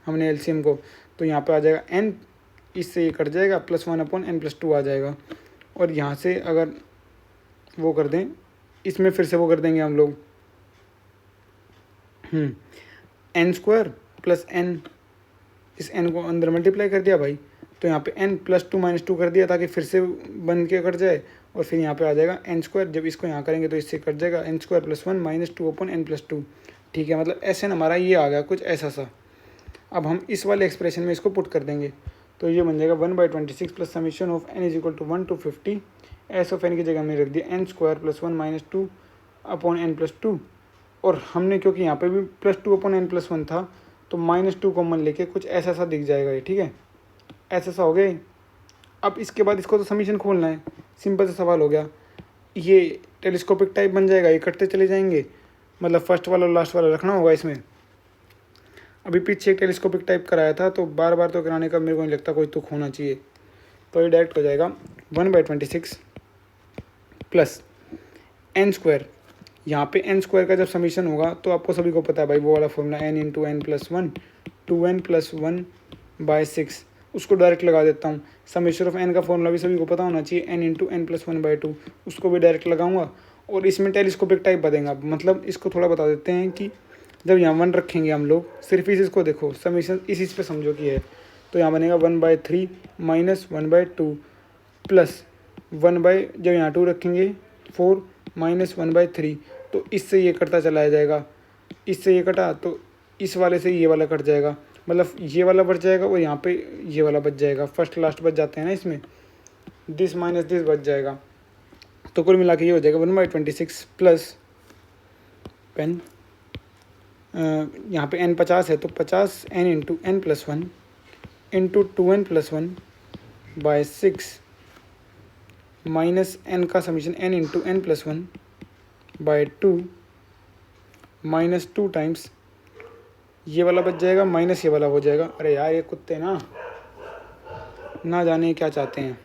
A: हमने LCM को, तो यहाँ पे आ जाएगा n, इससे ये कट जाएगा, +1 अपॉन n+2 आ जाएगा। और यहाँ से अगर वो कर दें, इसमें फिर से वो कर देंगे हम लोग n² + n, इस n को अंदर मल्टीप्लाई कर दिया भाई, तो यहाँ पे n+2 - 2 कर दिया ताकि फिर से बन के कट जाए, और फिर यहाँ पे आ जाएगा n², जब इसको यहाँ करेंगे तो इससे कट जाएगा n² + 1 - 2 अपॉन n+2, ठीक है। मतलब ऐसे ना हमारा ये आ गया कुछ ऐसा सा। अब हम इस वाले एक्सप्रेशन में इसको पुट कर देंगे, तो ये बन जाएगा 1/26 + summation of n = 1 to 50, s of n की जगह हमने रख दिया n² + 1 - 2 अपॉन n+2, और हमने क्योंकि यहाँ पे भी +2 अपॉन n+1 था तो -2 कॉमन लेके कुछ ऐसा सा दिख जाएगा ये, ठीक है। ऐसा सा हो गया। अब इसके बाद इसको तो समीशन खोलना है, सिंपल सा सवाल हो गया। ये टेलीस्कोपिक टाइप बन जाएगा, ये कटते चले जाएंगे, मतलब फर्स्ट वाला और लास्ट वाला रखना होगा इसमें। अभी पीछे एक टेलीस्कोपिक टाइप कराया था, तो बार बार तो कराने का मेरे को नहीं लगता कोई तुक होना चाहिए, तो ये डायरेक्ट हो जाएगा 1/26 + n²। यहाँ पे n² का जब समीशन होगा तो आपको सभी को पता है भाई, वो वाला फॉर्मूला n × n+1 2n + 1/6, उसको डायरेक्ट लगा देता हूँ। समेशन ऑफ n का फॉर्मूला भी सभी को पता होना चाहिए, n × n+1/2, उसको भी डायरेक्ट लगाऊंगा। और इसमें टेलीस्कोपिक टाइप बनेगा, मतलब इसको थोड़ा बता देते हैं कि जब यहाँ 1 रखेंगे हम लोग, सिर्फ इसको देखो, समीशन इस पे समझो कि है, तो यहाँ बनेगा 1/3 - 1/2 प्लस 1/, जब यहाँ 2 रखेंगे 4 - 1/3, तो इससे ये कटता चलाया जाएगा, इससे ये कटा तो इस वाले से ये वाला कट जाएगा, मतलब ये वाला बच जाएगा और यहाँ पे ये वाला बच जाएगा, फर्स्ट लास्ट बच जाते हैं ना इसमें, दिस माइनस दिस बच जाएगा। तो कुल मिला के ये हो जाएगा 1/26 प्लस पेन, यहाँ पे n 50 है तो 50 n × n+1 × 2n+1/6 minus n का समीशन n × n+1/2 -2 टाइम्स ये वाला बच जाएगा माइनस ये वाला हो जाएगा। अरे यार ये कुत्ते ना जाने क्या चाहते हैं।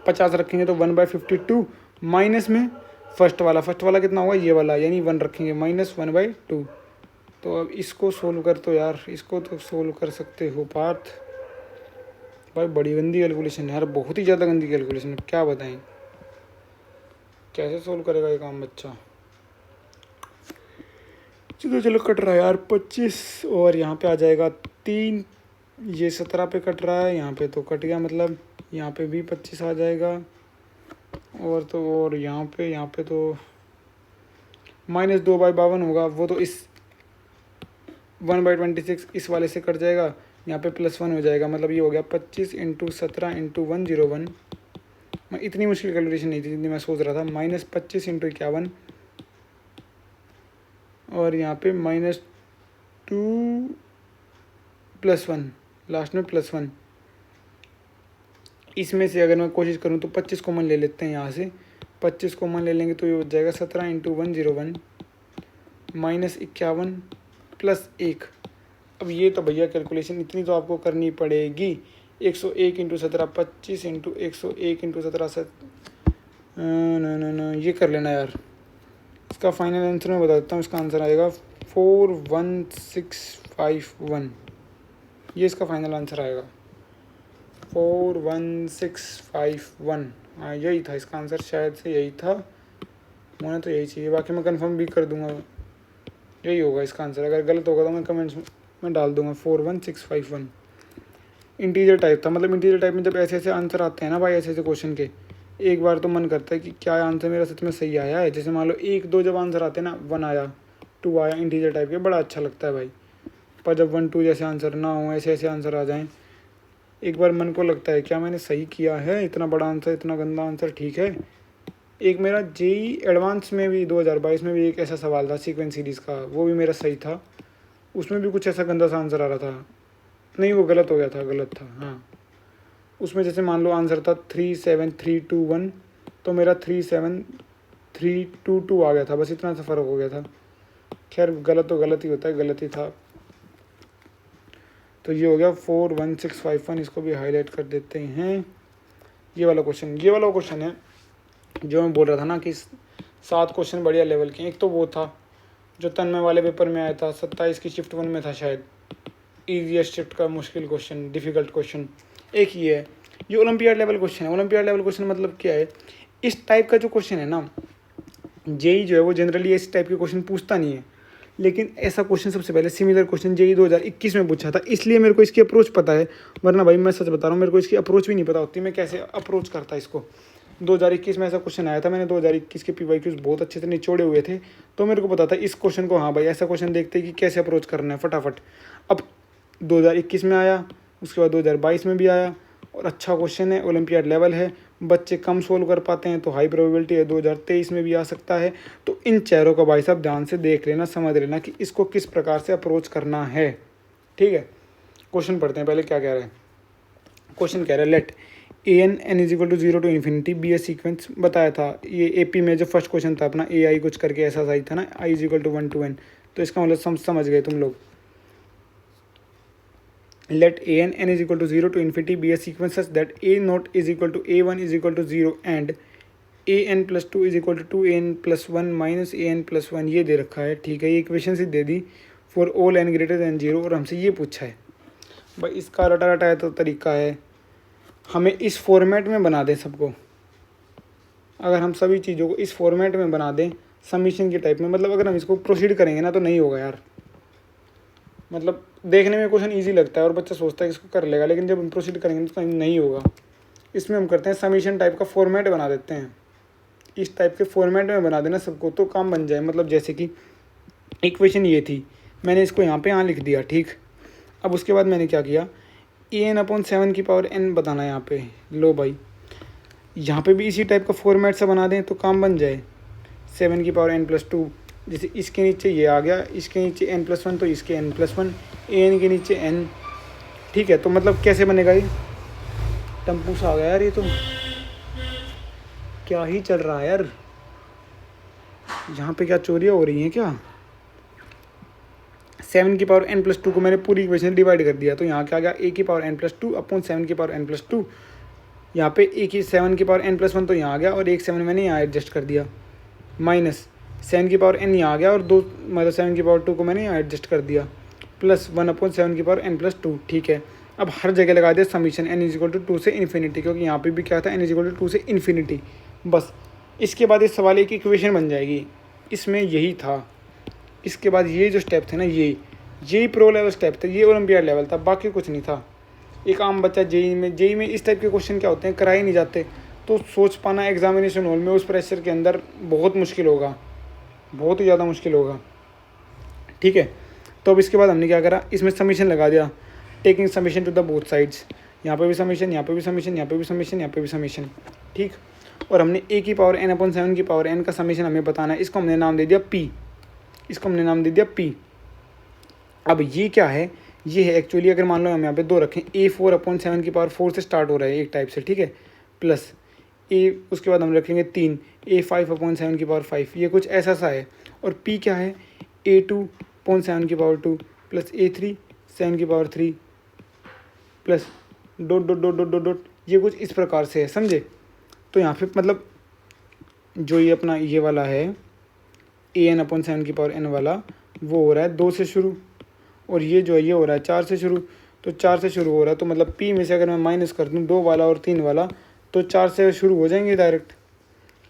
A: 50 रखेंगे तो 1/52 माइनस में फर्स्ट वाला कितना होगा, ये वाला, यानी 1 रखेंगे -1/2। तो अब इसको सोल्व कर, तो यार इसको तो सोल्व कर सकते हो पार्थ भाई, बड़ी गंदी कैलकुलेशन है यार, बहुत ही ज़्यादा गंदी कैलकुलेशन है, क्या बताएं कैसे सोल्व करेगा ये काम बच्चा। चलो कट रहा है यार 25, और यहाँ पे आ जाएगा 3, ये 17 पे कट रहा है, यहाँ पे तो कट गया, मतलब यहाँ पे भी 25 आ जाएगा, और तो और यहाँ पे तो -2/52 होगा, वो तो इस 1/26 इस वाले से कट जाएगा, यहाँ पे +1 हो जाएगा, मतलब ये हो गया 25 × 17 × 101। मैं इतनी मुश्किल कैलकुलेशन नहीं थी जितनी मैं सोच रहा था, -25 × 51, और यहाँ पे -2 + 1, लास्ट में +1। इसमें से अगर मैं कोशिश करूँ तो 25 कॉमन ले लेते हैं, यहाँ से 25 कॉमन ले लेंगे तो ये हो जाएगा 17 × 101 -51 + 1। अब ये तो भैया कैलकुलेशन इतनी तो आपको करनी पड़ेगी, 101 × 17 25 × 101 × 17 ना ये कर लेना यार। इसका फाइनल आंसर मैं बता देता हूँ, इसका आंसर आएगा 41651, ये इसका फाइनल आंसर आएगा। 41651। हाँ यही था इसका आंसर, शायद से यही था, होना तो यही चाहिए, बाकी मैं कंफर्म भी कर दूंगा, यही होगा इसका आंसर। अगर गलत होगा तो मैं कमेंट्स में डाल दूंगा। 41651 इंटीजर टाइप था। मतलब इंटीजर टाइप में जब ऐसे ऐसे आंसर आते हैं ना भाई, ऐसे ऐसे क्वेश्चन के, एक बार तो मन करता है कि क्या आंसर मेरा सच में सही आया है। जैसे मान लो 1 2 जब आंसर आते हैं ना, 1 आया 2 आया इंटीजर टाइप के, बड़ा अच्छा लगता है भाई। पर जब 1 2 जैसे आंसर ना हो, ऐसे ऐसे आंसर आ जाएँ, एक बार मन को लगता है क्या मैंने सही किया है, इतना बड़ा आंसर, इतना गंदा आंसर, ठीक है। एक मेरा जेई एडवांस में भी 2022 में भी एक ऐसा सवाल था सीक्वेंस सीरीज़ का, वो भी मेरा सही था, उसमें भी कुछ ऐसा गंदा सा आंसर आ रहा था, नहीं वो गलत हो गया था, गलत था हाँ। उसमें जैसे मान लो आंसर था 37321, तो मेरा 37322 आ गया था, बस इतना सा फ़र्क हो गया था। खैर गलत तो गलत ही होता है, गलत ही था। तो ये हो गया 41651, इसको भी हाईलाइट कर देते हैं। ये वाला क्वेश्चन है जो मैं बोल रहा था ना कि 7 क्वेश्चन बढ़िया लेवल के। एक तो वो था जो तन्मय वाले पेपर में आया था, 27 की शिफ्ट 1 में था शायद, ईजीएस्ट शिफ्ट का मुश्किल क्वेश्चन, डिफ़िकल्ट क्वेश्चन। एक ये है, ये ओलंपियाड लेवल क्वेश्चन है। ओलंपियाड लेवल क्वेश्चन मतलब क्या है, इस टाइप का जो क्वेश्चन है ना, जेई जो है वो जनरली इस टाइप के क्वेश्चन पूछता नहीं है, लेकिन ऐसा क्वेश्चन सबसे पहले सिमिलर क्वेश्चन जेई 2021 में पूछा था, इसलिए मेरे को इसकी अप्रोच पता है। वरना भाई मैं सच बता रहा हूँ, मेरे को इसकी अप्रोच भी नहीं पता होती, मैं कैसे अप्रोच करता इसको। 2021 में ऐसा क्वेश्चन आया था, मैंने 2021 के पीवाईक्यूज बहुत अच्छे से निचोड़े हुए थे, तो मेरे को पता था इस क्वेश्चन को, हाँ भाई ऐसा क्वेश्चन देखते हैं कि कैसे अप्रोच करना है फटाफट। अब 2021 में आया, उसके बाद 2022 में भी आया, और अच्छा क्वेश्चन है, ओलंपियाड लेवल है, बच्चे कम सोल्व कर पाते हैं तो हाई प्रोबेबिलिटी है 2023 में भी आ सकता है। तो इन चेहरों का भाई साहब ध्यान से देख लेना, समझ लेना कि इसको किस प्रकार से अप्रोच करना है, ठीक है। क्वेश्चन पढ़ते हैं पहले क्या कह रहे हैं। क्वेश्चन कह रहा है let an is equal to 0 to infinity be a sequence. बताया था ये एपी में जो फर्स्ट क्वेश्चन था अपना, ए आई कुछ करके ऐसा सही था ना, I is equal to 1 to n, तो इसका मतलब समझ गए तुम लोग। let an is equal to 0 to infinity be a sequence such that a naught is equal to a1 is equal to 0 and an plus 2 is equal to 2an plus 1 minus an plus 1। ये दे रखा है, ठीक है, ये equation से दे दी for all n greater than 0, और हमसे ये पूछा है भाई। इसका रटा रटाया तो तरीका है, हमें इस फॉर्मेट में बना दें सबको। अगर हम सभी चीज़ों को इस फॉर्मेट में बना दें समीशन के टाइप में, मतलब अगर हम इसको प्रोसीड करेंगे ना तो नहीं होगा यार। मतलब देखने में क्वेश्चन इजी लगता है और बच्चा सोचता है कि इसको कर लेगा, लेकिन जब हम प्रोसीड करेंगे तो नहीं होगा। इसमें हम करते हैं समीशन टाइप का फॉर्मेट बना देते हैं, इस टाइप के फॉर्मेट में बना देना सबको तो काम बन जाए। मतलब जैसे कि इक्वेशन ये थी, मैंने इसको यहाँ लिख दिया, ठीक। अब उसके बाद मैंने क्या किया, an/7 की पावर n बताना है यहाँ पे। लो भाई यहाँ पे भी इसी टाइप का फॉर्मेट से बना दें तो काम बन जाए। 7 की पावर n+2, जैसे इसके नीचे ये आ गया, इसके नीचे n+1 तो इसके n+1, an के नीचे n, ठीक है। तो मतलब कैसे बनेगा ये, टम्पू सा आ गया यार, ये तो क्या ही चल रहा है यार, यहाँ पे क्या चोरियाँ हो रही हैं क्या। 7 की पावर n+2 को मैंने पूरी इक्वेशन डिवाइड कर दिया, तो यहाँ क्या आ गया, a की पावर n+2 अपॉन 7 की पावर n+2। यहाँ पे a की 7 की पावर n+1 तो यहाँ आ गया, और एक 7 मैंने यहाँ एडजस्ट कर दिया, माइनस 7 की पावर n यहाँ आ गया, और 2 मतलब 7 की पावर 2 को मैंने यहाँ एडजस्ट कर दिया, प्लस 1/7 की पावर n+2, ठीक है। अब हर जगह लगा दिया summation n is equal to 2 से इन्फिनिटी, क्योंकि यहाँ पे भी क्या था, n इज इक्वल टू 2 से इन्फिनिटी। बस इसके बाद इस सवाल की इक्वेशन बन जाएगी, इसमें यही था। इसके बाद ये जो स्टेप थे ना, यही प्रो लेवल स्टेप थे, ये ओलंपियाड लेवल था, बाकी कुछ नहीं था। एक आम बच्चा जेई में इस टाइप के क्वेश्चन क्या होते हैं, कराए नहीं जाते, तो सोच पाना एग्जामिनेशन हॉल में उस प्रेशर के अंदर बहुत मुश्किल होगा, बहुत ही ज़्यादा मुश्किल होगा, ठीक है। तो अब इसके बाद हमने क्या करा, इसमें समीशन लगा दिया, taking summation to the both sides, यहाँ पे भी समीशन, यहाँ पे भी समीशन, यहाँ पे भी समीशन, यहाँ पे भी समीशन, ठीक। और हमने a की पावर n/7 की पावर n का समीशन हमें बताना है, इसको हमने नाम दे दिया p, इसको हमने नाम दे दिया p। अब ये क्या है, ये है एक्चुअली, अगर मान लो हम यहाँ पे 2 रखें, a4/7 की पावर 4 से स्टार्ट हो रहा है एक टाइप से, ठीक है, प्लस a, उसके बाद हम रखेंगे 3, a5/7 की पावर 5, ये कुछ ऐसा सा है। और p क्या है, a2/7 की पावर 2 प्लस a3/7 की power 3 plus dot dot dot dot dot dot, ये कुछ इस प्रकार से है, समझे। तो यहाँ पे मतलब जो ये अपना ये वाला है an/7 की पावर n वाला, वो हो रहा है 2 से शुरू, और ये जो है ये हो रहा है 4 से शुरू। तो 4 से शुरू हो रहा है, तो मतलब P में से अगर मैं माइनस कर दूँ 2 वाला और 3 वाला तो 4 से शुरू हो जाएंगे डायरेक्ट।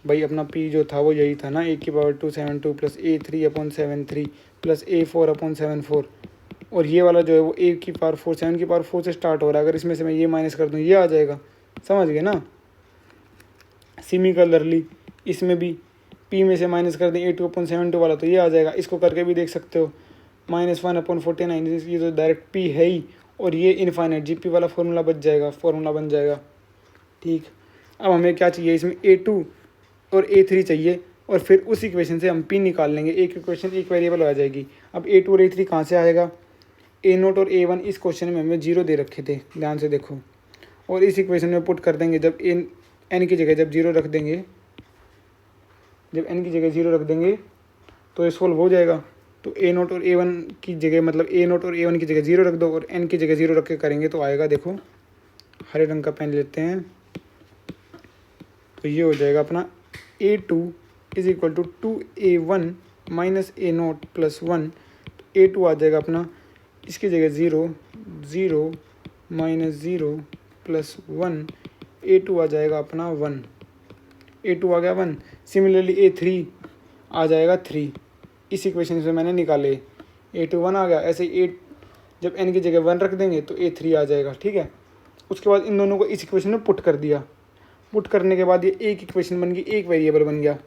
A: भाई अपना P जो था वो यही था ना, A⁻272 plus A3/7 3 plus A4/7 4, और ये वाला जो है वो A⁴ 7 से स्टार्ट हो रहा है। अगर इसमें से मैं ये माइनस कर दूँ ये आ जाएगा, समझ गए ना। सिमिलरली इसमें भी P में से माइनस कर दें A2/72 वाला तो ये आ जाएगा। इसको करके भी देख सकते हो, -1/49, ये तो डायरेक्ट P है ही, और ये इनफाइनाइट GP वाला फॉर्मूला बन जाएगा। ठीक, अब हमें क्या चाहिए, इसमें A2 और A3 चाहिए, और फिर उस इक्वेशन से हम P निकाल लेंगे। एक इक्वेशन एक वेरिएबल आ जाएगी। अब A2 और A3 कहाँ से आएगा, A0 और A1 इस क्वेश्चन में हमें 0 दे रखे थे, ध्यान से देखो, और इस इक्वेशन में पुट कर देंगे। जब n की जगह जब 0 रख देंगे, जब n की जगह 0 रख देंगे तो ये सोल्व हो जाएगा। तो A0 और A1 की जगह, मतलब A0 और A1 की जगह 0 रख दो और n की जगह 0 रख के करेंगे तो आएगा। देखो हरे रंग का पेन लेते हैं, तो ये हो जाएगा अपना A2 = 2A1 - A0 + 1। तो A2 आ जाएगा अपना, इसकी जगह 0 0 -0 + 1, A2 आ जाएगा अपना 1। A2 आ गया 1। सिमिलरली A3 आ जाएगा 3। इस इक्वेशन से मैंने निकाले, A2 1 आ गया। ऐसे ही जब n की जगह 1 रख देंगे तो A3 आ जाएगा। ठीक है, उसके बाद इन दोनों को इस इक्वेशन में पुट कर दिया। पुट करने के बाद ये एक इक्वेशन बन गई, एक वेरिएबल बन गया।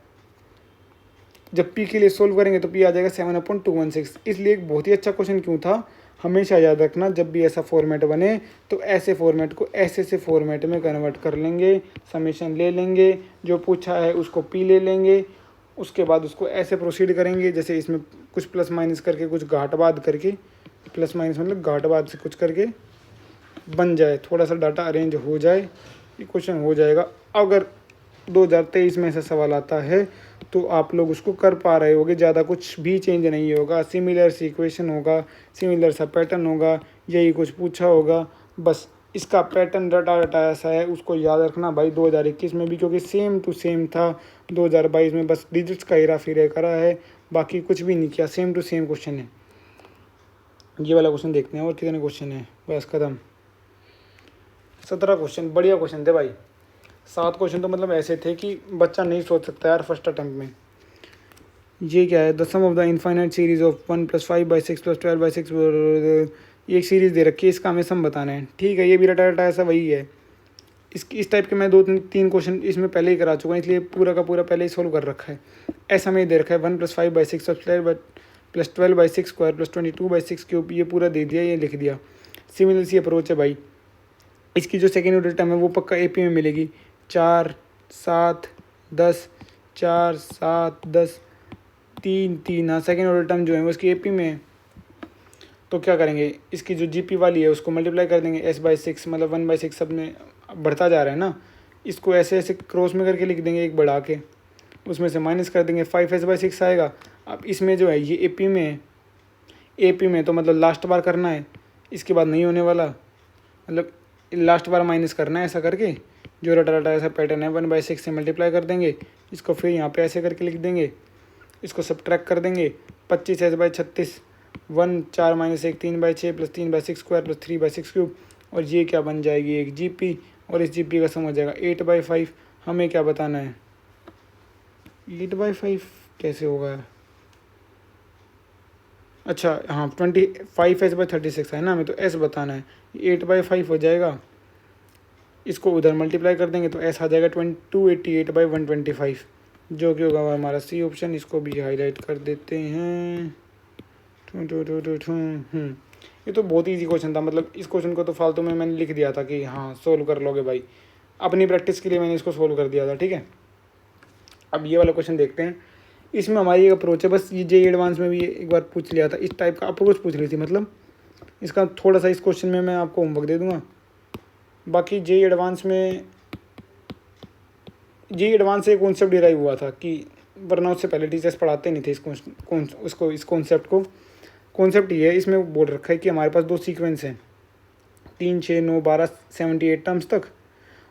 A: जब P के लिए सोल्व करेंगे तो P आ जाएगा 7/216। इसलिए एक बहुत ही अच्छा क्वेश्चन क्यों था, हमेशा याद रखना, जब भी ऐसा फॉर्मेट बने तो ऐसे फॉर्मेट को ऐसे से फॉर्मेट में कन्वर्ट कर लेंगे, समेशन ले लेंगे, जो पूछा है उसको P ले लेंगे, उसके बाद उसको ऐसे प्रोसीड करेंगे, जैसे इसमें कुछ प्लस माइनस करके, कुछ घाटवाद करके, प्लस माइनस मतलब घाटवाद से कुछ करके बन जाए, थोड़ा सा डाटा अरेंज हो जाए, ये क्वेश्चन हो जाएगा। अगर 2023 में ऐसा सवाल आता है तो आप लोग उसको कर पा रहे होगे, ज़्यादा कुछ भी चेंज नहीं होगा, सिमिलर सी इक्वेशन होगा, सिमिलर सा पैटर्न होगा, यही कुछ पूछा होगा। बस इसका पैटर्न डाटा ऐसा है, उसको याद रखना भाई 2021 में भी, क्योंकि सेम टू सेम था 2022 में, बस डिजिट्स का हेरा फेरी करा है, बाकी कुछ भी नहीं किया, सेम टू सेम क्वेश्चन है। ये वाला क्वेश्चन देखते हैं, और कितने क्वेश्चन है, बस खत्म। 17 क्वेश्चन, बढ़िया क्वेश्चन थे भाई। 7 क्वेश्चन तो मतलब ऐसे थे कि बच्चा नहीं सोच सकता यार फर्स्ट अटेम्प्ट में। ये क्या है, the sum of the infinite series of 1 + 5/6 + 12/6, ये एक सीरीज़ दे रखी है, इसका हमें सम बताना है। ठीक है, ये भी रटा ऐसा वही है। इस टाइप के मैं 2-3 क्वेश्चन इसमें पहले ही करा चुका हूँ, इसलिए पूरा का पूरा पहले ही सोल्व कर रखा है। ऐसा हमें दे रखा है 1 + 5/6 + 12/6 स्क्वायर + 22/6 क्यूब, ये पूरा दे दिया, ये लिख दिया। सिमिलर सी अप्रोच है भाई। इसकी जो सेकेंड ऑर्डर टर्म है वो पक्का AP में मिलेगी, 4 7 10, 4 7 10, 3 3, हाँ सेकेंड ऑर्डर टर्म जो है वो इसकी AP में है। तो क्या करेंगे, इसकी जो GP वाली है उसको मल्टीप्लाई कर देंगे S/6, मतलब 1/6 सब में बढ़ता जा रहा है ना, इसको ऐसे ऐसे क्रॉस में करके लिख देंगे, एक बढ़ा के, उसमें से माइनस कर देंगे, 5S/6 आएगा। अब इसमें जो है ये AP में है, AP में तो मतलब लास्ट बार करना है, इसके बाद नहीं होने वाला, मतलब लास्ट बार माइनस करना है, ऐसा करके जो रटा रटा ऐसा पैटर्न है 1/6 से मल्टीप्लाई कर देंगे, इसको फिर यहाँ पे ऐसे करके लिख देंगे, इसको सब्ट्रैक्ट कर देंगे, 25S/36, 1 4 - 1 3/6 + 3/6 स्क्वायर + 3/6 क्यूब, और ये क्या बन जाएगी, एक GP, और इस GP का सम हो जाएगा 8/5। हमें क्या बताना है, 8/5 कैसे होगा, अच्छा हाँ 25S/36 है ना, हमें तो S बताना है, 8/5 हो जाएगा। इसको उधर मल्टीप्लाई कर देंगे तो S आ जाएगा 288/125, जो कि होगा हमारा C ऑप्शन। इसको भी हाईलाइट कर देते हैं। ये तो बहुत ईजी क्वेश्चन था, मतलब इस क्वेश्चन को तो फालतू में मैंने लिख दिया था कि हाँ सोल्व कर लोगे भाई, अपनी प्रैक्टिस के लिए मैंने इसको सोल्व कर दिया था। ठीक है, अब ये वाला क्वेश्चन देखते हैं। इसमें हमारी एक अप्रोच है, बस ये JEE एडवांस में भी एक बार पूछ लिया था, इस टाइप का अप्रोच पूछ ली थी, मतलब इसका थोड़ा सा इस क्वेश्चन में मैं आपको होमवर्क दे दूंगा। बाकी JEE एडवांस से एक कॉन्सेप्ट डिराइव हुआ था कि, वरना उससे पहले टीचर्स पढ़ाते नहीं थे इस कॉन्सेप्ट को। कॉन्सेप्ट ये है, इसमें बोल रखा है कि हमारे पास 2 सीक्वेंस हैं, 3 6 9 12 78 टर्म्स तक,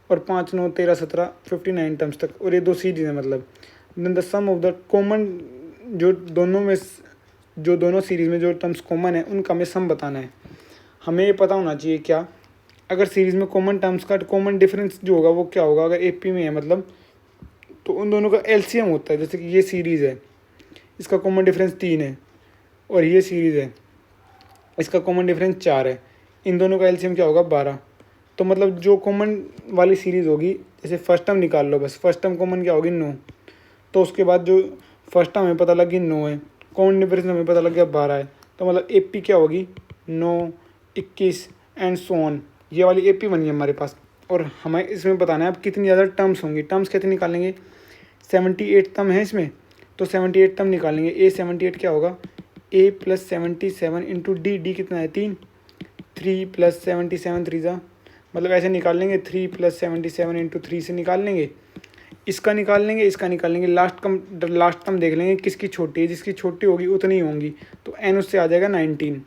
A: और 5 9 13 17 59 टर्म्स तक, और ये 2 सीरीज है। मतलब then the sum of the common, जो दोनों सीरीज में जो टर्म्स कॉमन है उनका हमें सम बताना है। हमें ये पता होना चाहिए क्या, अगर सीरीज़ में कॉमन टर्म्स का कॉमन डिफरेंस जो होगा वो क्या होगा, अगर एपी में है मतलब, तो उन दोनों का एलसीएम होता है। जैसे कि ये सीरीज़ है, इसका कॉमन डिफरेंस 3 है, और ये सीरीज़ है, इसका कॉमन डिफरेंस 4 है, इन दोनों का एलसीएम क्या होगा 12। तो मतलब जो कॉमन वाली सीरीज़ होगी, जैसे फर्स्ट टर्म निकाल लो बस, फर्स्ट टर्म कॉमन क्या होगी 9, तो उसके बाद जो फर्स्ट टर्म हमें पता लगी 9 है, कॉमन डिफरेंस हमें पता लग गया 12 है, तो मतलब एपी क्या होगी 9, 21 एंड सो ऑन। ये वाली एपी बनी है हमारे पास। और हमें इसमें बताना है अब कितनी ज़्यादा टर्म्स होंगी। टर्म्स कैसे निकालेंगे, 78 टर्म है इसमें, तो 78 टर्म निकालेंगे। ए 78 क्या होगा, ए प्लस 77 इंटू डी, डी कितना है 3, 3 प्लस 77 3 ज़ा, मतलब ऐसे निकाल लेंगे 3 प्लस 77 इंटू 3 से निकाल लेंगे, इसका निकाल लेंगे, इसका निकाल लेंगे, लास्ट टर्म देख लेंगे किसकी छोटी है, जिसकी छोटी होगी उतनी ही होंगी, तो एन उससे आ जाएगा 19।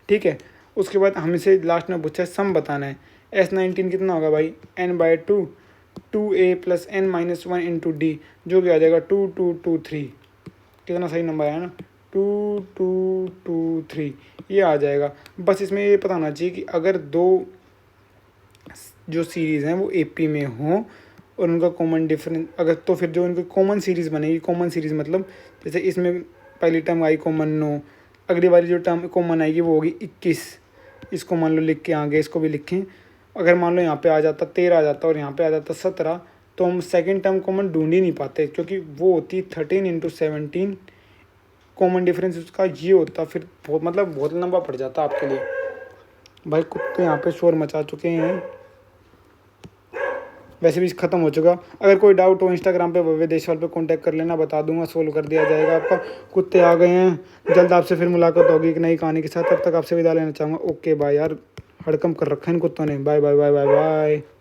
A: ठीक है, उसके बाद हमसे लास्ट में पूछा है सम बताना है। S19 कितना होगा भाई, n/2, 2a plus n minus 1 into D, जो कि आ जाएगा 2 2 2 3। कितना सही नंबर है ना, 2 2 2 3, ये आ जाएगा। बस इसमें ये पता होना चाहिए कि अगर दो जो सीरीज़ हैं वो एपी में हों और उनका कॉमन डिफरेंस अगर, तो फिर जो उनकी कॉमन सीरीज़ बनेगी, कॉमन सीरीज़ मतलब जैसे इसमें पहली टर्म आई कॉमन 9, अगली वाली जो टर्म कॉमन आएगी वो होगी 21, इसको मान लो लिख के आगे इसको भी लिखें। अगर मान लो यहाँ पे आ जाता 13 आ जाता और यहाँ पे आ जाता 17, तो हम सेकंड टर्म कॉमन ढूंढ ही नहीं पाते, क्योंकि वो होती 13 इंटू 17, कॉमन डिफरेंस उसका ये होता, फिर बहुत मतलब बहुत लंबा पड़ जाता आपके लिए। भाई कुत्ते यहाँ पे शोर मचा चुके हैं, वैसे भी ख़त्म हो चुका। अगर कोई डाउट हो इंस्टाग्राम पे भव्य देशवाल पे कांटेक्ट कर लेना, बता दूंगा, सोल्व कर दिया जाएगा आपका। कुत्ते आ गए हैं, जल्द आपसे फिर मुलाकात होगी एक नई कहानी के साथ। तब तक आपसे विदा लेना चाहूँगा। ओके बाय यार, हड़कम कर रखा है इन कुत्तों ने। Bye bye bye bye bye.